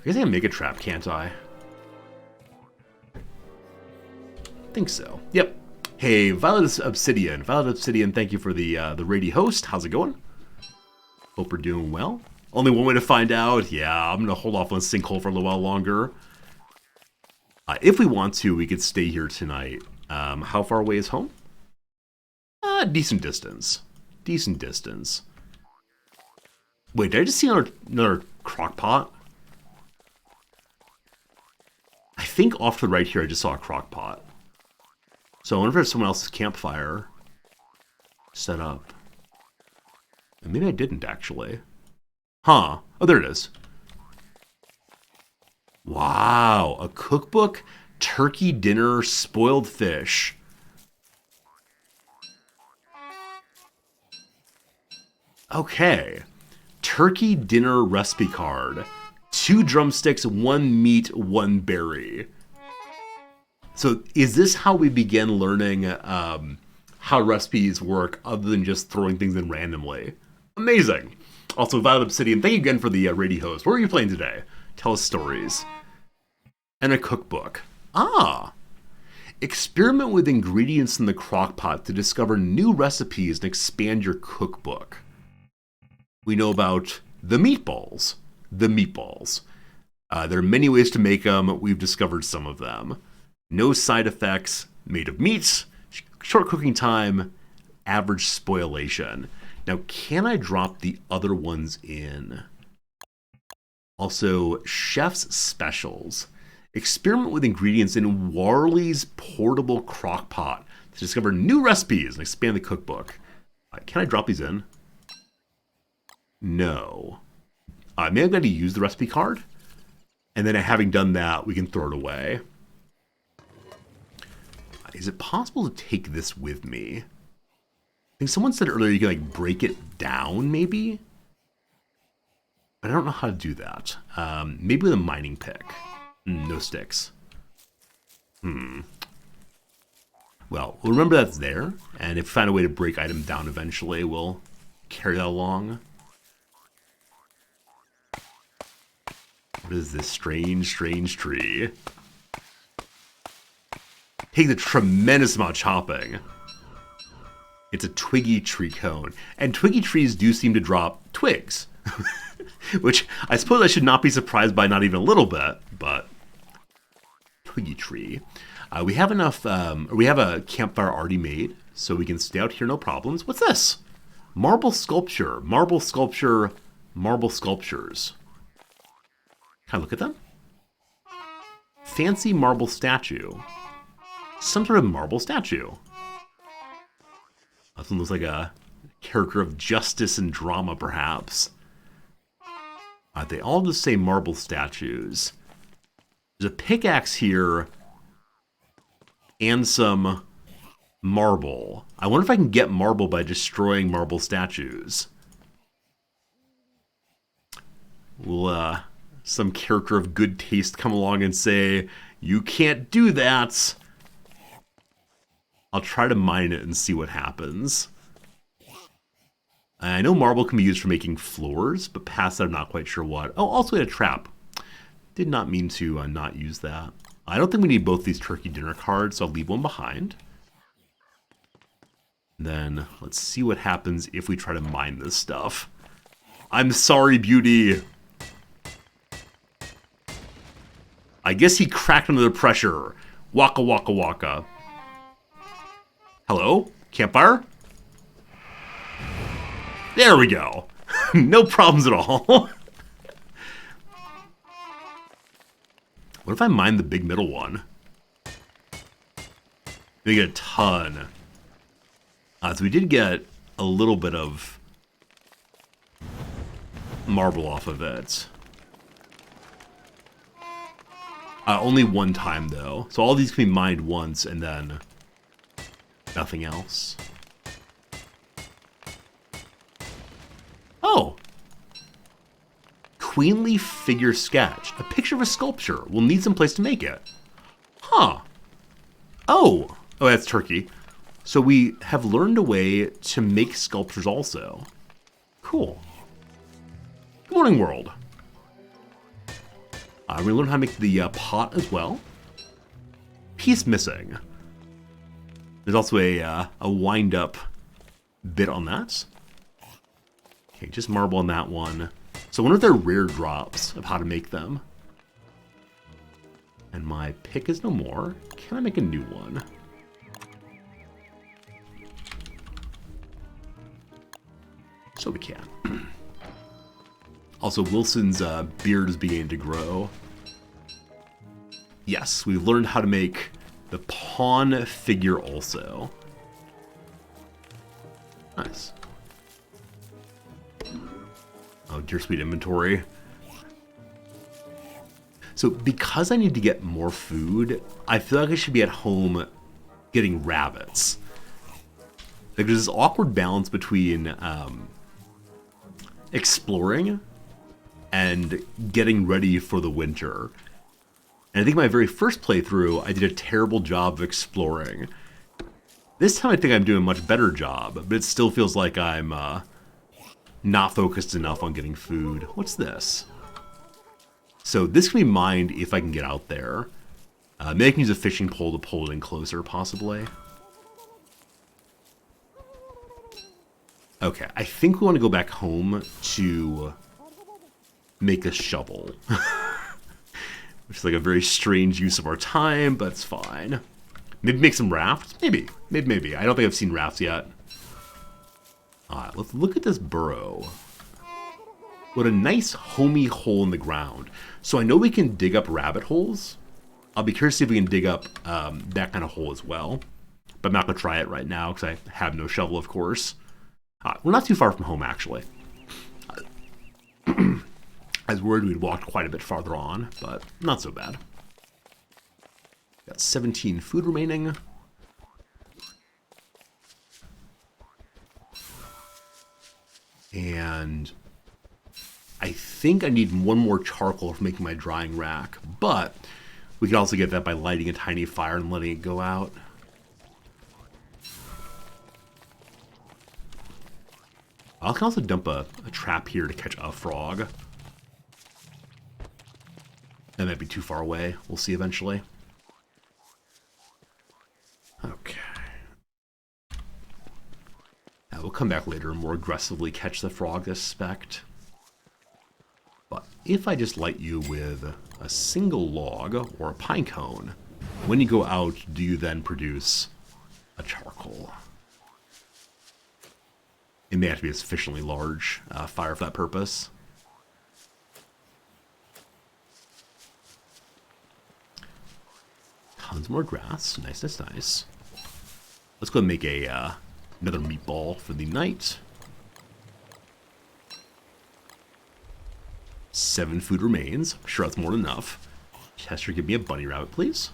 guess I can make a trap, can't I? Think so. Yep. Hey, Violet Obsidian. Violet Obsidian, thank you for the raid host. How's it going? Hope we're doing well. Only one way to find out. Yeah, I'm going to hold off on Sinkhole for a little while longer. If we want to, we could stay here tonight. How far away is home? Decent distance. Decent distance. Wait, did I just see another crock pot? I think off to the right here, I just saw a crock pot. So I wonder if there's someone else's campfire set up. And maybe I didn't, actually. Huh. Oh, there it is. Wow. A cookbook, turkey dinner, spoiled fish. Okay. Turkey dinner recipe card. 2 drumsticks, 1 meat, 1 berry. So is this how we begin learning how recipes work other than just throwing things in randomly? Amazing. Also, Violet Obsidian, thank you again for the radio host. What are you playing today? Tell us stories. And a cookbook. Ah! Experiment with ingredients in the crock pot to discover new recipes and expand your cookbook. We know about the meatballs. The meatballs. There are many ways to make them. We've discovered some of them. No side effects, made of meats, short cooking time, average spoilation. Now, can I drop the other ones in? Also, chef's specials. Experiment with ingredients in Warley's portable crock pot to discover new recipes and expand the cookbook. Can I drop these in? No. Maybe I'm going to use the recipe card. And then having done that, we can throw it away. Is it possible to take this with me? I think someone said earlier you can like break it down, maybe? But I don't know how to do that. Maybe with a mining pick. No sticks. Well, we'll remember that's there. And if we find a way to break items down eventually, we'll carry that along. What is this strange, strange tree? Takes a tremendous amount of chopping. It's a twiggy tree cone. And twiggy trees do seem to drop twigs. Which I suppose I should not be surprised by, not even a little bit, but twiggy tree. We have enough, we have a campfire already made, so we can stay out here no problems. What's this? Marble sculpture, marble sculpture, marble sculptures. Can I look at them? Fancy marble statue. Some sort of marble statue. This one looks like a character of justice and drama, perhaps. They all just say marble statues. There's a pickaxe here and some marble. I wonder if I can get marble by destroying marble statues. Will some character of good taste come along and say, you can't do that? I'll try to mine it and see what happens. I know marble can be used for making floors, but past that I'm not quite sure what. Oh, also a trap. Did not mean to not use that. I don't think we need both these turkey dinner cards, so I'll leave one behind. Then let's see what happens if we try to mine this stuff. I'm sorry, Beauty. I guess he cracked under the pressure. Waka waka waka. Hello? Campfire? There we go. No problems at all. What if I mine the big middle one? We get a ton. So we did get a little bit of marble off of it. Only one time, though. So all these can be mined once and then nothing else. Oh! Queenly figure sketch. A picture of a sculpture. We'll need some place to make it. Huh. Oh! Oh, that's Turkey. So we have learned a way to make sculptures also. Cool. Good morning, world. We learned how to make the pot as well. Piece missing. There's also a wind-up bit on that. Okay, just marble on that one. So I wonder if there are rare drops of how to make them. And my pick is no more. Can I make a new one? So we can. Also, Wilson's beard is beginning to grow. Yes, we've learned how to make the pawn figure also. Nice. Oh, dear sweet inventory. So because I need to get more food, I feel like I should be at home getting rabbits. Like there's this awkward balance between exploring and getting ready for the winter. And I think my very first playthrough, I did a terrible job of exploring. This time I think I'm doing a much better job, but it still feels like I'm not focused enough on getting food. What's this? So this can be mined if I can get out there. Maybe I can use a fishing pole to pull it in closer, possibly. Okay, I think we want to go back home to make a shovel. Which is like a very strange use of our time, but it's fine. Maybe make some rafts? Maybe. Maybe. I don't think I've seen rafts yet. Alright, let's look at this burrow. What a nice homey hole in the ground. So I know we can dig up rabbit holes. I'll be curious to see if we can dig up that kind of hole as well. But I'm not going to try it right now because I have no shovel, of course. We're not too far from home, actually. I was worried we'd walked quite a bit farther on, but not so bad. Got 17 food remaining. And I think I need one more charcoal for making my drying rack, but we can also get that by lighting a tiny fire and letting it go out. I can also dump a trap here to catch a frog. That might be too far away. We'll see eventually. Okay. We'll come back later and more aggressively catch the frog, I suspect. But if I just light you with a single log or a pine cone, when you go out, do you then produce a charcoal? It may have to be a sufficiently large fire for that purpose. Tons more grass. Nice, nice, nice. Let's go and make a another meatball for the night. 7 food remains. I'm sure that's more than enough. Chester, give me a bunny rabbit, please.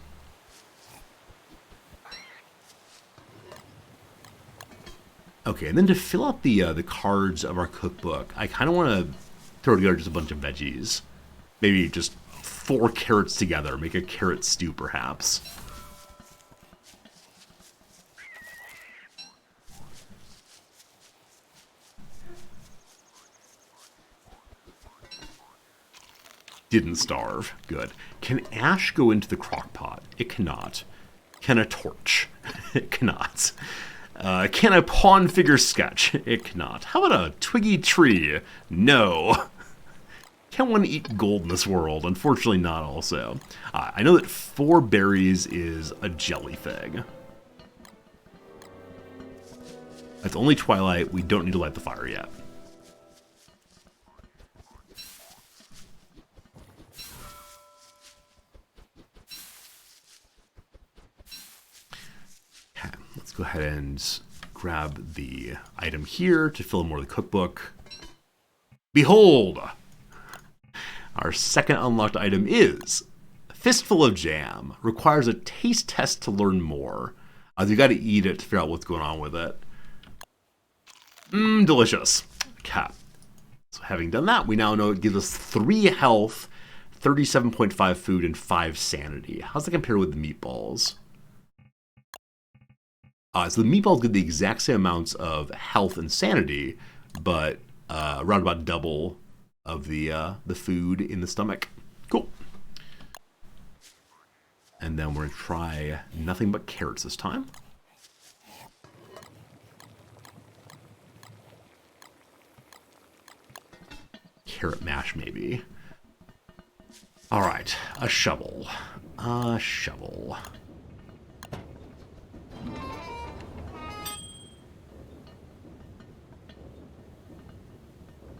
Okay, and then to fill out the cards of our cookbook, I kind of want to throw together just a bunch of veggies. Maybe just 4 carrots together. Make a carrot stew, perhaps. Didn't starve. Good. Can ash go into the crock pot? It cannot. Can a torch? It cannot. Can a pawn figure sketch? It cannot. How about a twiggy tree? No. Can one eat gold in this world? Unfortunately not also. I know that 4 berries is a jelly thing. It's only twilight. We don't need to light the fire yet. Let's go ahead and grab the item here to fill in more of the cookbook. Behold! Our second unlocked item is Fistful of Jam. Requires a taste test to learn more. You got to eat it to figure out what's going on with it. Delicious. Okay. So having done that, we now know it gives us 3 health, 37.5 food, and 5 sanity. How's that compare with the meatballs? So the meatballs get the exact same amounts of health and sanity, but around about double of the food in the stomach. Cool. And then we're going to try nothing but carrots this time. Carrot mash, maybe. All right, a shovel. A shovel.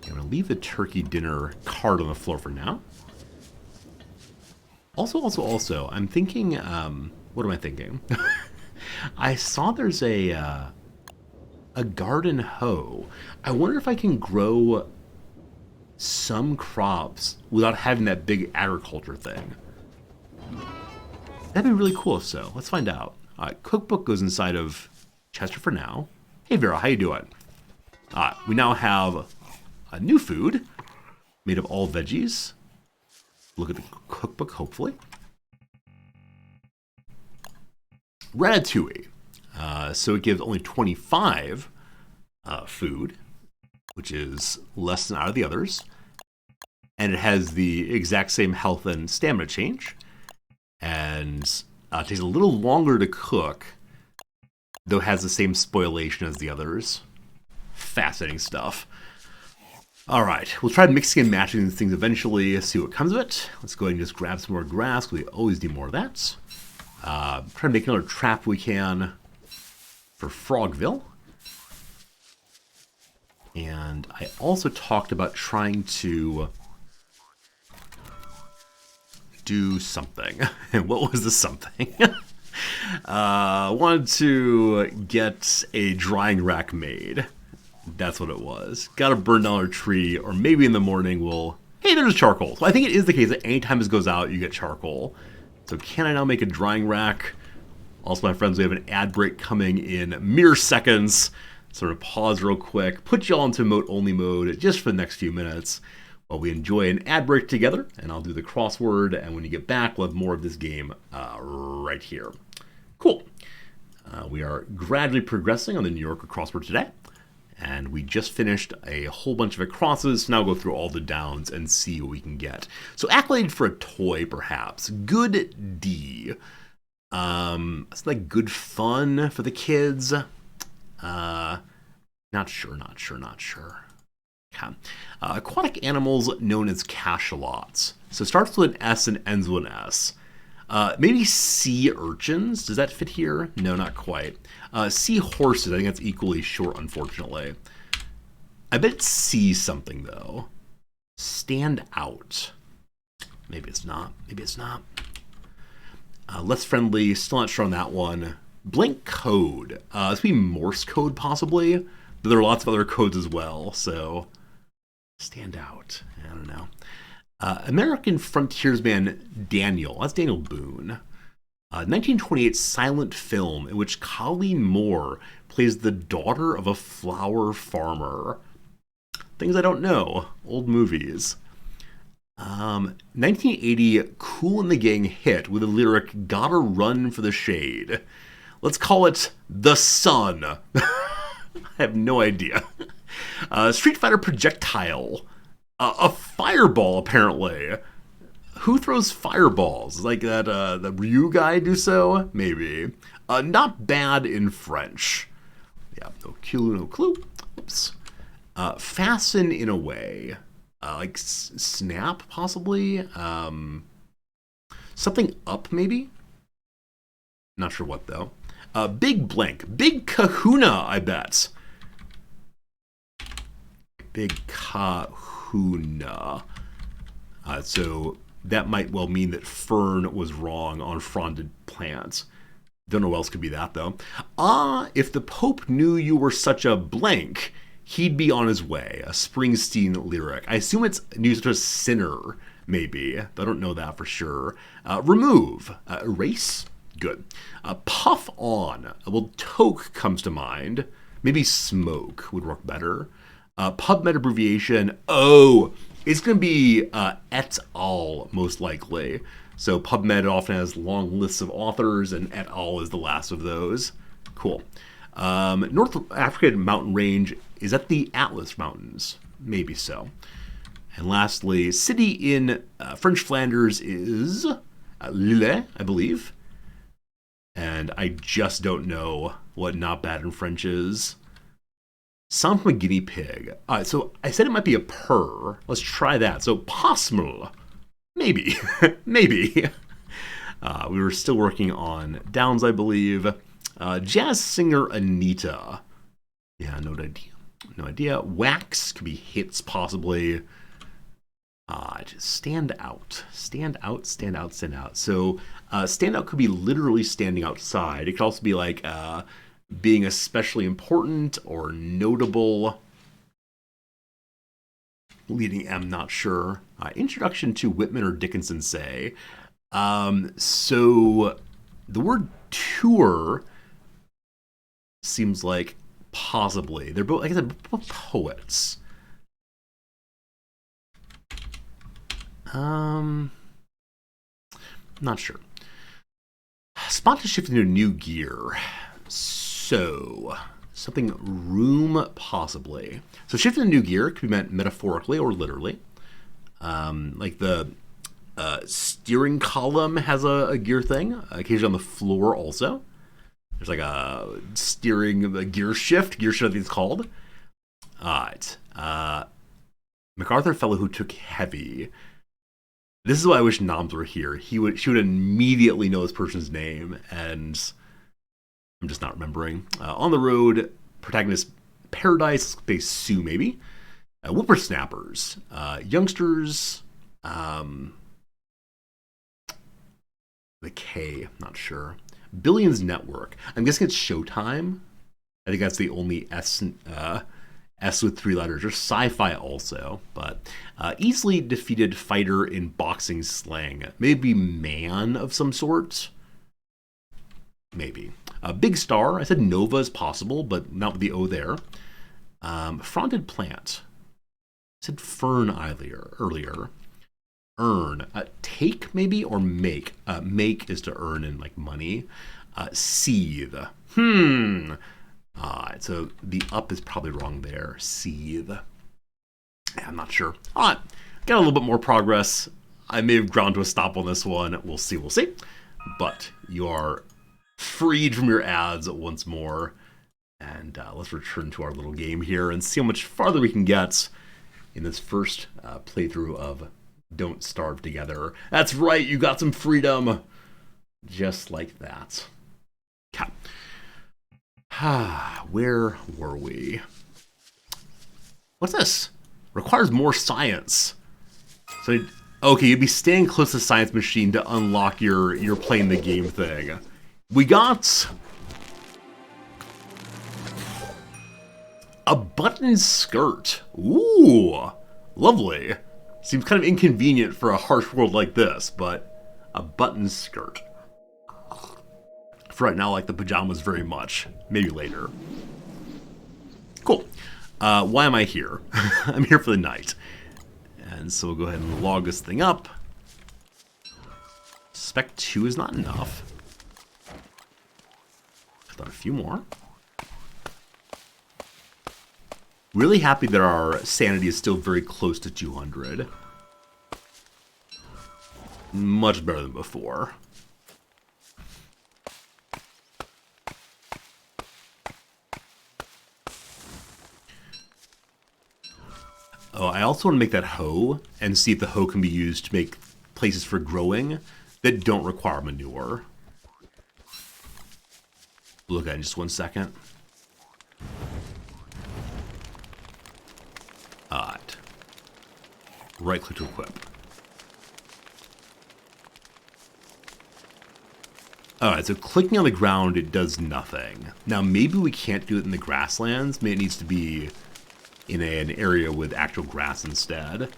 I'm going to leave the turkey dinner card on the floor for now. Also, I'm thinking, what am I thinking? I saw there's a garden hoe. I wonder if I can grow some crops without having that big agriculture thing. That'd be really cool if so. Let's find out. Cookbook goes inside of Chester for now. Hey Vera, how you doing? We now have a new food made of all veggies. Look at the cookbook, hopefully. Ratatouille. So it gives only 25 food, which is less than out of the others. And it has the exact same health and stamina change. And it takes a little longer to cook, though it has the same spoilation as the others. Fascinating stuff. All right, we'll try mixing and matching these things eventually, see what comes of it. Let's go ahead and just grab some more grass. We always need more of that. Try to make another trap we can for Frogville. And I also talked about trying to do something. And what was the something? Wanted to get a drying rack made. That's what it was. Gotta burn down our tree, or maybe in the morning we'll... Hey, there's charcoal. So I think it is the case that anytime this goes out, you get charcoal. So can I now make a drying rack? Also, my friends, we have an ad break coming in mere seconds. So I'm gonna pause real quick, put you all into emote-only mode just for the next few minutes while we enjoy an ad break together, and I'll do the crossword, and when you get back, we'll have more of this game right here. Cool. We are gradually progressing on the New Yorker crossword today. And we just finished a whole bunch of acrosses, so now we'll go through all the downs and see what we can get. So accolade for a toy, perhaps. Good D. It's like good fun for the kids. Not sure. Okay. Aquatic animals known as cachalots. So it starts with an S and ends with an S. Maybe sea urchins. Does that fit here? No, not quite. Sea horses. I think that's equally short, unfortunately. I bet it's sea something, though. Stand out. Maybe it's not. Less friendly. Still not sure on that one. Blank code. This would be Morse code, possibly. But there are lots of other codes as well, so... Stand out. I don't know. American frontiersman Daniel. That's Daniel Boone. 1928 silent film in which Colleen Moore plays the daughter of a flower farmer. Things I don't know. Old movies. 1980 Kool and the Gang hit with the lyric "Gotta Run for the Shade." Let's call it The Sun. I have no idea. Street Fighter projectile. A fireball, apparently. Who throws fireballs? Like that the Ryu guy do so? Maybe. Not bad in French. Yeah, no clue. Oops. Fasten in a way. Like snap, possibly? Something up, maybe? Not sure what, though. Big blank. Big kahuna, I bet. Big kahuna. So that might well mean that fern was wrong on fronded plants. Don't know what else could be that, though. If the Pope knew you were such a blank, he'd be on his way. A Springsteen lyric. I assume it's news to a sinner, maybe. I don't know that for sure. Remove. Erase. Good. Puff on. Well, toke comes to mind. Maybe smoke would work better. PubMed abbreviation. Oh, it's going to be et al. Most likely. So PubMed often has long lists of authors, and et al. Is the last of those. Cool. North African mountain range. Is that the Atlas Mountains? Maybe so. And lastly, city in French Flanders is Lille, I believe. And I just don't know what not bad in French is. Sound from a guinea pig. So I said it might be a purr. Let's try that. So posmel. Maybe. Maybe. We were still working on downs, I believe. Jazz singer Anita. Yeah, no idea. Wax could be hits, possibly. Just stand out. Stand out. So stand out could be literally standing outside. It could also be like being especially important or notable. Leading M, not sure. Introduction to Whitman or Dickinson say. So the word tour seems like possibly. They're both, like I said, both poets. Not sure. Spot to shift into new gear. So, something room, possibly. So shifting to new gear could be meant metaphorically or literally. Like the steering column has a gear thing, occasionally on the floor also. There's like a steering, a gear shift, I think it's called. Alright. MacArthur fellow who took heavy. This is why I wish Noms were here. She would immediately know this person's name, and I'm just not remembering. On the road, protagonist Paradise, they sue maybe. Whippersnappers, youngsters, the K, I'm not sure. Billions Network. I'm guessing it's Showtime. I think that's the only S with 3 letters. There's sci-fi also, but easily defeated fighter in boxing slang. Maybe man of some sort. Maybe. Big star. I said Nova is possible, but not with the O there. Fronded plant. I said fern earlier. Earn. Take maybe or make. Make is to earn in like money. Seethe. Alright, so the up is probably wrong there. Seethe. Yeah, I'm not sure. Alright, got a little bit more progress. I may have ground to a stop on this one. We'll see, we'll see. But you are freed from your ads once more. And let's return to our little game here and see how much farther we can get in this first playthrough of Don't Starve Together. That's right, you got some freedom. Just like that. Okay. Where were we? What's this? Requires more science. So, okay, you'd be staying close to the science machine to unlock your playing the game thing. We got a button skirt. Ooh, lovely. Seems kind of inconvenient for a harsh world like this, but a button skirt. For right now, I like the pajamas very much. Maybe later. Cool. Why am I here? I'm here for the night. And so we'll go ahead and log this thing up. Spec 2 is not enough. I thought a few more. Really happy that our sanity is still very close to 200. Much better than before. Oh, I also want to make that hoe and see if the hoe can be used to make places for growing that don't require manure. Look at it in just 1 second. Alright. Right click to equip. Alright, so clicking on the ground, it does nothing. Now, maybe we can't do it in the grasslands. Maybe it needs to be in an area with actual grass instead.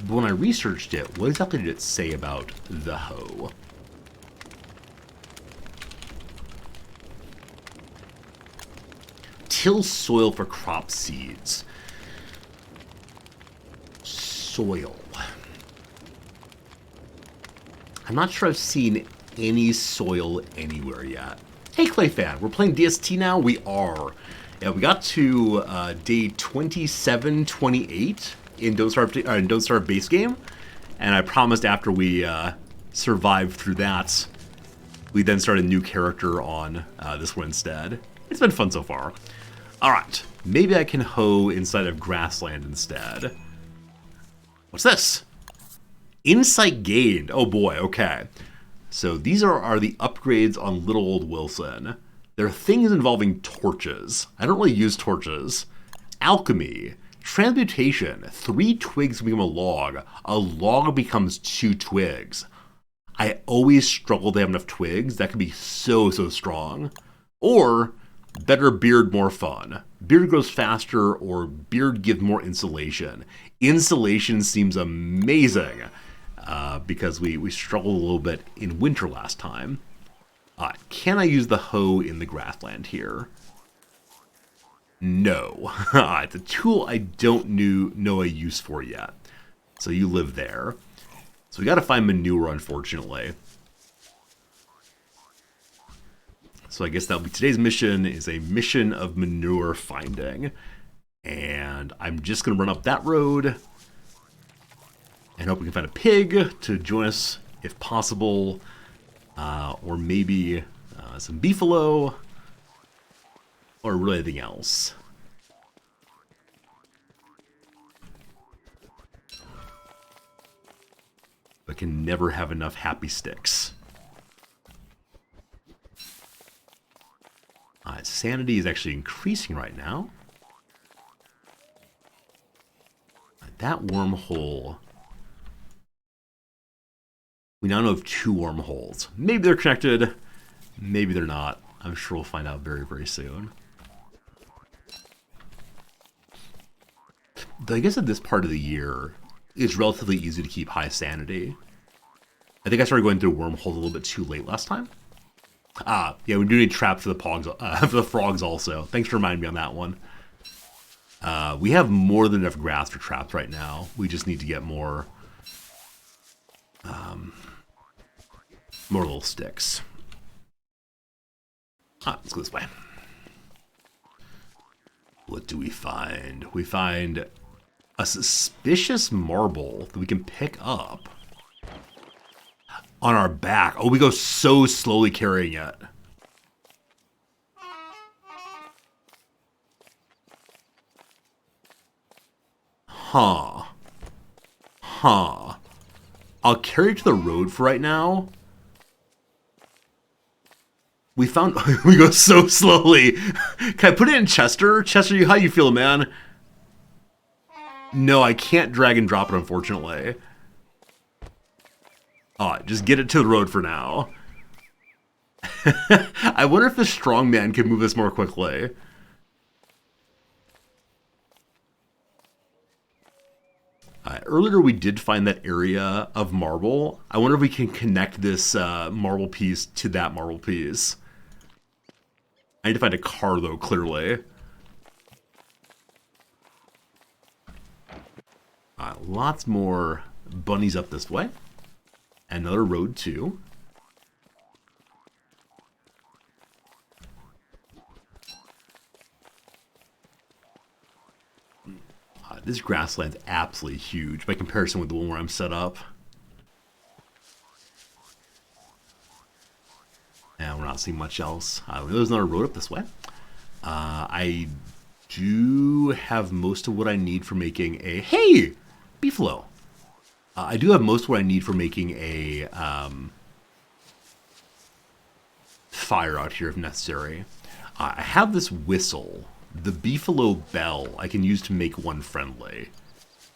But when I researched it, what exactly did it say about the hoe? Till soil for crop seeds. Soil. I'm not sure I've seen any soil anywhere yet. Hey Clay Fan, we're playing DST now? We are. Yeah, we got to day 2728 in Don't Starve base game, and I promised after we survived through that, we then start a new character on this one instead. It's been fun so far. Alright, maybe I can hoe inside of grassland instead. What's this? Insight gained. Oh boy, okay. So these are the upgrades on Little Old Wilson. There are things involving torches. I don't really use torches. Alchemy. Transmutation. 3 twigs become a log. A log becomes 2 twigs. I always struggle to have enough twigs. That could be so strong. Or, better beard, more fun. Beard grows faster, or beard gives more insulation. Insulation seems amazing. Because we struggled a little bit in winter last time. Can I use the hoe in the grassland here? No. It's a tool I don't know a use for yet. So you live there. So we gotta find manure, unfortunately. So I guess that'll be today's mission, is a mission of manure finding. And I'm just gonna run up that road and hope we can find a pig to join us if possible. Or maybe some beefalo, or really anything else. But can never have enough happy sticks. Sanity is actually increasing right now. That wormhole. We now know of 2 wormholes. Maybe they're connected, maybe they're not. I'm sure we'll find out very soon. I guess at this part of the year, it's relatively easy to keep high sanity. I think I started going through wormholes a little bit too late last time. Yeah, we do need traps for the frogs also. Thanks for reminding me on that one. We have more than enough grass for traps right now. We just need to get more little sticks. Let's go this way. What do we find? We find a suspicious marble that we can pick up on our back. Oh, we go so slowly carrying it. Huh. Huh. I'll carry it to the road for right now. We found... we go so slowly. Can I put it in Chester? Chester, how you feel, man? No, I can't drag and drop it, unfortunately. Just get it to the road for now. I wonder if the strong man can move this more quickly. Earlier we did find that area of marble. I wonder if we can connect this marble piece to that marble piece. I need to find a car, though, clearly. Lots more bunnies up this way. Another road, too. This grassland's absolutely huge by comparison with the one where I'm set up. And we're not seeing much else. There's another road up this way. I do have most of what I need for making a... Hey! Beefalo! I do have most of what I need for making a fire out here if necessary. I have this whistle. The Beefalo bell I can use to make one friendly.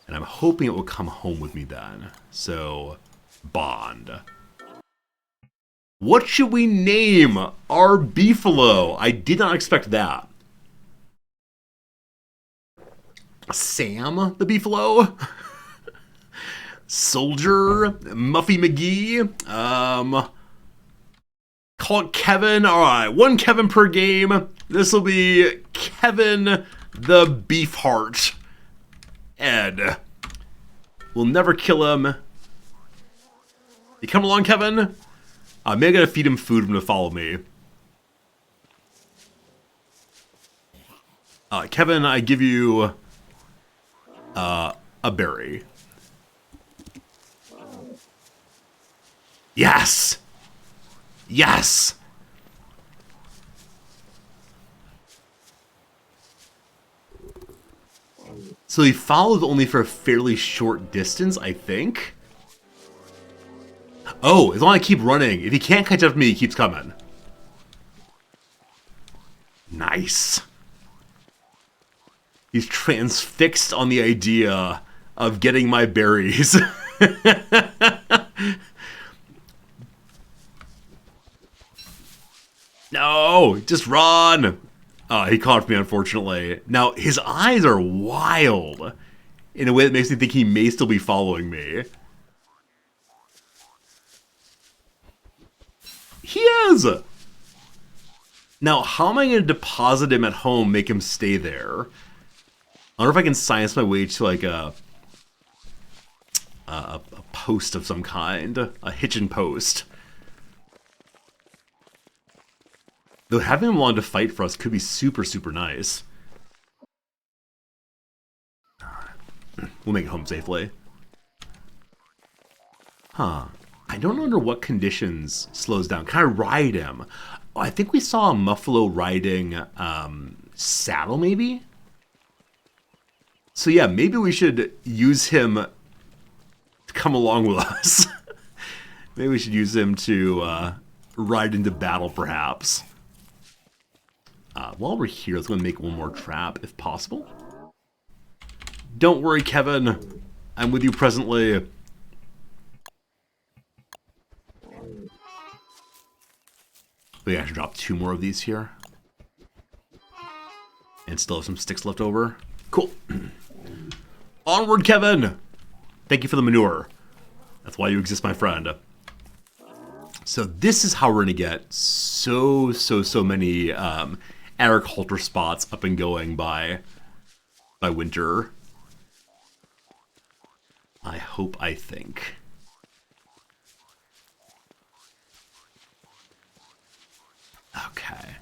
And I'm hoping it will come home with me then. So, bond. What should we name our Beefalo? I did not expect that. Sam the Beefalo? Soldier? Muffy McGee? Call it Kevin. Alright, one Kevin per game. This will be Kevin the Beefheart. Ed. We'll never kill him. You come along, Kevin? Maybe I gotta feed him food for him to follow me. Kevin, I give you a berry. Yes! Yes! So he followed only for a fairly short distance, I think. Oh, as long as I keep running. If he can't catch up to me, he keeps coming. Nice. He's transfixed on the idea of getting my berries. No, just run. He caught me, unfortunately. Now, his eyes are wild in a way that makes me think he may still be following me. He is! Now, how am I going to deposit him at home, make him stay there? I wonder if I can science my way to, like, a post of some kind. A hitchin' post. Though having him willing to fight for us could be super, super nice. We'll make it home safely. Huh. I don't know under what conditions slows down. Can I ride him? Oh, I think we saw a Muffalo riding Saddle, maybe? So yeah, maybe we should use him to come along with us. Maybe we should use him to ride into battle, perhaps. While we're here, let's go and make one more trap, if possible. Don't worry, Kevin. I'm with you presently. We actually drop 2 more of these here. And still have some sticks left over. Cool. Onward, Kevin! Thank you for the manure. That's why you exist, my friend. So this is how we're going to get so many agriculture spots up and going by winter. I hope, I think. Okay.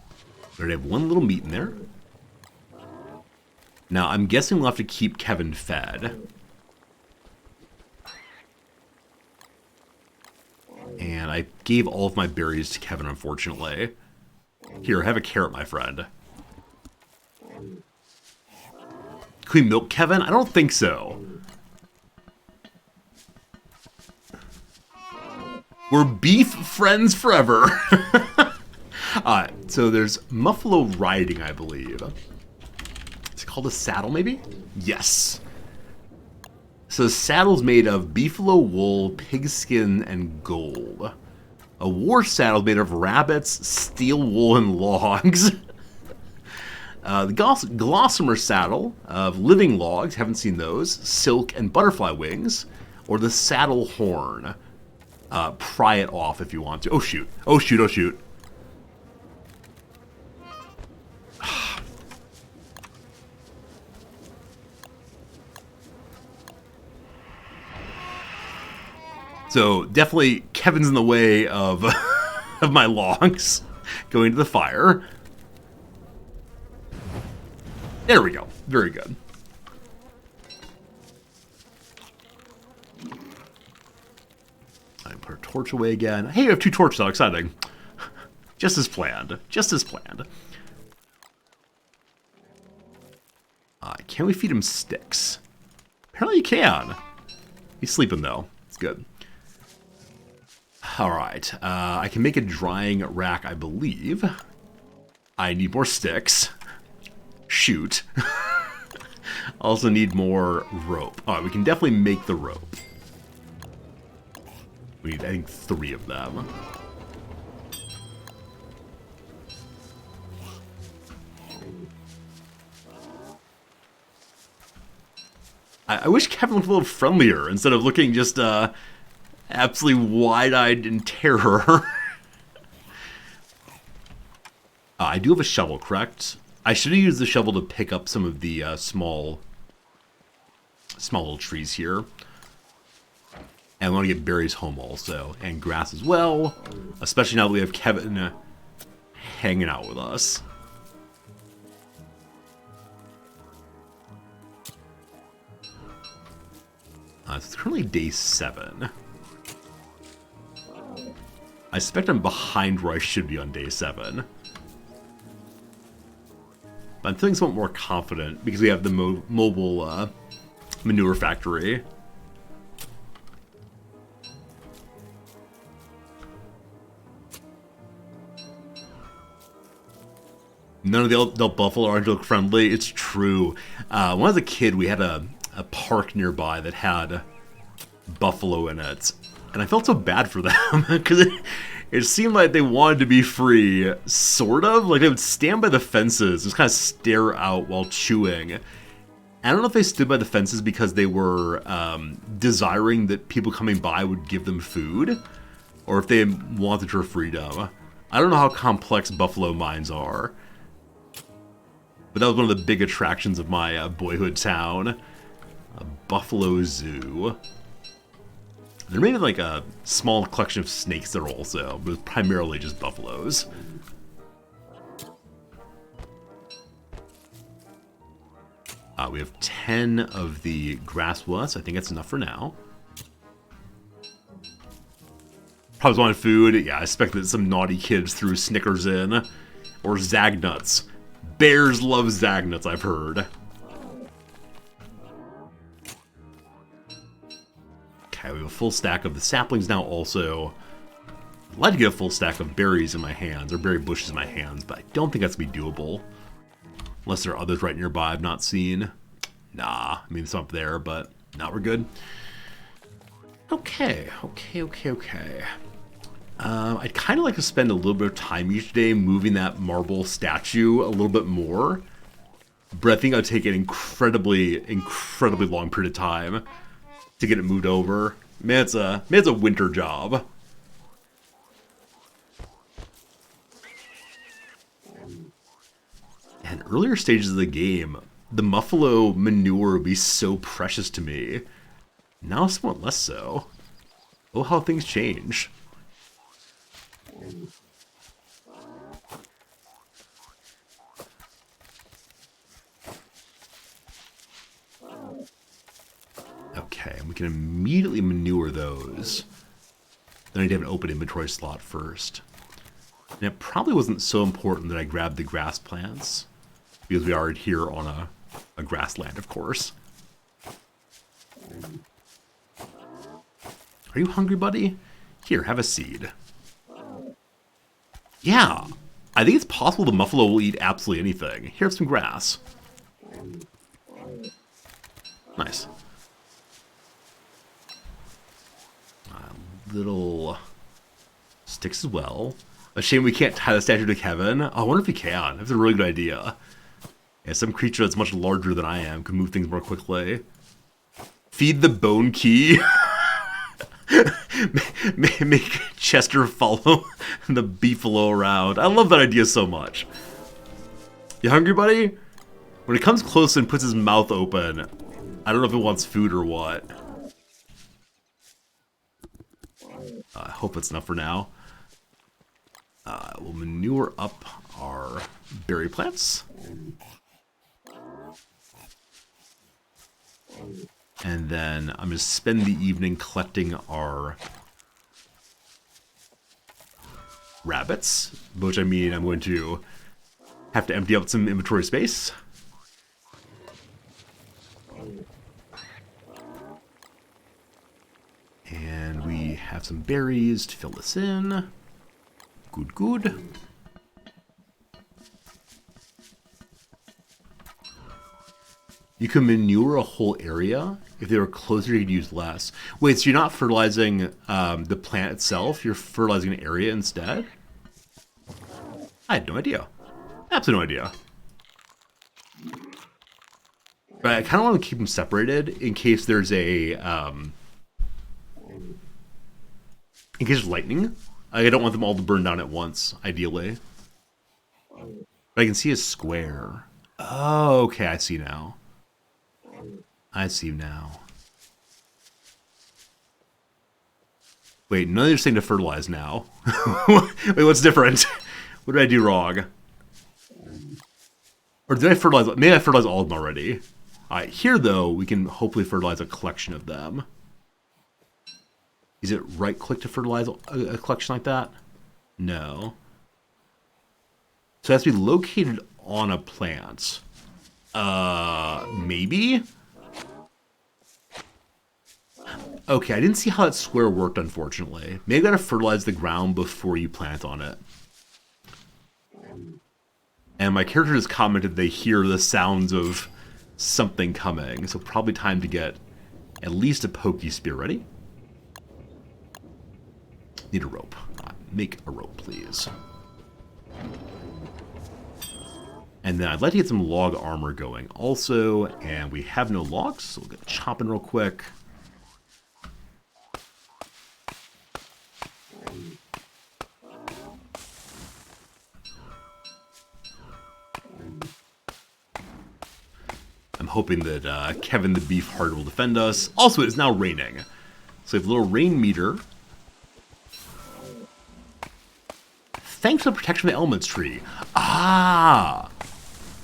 We already have one little meat in there. Now, I'm guessing we'll have to keep Kevin fed. And I gave all of my berries to Kevin, unfortunately. Here, have a carrot, my friend. Can we milk Kevin? I don't think so. We're beef friends forever. So there's Muffalo riding, I believe. Is it called a saddle, maybe? Yes. So the saddle's made of beefalo wool, pigskin, and gold. A war saddle made of rabbits, steel wool, and logs. The gossamer saddle of living logs, haven't seen those, silk and butterfly wings, or the saddle horn. Pry it off if you want to. Oh shoot, oh shoot, oh shoot. So definitely Kevin's in the way of, of my logs going to the fire. There we go. Very good. I put our torch away again. Hey, we have 2 torches. How exciting. Just as planned. Just as planned. Can we feed him sticks? Apparently you can. He's sleeping though. It's good. Alright. I can make a drying rack, I believe. I need more sticks. Shoot. Also need more rope. Alright, we can definitely make the rope. We need, I think, 3 of them. I wish Kevin looked a little friendlier instead of looking just absolutely wide-eyed in terror. I do have a shovel, correct? I should have used the shovel to pick up some of the small little trees here. And I want to get berries home also, and grass as well, especially now that we have Kevin hanging out with us. It's currently day 7. I suspect I'm behind where I should be on day 7. But I'm feeling somewhat more confident because we have the mobile manure factory. None of the adult buffalo are look friendly. It's true. When I was a kid, we had a park nearby that had buffalo in it. And I felt so bad for them because it seemed like they wanted to be free, sort of. Like they would stand by the fences, just kind of stare out while chewing. I don't know if they stood by the fences because they were desiring that people coming by would give them food, or if they wanted their freedom. I don't know how complex buffalo minds are. But that was one of the big attractions of my boyhood town. A buffalo zoo. There may be like a small collection of snakes there also, but it was primarily just buffaloes. We have 10 of the grass wasps. I think that's enough for now. Probably wanted food. Yeah, I expect that some naughty kids threw Snickers in. Or Zagnuts. Bears love Zagnuts, I've heard. Okay, we have a full stack of the saplings now also. I'd like to get a full stack of berries in my hands, or berry bushes in my hands, but I don't think that's going to be doable. Unless there are others right nearby I've not seen. Nah, I mean, it's up there, but now we're good. Okay. I'd kind of like to spend a little bit of time each day moving that marble statue a little bit more. But I think I'd take an incredibly long period of time to get it moved over. Man, it's a winter job. And earlier stages of the game, the Muffalo manure would be so precious to me. Now somewhat less so. Oh, how things change. can immediately manure those. Then I need to have an open inventory slot first. And it probably wasn't so important that I grabbed the grass plants, because we are here on a grassland, of course. Are you hungry, buddy? Here, have a seed. Yeah, I think it's possible the buffalo will eat absolutely anything. Here's some grass. Nice. Little sticks as well. A shame we can't tie the statue to Kevin. Oh, I wonder if we can. That's a really good idea. Yeah, some creature that's much larger than I am can move things more quickly. Feed the bone key. Make Chester follow the beefalo around. I love that idea so much. You hungry, buddy? When it comes close and puts his mouth open, I don't know if it wants food or what. I hope it's enough for now. We'll manure up our berry plants. And then I'm going to spend the evening collecting our rabbits, by which I mean I'm going to have to empty out some inventory space. And we have some berries to fill this in. Good, good. You can manure a whole area. If they were closer, you'd use less. Wait, so you're not fertilizing the plant itself? You're fertilizing an area instead? I had no idea. Absolutely no idea. But I kind of want to keep them separated in case there's a... in case there's lightning. I don't want them all to burn down at once, ideally. But I can see a square. Oh, okay, I see now. I see now. Wait, none of these saying to fertilize now. Wait, what's different? What did I do wrong? Or did I fertilize? Maybe I fertilized all of them already. Alright, here though, we can hopefully fertilize a collection of them. Is it right-click to fertilize a collection like that? No. So it has to be located on a plant. Maybe? Okay, I didn't see how that square worked, unfortunately. Maybe I gotta fertilize the ground before you plant on it. And my character just commented they hear the sounds of something coming, so probably time to get at least a pokey spear ready. Need a rope. Make a rope, please. And then I'd like to get some log armor going also, and we have no logs, so we'll get chopping real quick. I'm hoping that Kevin the Beefheart will defend us. Also, it is now raining. So we have a little rain meter. Thanks to the protection of the elements tree. Ah!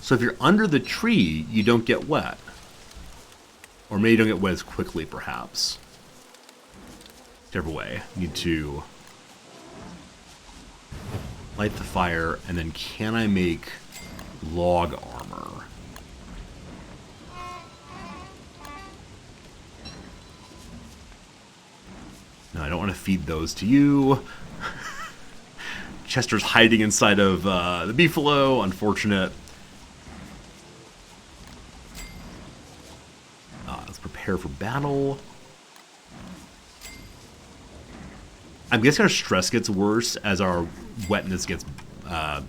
So if you're under the tree, you don't get wet. Or maybe you don't get wet as quickly, perhaps. Whichever way. You need to light the fire, and then can I make log armor? No, I don't want to feed those to you. Chester's hiding inside of the beefalo. Unfortunate. Let's prepare for battle. I'm guessing our stress gets worse as our wetness gets... as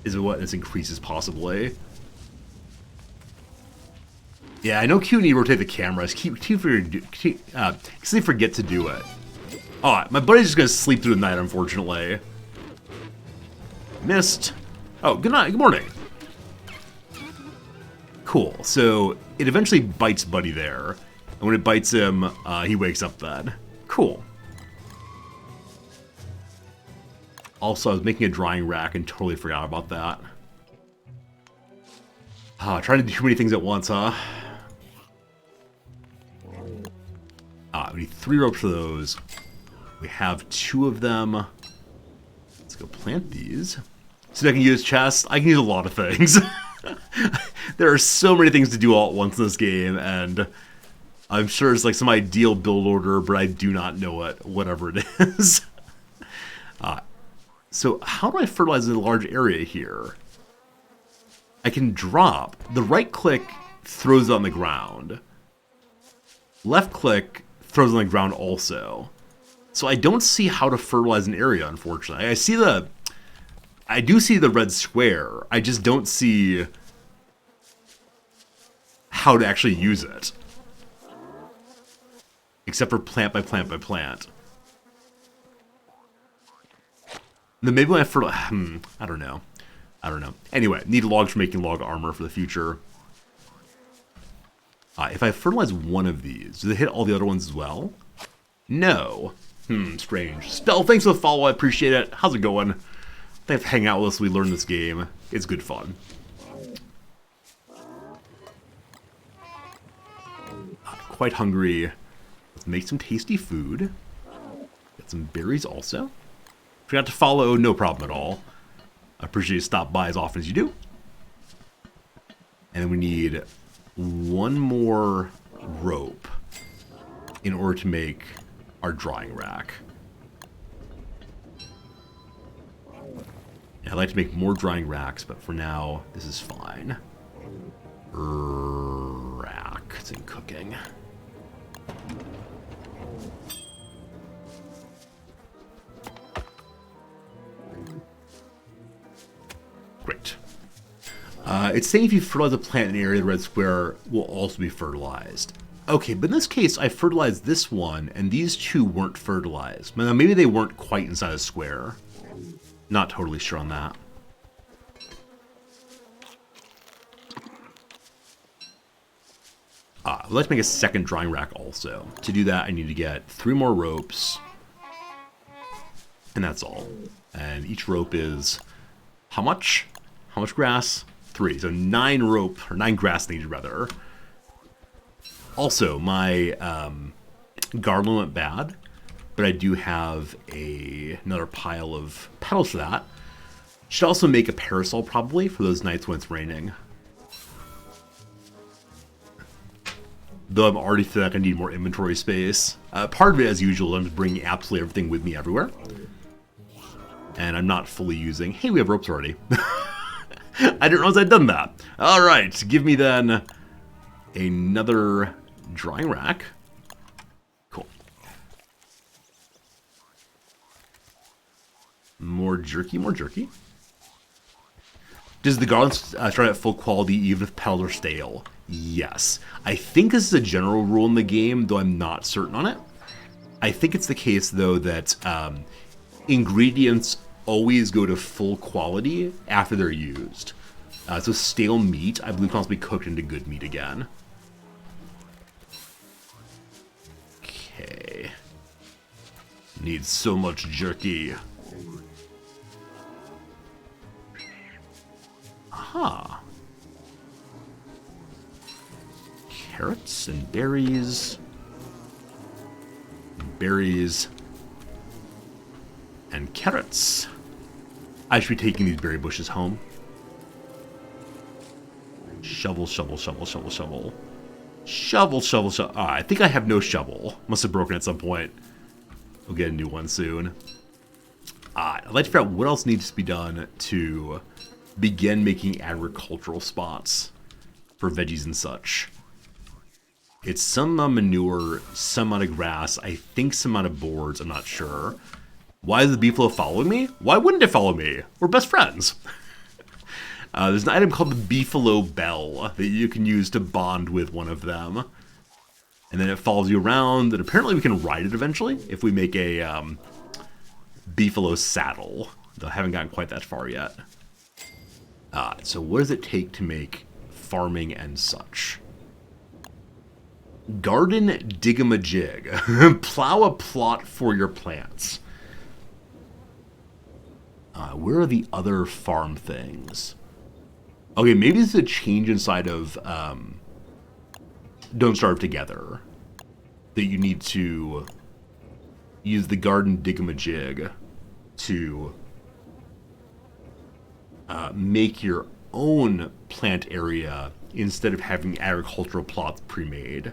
the wetness increases, possibly. Yeah, I know Q need to rotate the cameras. Because they forget to do it. Oh, my buddy's just going to sleep through the night, unfortunately. Missed. Oh, good night. Good morning. Cool. So it eventually bites Buddy there. And when it bites him, he wakes up then. Cool. Also, I was making a drying rack and totally forgot about that. Trying to do too many things at once, huh? We need 3 ropes for those. We have 2 of them. Let's go plant these. So I can use chests. I can use a lot of things. There are so many things to do all at once in this game, and I'm sure it's like some ideal build order, but I do not know it, whatever it is. So how do I fertilize a large area here? I can drop. The right click throws it on the ground. Left click throws it on the ground also. So I don't see how to fertilize an area, unfortunately. I do see the red square. I just don't see how to actually use it. Except for plant by plant by plant. Then maybe when I fertilize... I don't know. Anyway, need logs for making log armor for the future. If I fertilize one of these, do they hit all the other ones as well? No. Strange. Spell, thanks for the follow. I appreciate it. How's it going? Thanks for hanging out with us. We learned this game. It's good fun. Quite hungry. Let's make some tasty food. Get some berries also. Forgot to follow, no problem at all. I appreciate you stop by as often as you do. And then we need 1 more rope in order to make our drying rack. I'd like to make more drying racks, but for now, this is fine. Rack, it's in cooking. Great. It's saying if you fertilize a plant in an area, the red square will also be fertilized. Okay, but in this case, I fertilized this one, and these 2 weren't fertilized. Now, maybe they weren't quite inside a square. Not totally sure on that. Let's make a second drying rack also. To do that, I need to get 3 more ropes. And that's all. And each rope is... how much? How much grass? 3. So 9 rope, or 9 grass needed, rather. Also, my garland went bad, but I do have another pile of petals for that. Should also make a parasol, probably, for those nights when it's raining. Though I'm already feeling like I need more inventory space. Part of it, as usual, I'm just bringing absolutely everything with me everywhere. And I'm not fully using... Hey, we have ropes already. I didn't realize I'd done that. All right, give me then another drying rack. Cool. More jerky, more jerky. Does the garland start at full quality even if petals are stale? Yes. I think this is a general rule in the game, though I'm not certain on it. I think it's the case, though, that ingredients always go to full quality after they're used. So stale meat, I believe, can also be cooked into good meat again. Okay. Need so much jerky. Aha. Carrots and berries. Berries. And carrots. I should be taking these berry bushes home. Shovel, shovel, shovel, shovel, shovel. Shovel, shovel, shovel. I think I have no shovel. Must have broken at some point. We'll get a new one soon. I'd like to figure out what else needs to be done to begin making agricultural spots for veggies and such. It's some manure, some amount of grass, I think some amount of boards, I'm not sure. Why is the beefalo following me? Why wouldn't it follow me? We're best friends. There's an item called the Beefalo Bell that you can use to bond with one of them. And then it follows you around, and apparently we can ride it eventually if we make a Beefalo saddle. Though I haven't gotten quite that far yet. So what does it take to make farming and such? Garden Digamajig. Plow a plot for your plants. Where are the other farm things? Okay, maybe this is a change inside of Don't Starve Together that you need to use the garden digamajig to make your own plant area instead of having agricultural plots pre-made.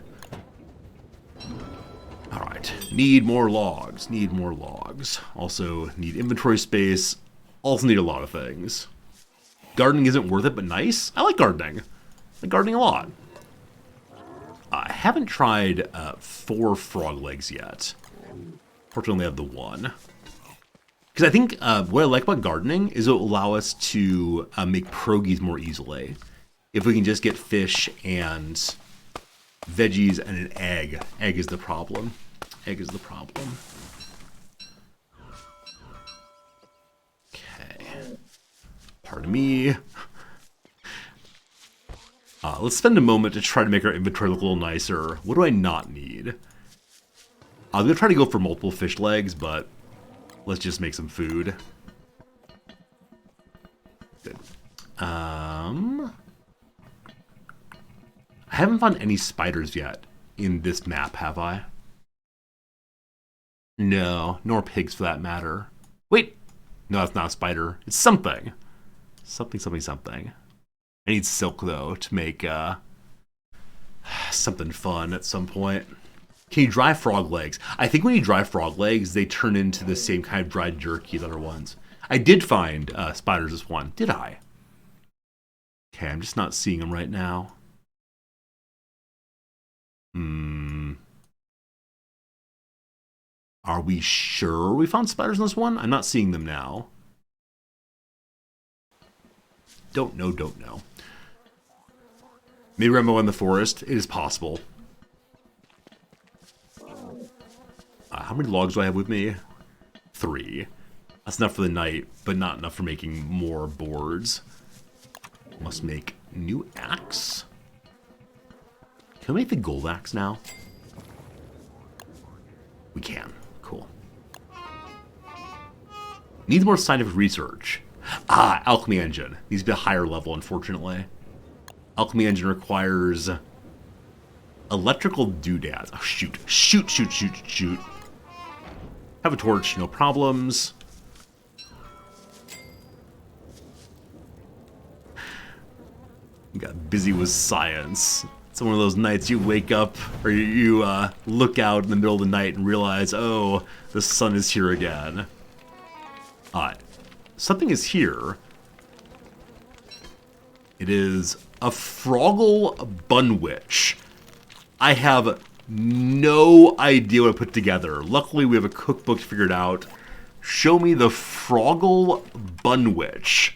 Alright, need more logs, need more logs. Also need inventory space, also need a lot of things. Gardening isn't worth it, but nice. I like gardening. I like gardening a lot. I haven't tried 4 frog legs yet. Fortunately, I have the 1. Because I think what I like about gardening is it will allow us to make pierogies more easily. If we can just get fish and veggies and an egg. Egg is the problem. Egg is the problem. Okay. Pardon me. Let's spend a moment to try to make our inventory look a little nicer. What do I not need? I'm going to try to go for multiple fish legs, but let's just make some food. Good. I haven't found any spiders yet in this map, have I? No, nor pigs for that matter. Wait! No, that's not a spider. It's something. Something. I need silk, though, to make something fun at some point. Can you dry frog legs? I think when you dry frog legs, they turn into the same kind of dried jerky as other ones. I did find spiders as one. Did I? Okay, I'm just not seeing them right now. Are we sure we found spiders in this one? I'm not seeing them now. Don't know. Maybe I'm in the forest. It is possible. How many logs do I have with me? 3. That's enough for the night, but not enough for making more boards. Must make new axe. Can we make the gold axe now? We can. Cool. Needs more scientific research. Alchemy engine. Needs to be a higher level, unfortunately. Alchemy engine requires electrical doodads. Oh, shoot. Shoot. Have a torch, no problems. Got busy with science. It's one of those nights you wake up, or you look out in the middle of the night and realize, oh, the sun is here again. Something is here. It is a Froggle Bunwich. I have no idea what to put together. Luckily, we have a cookbook figured out. Show me the Froggle Bunwich.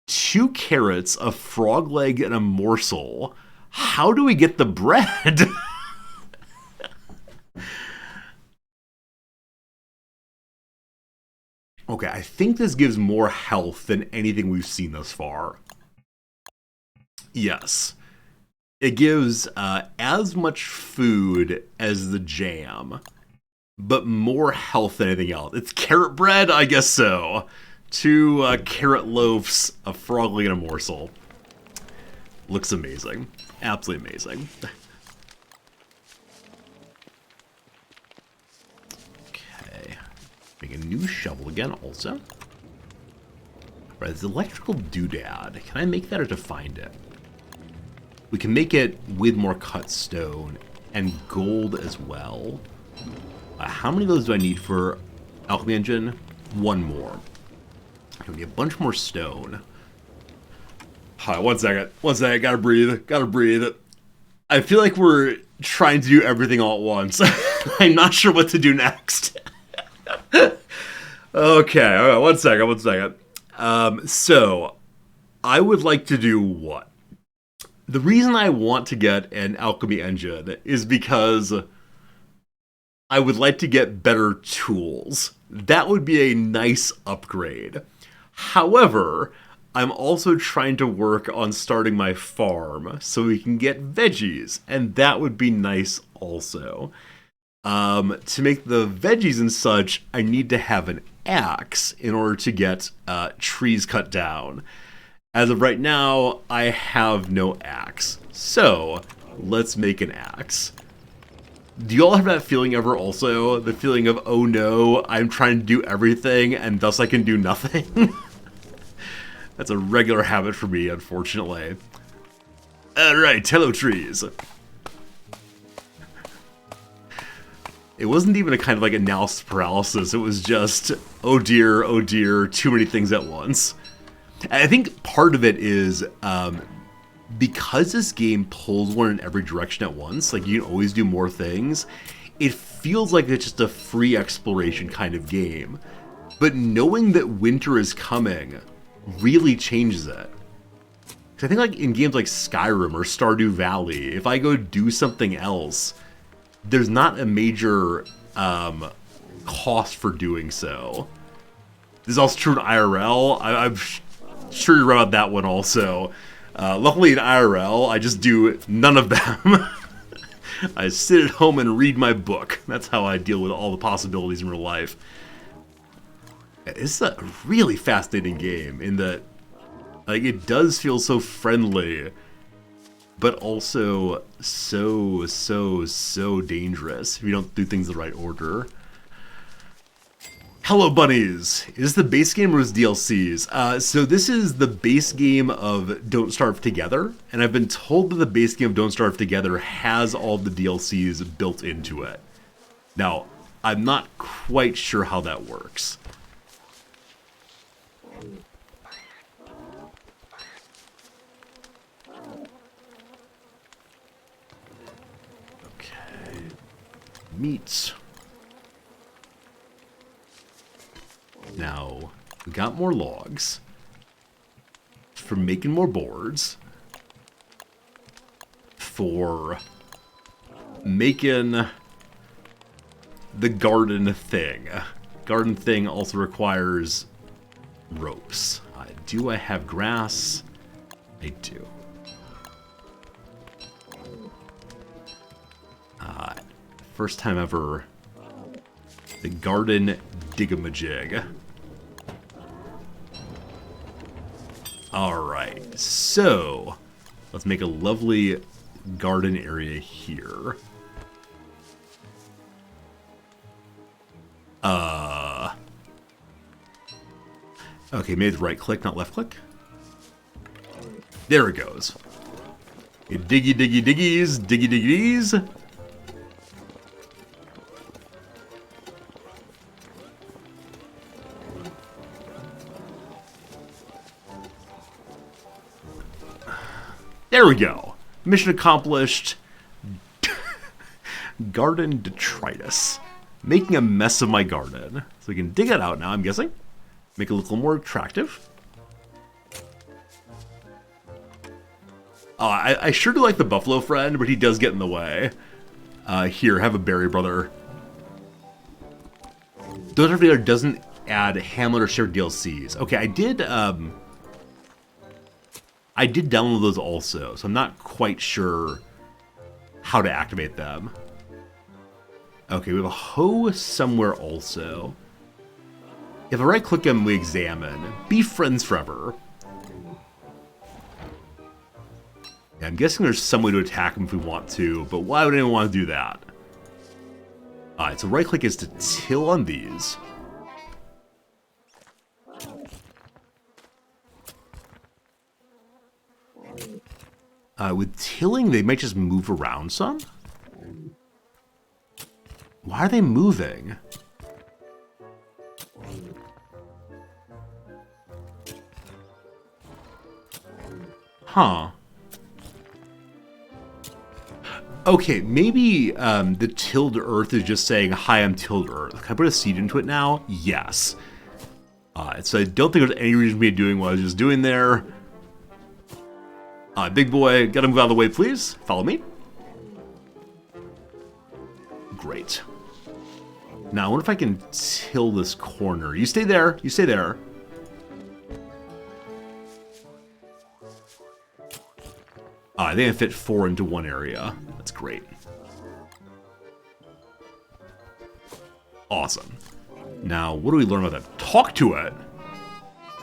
2 carrots, a frog leg, and a morsel. How do we get the bread? Okay, I think this gives more health than anything we've seen thus far. Yes. It gives as much food as the jam, but more health than anything else. It's carrot bread? I guess so. 2 carrot loaves, a frog leg, and a morsel. Looks amazing. Absolutely amazing. Okay. Make a new shovel again, also. Right, this electrical doodad. Can I make that or to find it? We can make it with more cut stone and gold as well. How many of those do I need for alchemy engine? 1 more. We need a bunch more stone. Hi, one second. Gotta breathe. I feel like we're trying to do everything all at once. I'm not sure what to do next. Okay, all right, one second. So, I would like to do what? The reason I want to get an alchemy engine is because I would like to get better tools. That would be a nice upgrade. However, I'm also trying to work on starting my farm so we can get veggies, and that would be nice also. To make the veggies and such, I need to have an axe in order to get trees cut down. As of right now, I have no axe. So, let's make an axe. Do you all have that feeling ever also? The feeling of, oh no, I'm trying to do everything and thus I can do nothing? That's a regular habit for me, unfortunately. Alright, hello trees. It wasn't even a kind of like analysis paralysis, it was just, oh dear, too many things at once. And I think part of it is, because this game pulls one in every direction at once, like you can always do more things, it feels like it's just a free exploration kind of game. But knowing that winter is coming really changes it. Because I think like in games like Skyrim or Stardew Valley, if I go do something else, there's not a major cost for doing so. This is also true in IRL. I'm sure you're right about that one also. Luckily in IRL, I just do none of them. I sit at home and read my book. That's how I deal with all the possibilities in real life. It's a really fascinating game in that, like, it does feel so friendly, but also so dangerous if you don't do things in the right order. Hello bunnies! Is this the base game or is DLCs? So this is the base game of Don't Starve Together, and I've been told that the base game of Don't Starve Together has all the DLCs built into it. Now, I'm not quite sure how that works. Okay. Meat. Now, we got more logs for making more boards, for making the garden thing. Garden thing also requires ropes. Do I have grass? I do. First time ever, the garden digamajig. Alright, so let's make a lovely garden area here. Okay, maybe right click, not left click. There it goes. Diggy diggy diggies, diggy diggies. There we go. Mission accomplished. Garden detritus. Making a mess of my garden. So we can dig it out now, I'm guessing. Make it look a little more attractive. I sure do like the buffalo friend, but he does get in the way. Here, have a berry, brother. Don't Starve Together doesn't add Hamlet or shared DLCs. Okay, I did download those also, so I'm not quite sure how to activate them. Okay, we have a hoe somewhere also. If I right-click them, we examine. Be friends forever. Yeah, I'm guessing there's some way to attack them if we want to, but why would anyone want to do that? Alright, so right-click is to till on these. With tilling, they might just move around some. Why are they moving? Huh. Okay, maybe the tilled earth is just saying, hi, I'm tilled earth. Can I put a seed into it now? Yes. So I don't think there's any reason for me doing what I was just doing there. Big boy, gotta move out of the way, please. Follow me. Great. Now, I wonder if I can till this corner. You stay there. You stay there. I think I fit 4 into one area. That's great. Awesome. Now, what do we learn about that? Talk to it.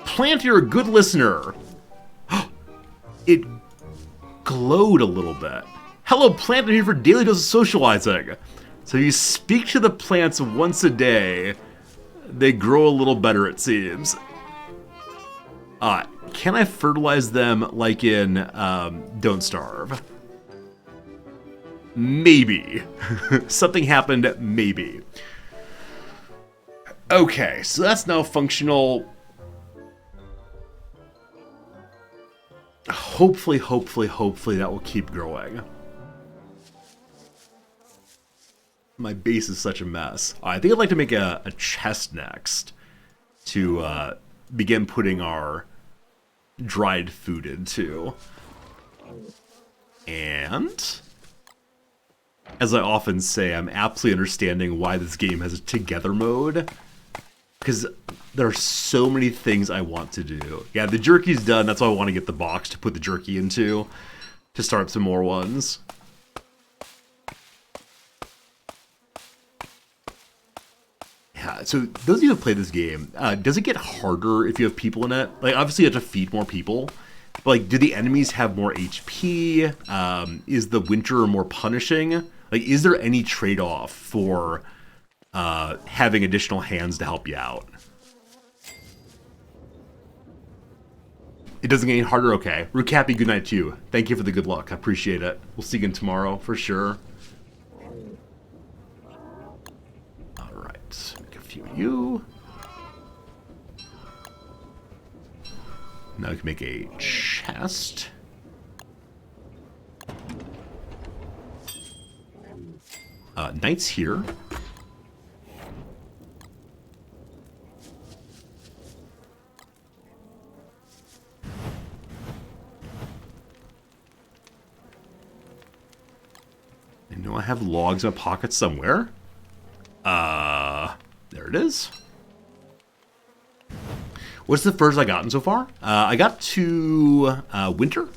Plant, you're a good listener. it glowed a little bit. Hello, plant, I'm here for daily dose of socializing. So you speak to the plants once a day. They grow a little better, it seems. Can I fertilize them like in Don't Starve? Maybe. Something happened, maybe. Okay, so that's now functional. Hopefully that will keep growing. My base is such a mess. I think I'd like to make a chest next to begin putting our dried food into. And as I often say, I'm absolutely understanding why this game has a together mode, because there are so many things I want to do. Yeah, the jerky's done. That's why I want to get the box to put the jerky into, to start some more ones. Yeah, so those of you who play this game, does it get harder if you have people in it? Like, obviously you have to feed more people. But, like, do the enemies have more HP? Is the winter more punishing? Like, is there any trade-off for having additional hands to help you out? It doesn't get any harder? Okay. Rukappy, good night to you. Thank you for the good luck. I appreciate it. We'll see you again tomorrow, for sure. Alright. Make a few of you. Now we can make a chest. Knight's here. I know I have logs in my pocket somewhere. There it is. What's the furthest I gotten so far? I got to winter.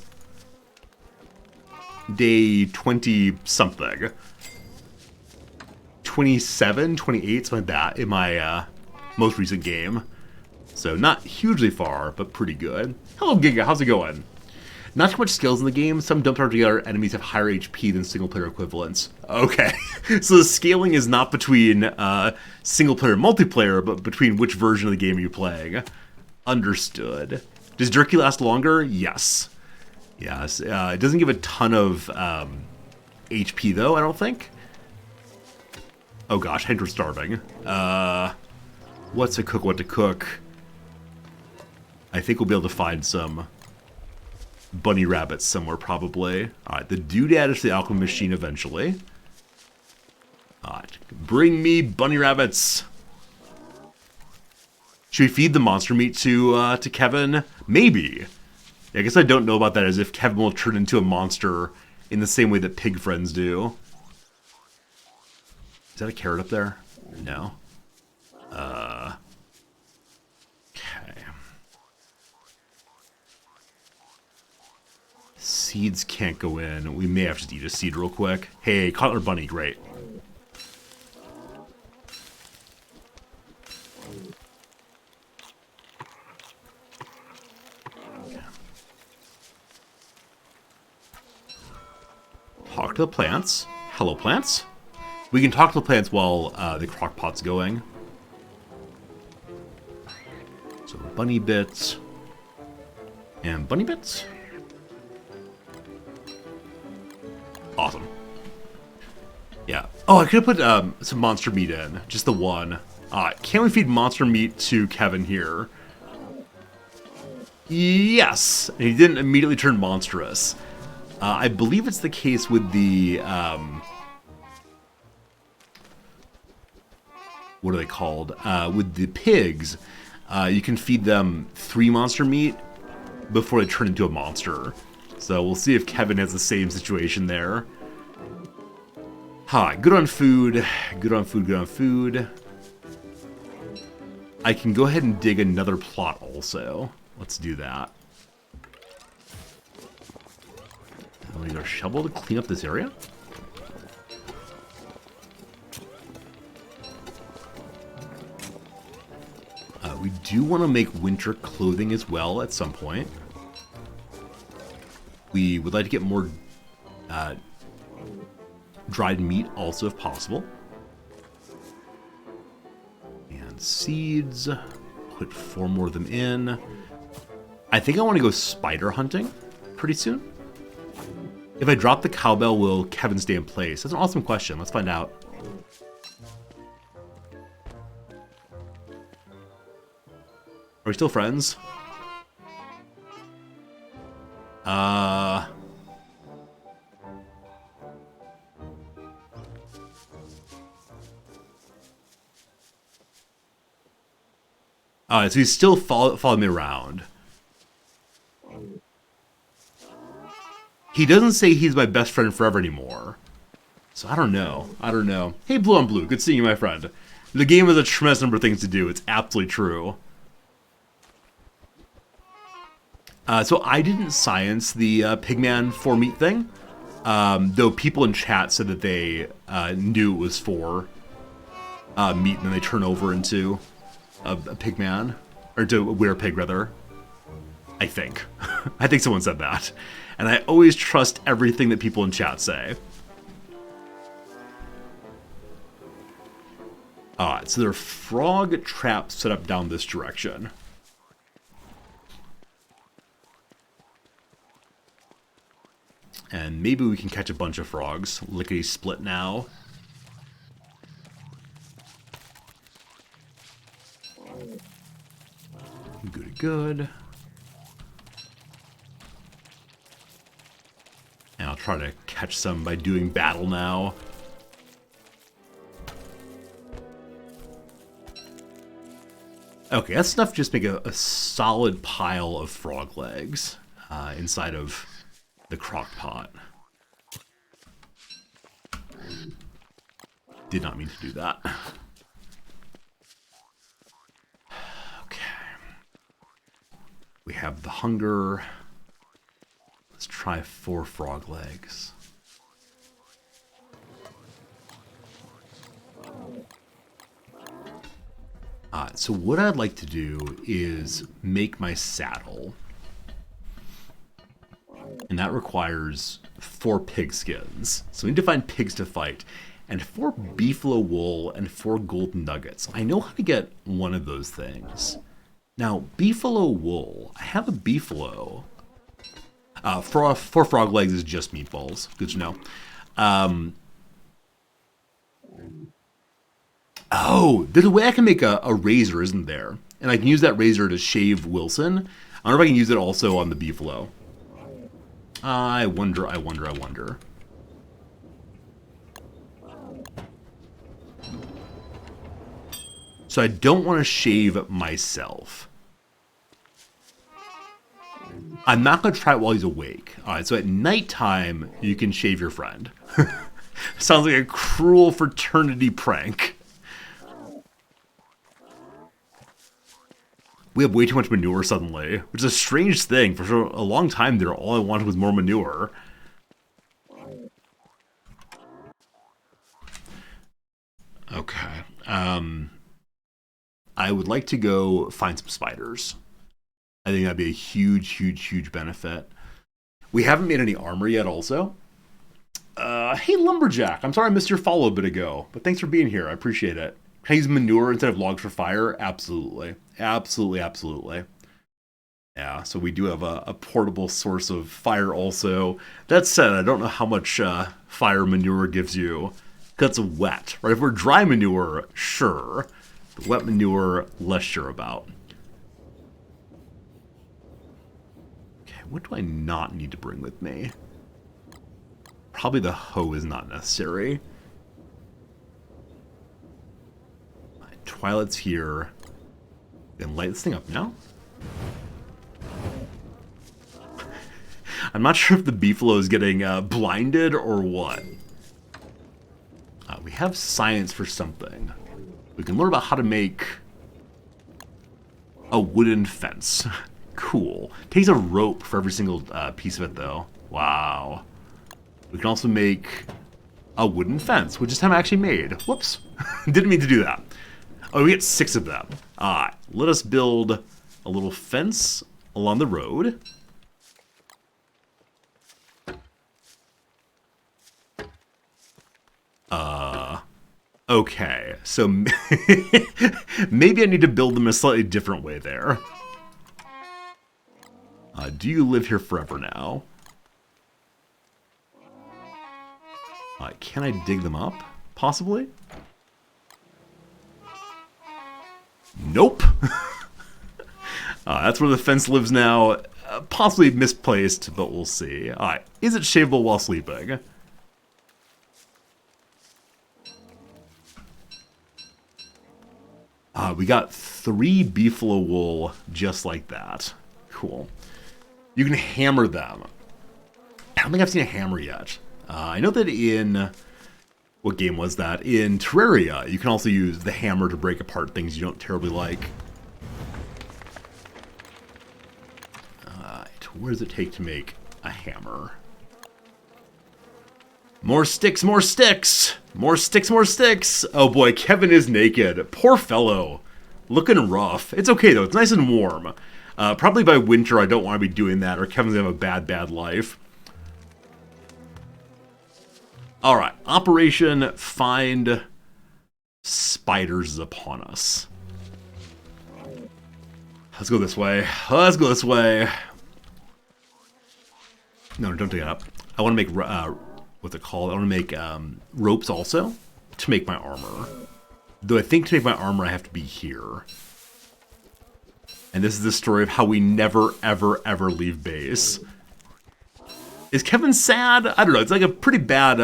Day 20-something. 27, 28, something like that in my most recent game. So not hugely far, but pretty good. Hello, Giga. How's it going? Not too much skills in the game. Some dumped together enemies have higher HP than single-player equivalents. Okay. So the scaling is not between single-player and multiplayer, but between which version of the game you're playing. Understood. Does jerky last longer? Yes. Yes. It doesn't give a ton of HP, though, I don't think. Oh gosh, Henry starving. What's to cook, what to cook? I think we'll be able to find some bunny rabbits somewhere, probably. Alright, the doodad is the alchemy machine eventually. Alright, bring me bunny rabbits! Should we feed the monster meat to Kevin? Maybe. I guess I don't know about that, as if Kevin will turn into a monster in the same way that pig friends do. Is that a carrot up there? No. Okay. Seeds can't go in. We may have to eat a seed real quick. Hey, Cutler Bunny, great. Talk to the plants. Hello, plants. We can talk to the plants while the crock pot's going. So bunny bits. And bunny bits. Awesome. Yeah. Oh, I could have put some monster meat in. Just the one. Can we feed monster meat to Kevin here? Yes! And he didn't immediately turn monstrous. I believe it's the case with the... what are they called? With the pigs, you can feed them 3 monster meat before they turn into a monster. So we'll see if Kevin has the same situation there. Hi, good on food. Good on food, good on food. I can go ahead and dig another plot also. Let's do that. I'll use our shovel to clean up this area. We do want to make winter clothing as well at some point. We would like to get more dried meat also if possible. And seeds. Put 4 more of them in. I think I want to go spider hunting pretty soon. If I drop the cowbell, will Kevin stay in place? That's an awesome question. Let's find out. Are we still friends? Alright, so he's still following me around. He doesn't say he's my best friend forever anymore. So I don't know. I don't know. Hey, Blue on Blue. Good seeing you, my friend. The game has a tremendous number of things to do. It's absolutely true. So I didn't science the Pigman 4 meat thing. Though people in chat said that they knew it was for meat and then they turn over into a Pigman. Or to a Werepig, rather. I think. I think someone said that. And I always trust everything that people in chat say. Alright, so there are frog traps set up down this direction. And maybe we can catch a bunch of frogs. Lickety split now. Good. And I'll try to catch some by doing battle now. Okay, that's enough to just make a solid pile of frog legs inside of the crock pot. Did not mean to do that. Okay. We have the hunger. Let's try 4 frog legs. So what I'd like to do is make my saddle. And that requires 4 pig skins. So we need to find pigs to fight. And 4 beefalo wool and 4 gold nuggets. I know how to get one of those things. Now, beefalo wool. I have a beefalo. 4 frog legs is just meatballs. Good to know. Oh, there's a way I can make a razor, isn't there? And I can use that razor to shave Wilson. I wonder if I can use it also on the beefalo. I wonder. So I don't want to shave myself. I'm not going to try it while he's awake. Alright, so at nighttime, you can shave your friend. Sounds like a cruel fraternity prank. We have way too much manure suddenly, which is a strange thing. For a long time there, all I wanted was more manure. Okay. I would like to go find some spiders. I think that'd be a huge benefit. We haven't made any armor yet also. Hey, Lumberjack. I'm sorry I missed your follow a bit ago, but thanks for being here. I appreciate it. Can I use manure instead of logs for fire? Absolutely. Absolutely. Yeah, so we do have a portable source of fire also. That said, I don't know how much fire manure gives you. Because it's wet, right? If we're dry manure, sure. The wet manure, less sure about. Okay, what do I not need to bring with me? Probably the hoe is not necessary. Twilight's here. Then light this thing up now. I'm not sure if the beefalo is getting blinded or what. We have science for something. We can learn about how to make a wooden fence. Cool. Takes a rope for every single piece of it, though. Wow. We can also make a wooden fence, which is time I actually made. Whoops. Didn't mean to do that. Oh, we get 6 of them. Let us build a little fence along the road. Okay, so maybe I need to build them in a slightly different way there. Do you live here forever now? Can I dig them up? Possibly? Nope. That's where the fence lives now. Possibly misplaced, but we'll see. Alright, is it shaveable while sleeping? We got 3 beefalo wool just like that. Cool. You can hammer them. I don't think I've seen a hammer yet. I know that in... What game was that? In Terraria, you can also use the hammer to break apart things you don't terribly like. What does it take to make a hammer? More sticks, more sticks! More sticks, more sticks! Oh boy, Kevin is naked. Poor fellow. Looking rough. It's okay though, it's nice and warm. Probably by winter I don't want to be doing that, or Kevin's gonna have a bad life. Alright, Operation Find Spiders is upon us. Let's go this way. Let's go this way. No, don't take it up. I want to make, what's it called? I want to make ropes also to make my armor. Though I think to make my armor I have to be here. And this is the story of how we never, ever, ever leave base. Is Kevin sad? I don't know. It's like a pretty bad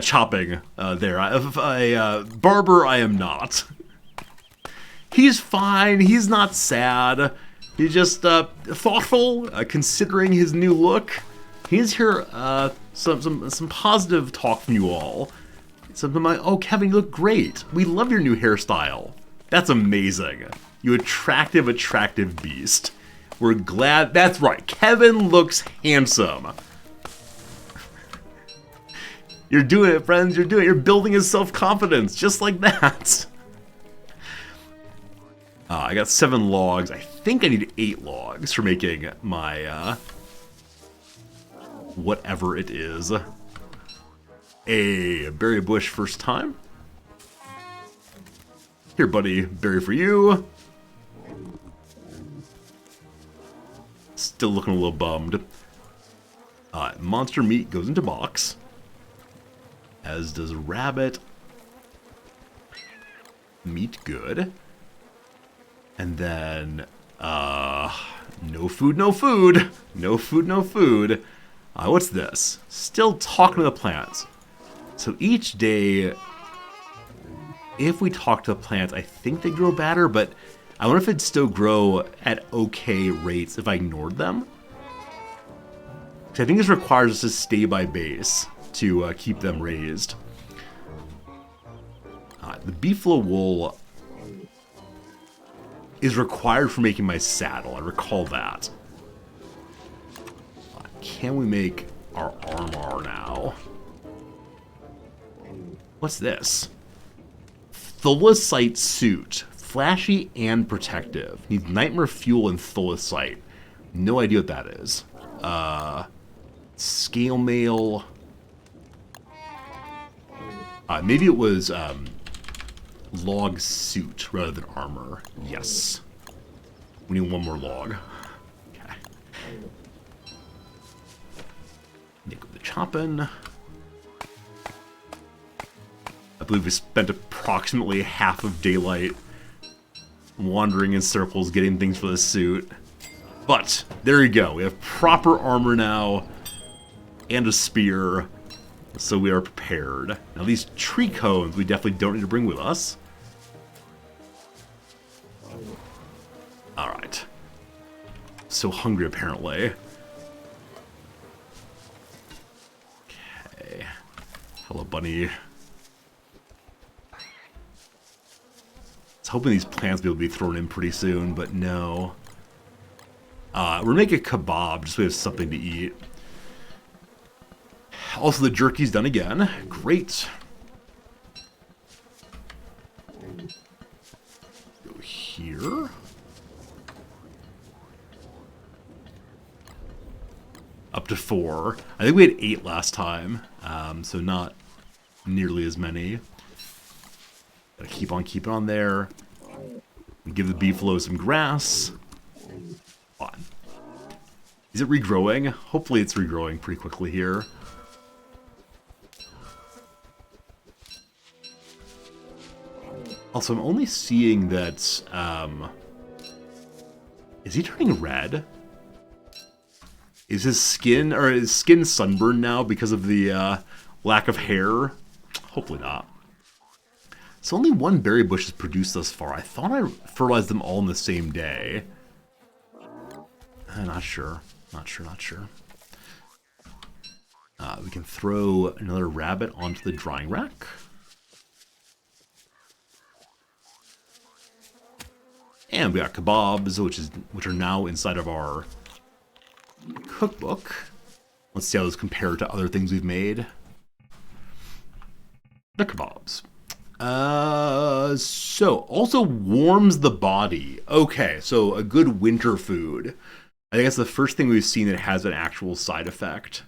chopping there. A barber, I am not. He's fine. He's not sad. He's just thoughtful, considering his new look. He's here. Some positive talk from you all. Something like, oh, Kevin, you look great. We love your new hairstyle. That's amazing. You attractive beast. We're glad. That's right. Kevin looks handsome. You're doing it, friends. You're doing it. You're building his self-confidence just like that. I got 7 logs. I think I need 8 logs for making my whatever it is. A berry bush first time. Here, buddy. Berry for you. Still looking a little bummed. Monster meat goes into box. As does rabbit. Meat good. And then, no food, no food. No food, no food. What's this? Still talking to the plants. So each day, if we talk to the plants, I think they grow better, but I wonder if it'd still grow at okay rates if I ignored them. Because I think this requires us to stay by base to keep them raised. The beefalo wool is required for making my saddle. I recall that. Can we make our armor now? What's this? Thulacite suit. Flashy and protective. Needs nightmare fuel and thulacite. No idea what that is. Scale mail. Maybe it was log suit rather than armor. Yes. We need 1 more log. Okay. Nick with the chopping. I believe we spent approximately half of daylight wandering in circles getting things for the suit. But there you go. We have proper armor now and a spear. So we are prepared. Now these tree cones we definitely don't need to bring with us. Alright. So hungry apparently. Okay. Hello, bunny. I was hoping these plants will be able to be thrown in pretty soon, but no. We're making a kebab just so we have something to eat. Also, the jerky's done again. Great. Go here. Up to 4. I think we had 8 last time, so not nearly as many. Gotta keep on keeping on there. Give the beefalo some grass. On. Is it regrowing? Hopefully it's regrowing pretty quickly here. Also, I'm only seeing that, is he turning red? Is his skin sunburned now because of the, lack of hair? Hopefully not. So only one berry bush is produced thus far. I thought I fertilized them all in the same day. Not sure. Not sure. We can throw another rabbit onto the drying rack. And we got kebabs, which are now inside of our cookbook. Let's see how those compare to other things we've made. The kebabs. So also warms the body. Okay, so a good winter food. I think that's the first thing we've seen that has an actual side effect.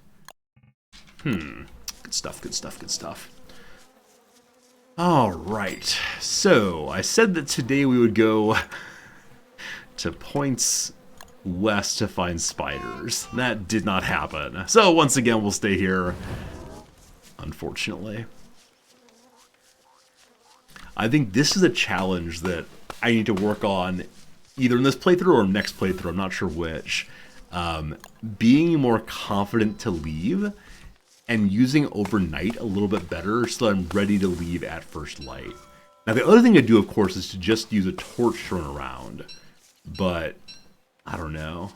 Good stuff. All right. So I said that today we would go to points west to find spiders. That did not happen. So once again, we'll stay here, unfortunately. I think this is a challenge that I need to work on either in this playthrough or next playthrough. I'm not sure which. Being more confident to leave and using overnight a little bit better so that I'm ready to leave at first light. Now, the other thing to do, of course, is to just use a torch to run around. But I don't know.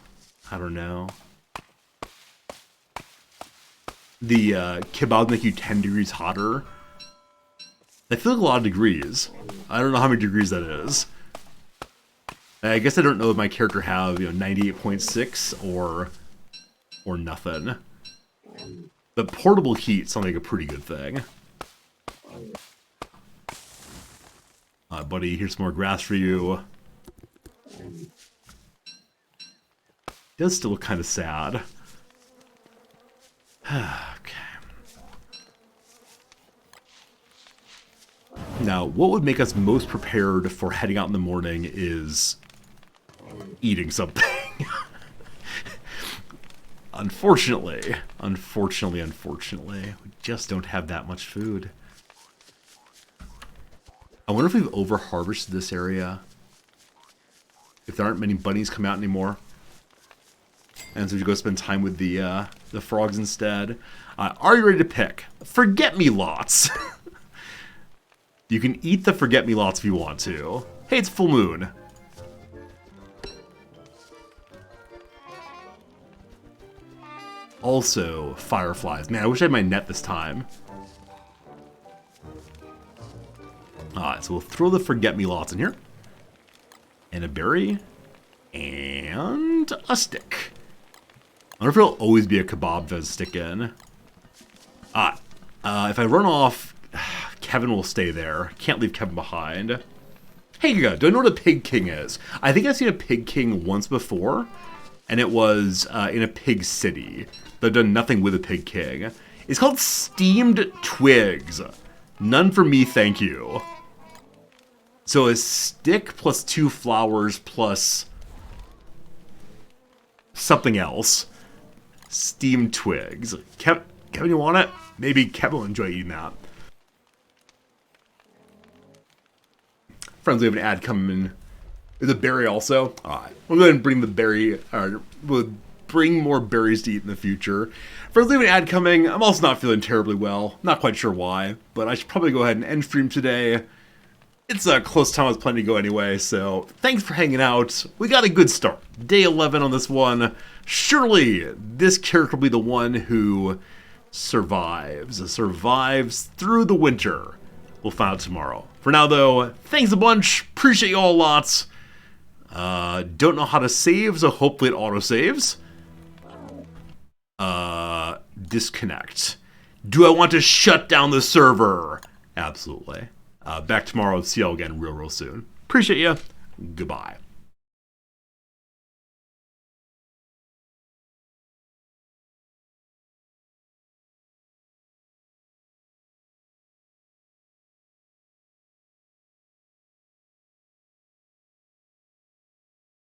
The kebabs make you 10 degrees hotter. I feel like a lot of degrees. I don't know how many degrees that is. I guess I don't know if my character have 98.6 or nothing. But portable heat sounds like a pretty good thing. Buddy, here's some more grass for you. It does still look kind of sad. Okay. Now, what would make us most prepared for heading out in the morning is eating something. Unfortunately, we just don't have that much food. I wonder if we've over-harvested this area. If there aren't many bunnies come out anymore. And so we go spend time with the frogs instead. Are you ready to pick? Forget-me-lots. You can eat the forget-me-lots if you want to. Hey, it's full moon. Also, fireflies. Man, I wish I had my net this time. Alright, so we'll throw the forget-me-lots in here. And a berry. And a stick. I wonder if it'll always be a kebab with a stick in. If I run off, Kevin will stay there. Can't leave Kevin behind. Hey, you guys, do I know what a pig king is? I think I've seen a pig king once before. And it was in a pig city. They've done nothing with a pig king. It's called steamed twigs. None for me, thank you. So a stick plus 2 flowers plus something else. Steamed twigs. Kevin, you want it? Maybe Kevin will enjoy eating that. Friends, we have an ad coming. Is a berry also? Alright. We'll go ahead and bring the berry, we'll bring more berries to eat in the future. Friends, we have an ad coming. I'm also not feeling terribly well. Not quite sure why, but I should probably go ahead and end stream today. It's a close time I was planning to go anyway, so thanks for hanging out. We got a good start. Day 11 on this one. Surely this character will be the one who survives through the winter. We'll find out tomorrow. For now, though, thanks a bunch. Appreciate you all lots. Don't know how to save, so hopefully it auto-saves. Disconnect. Do I want to shut down the server? Absolutely. Back tomorrow. See y'all again real soon. Appreciate you. Goodbye.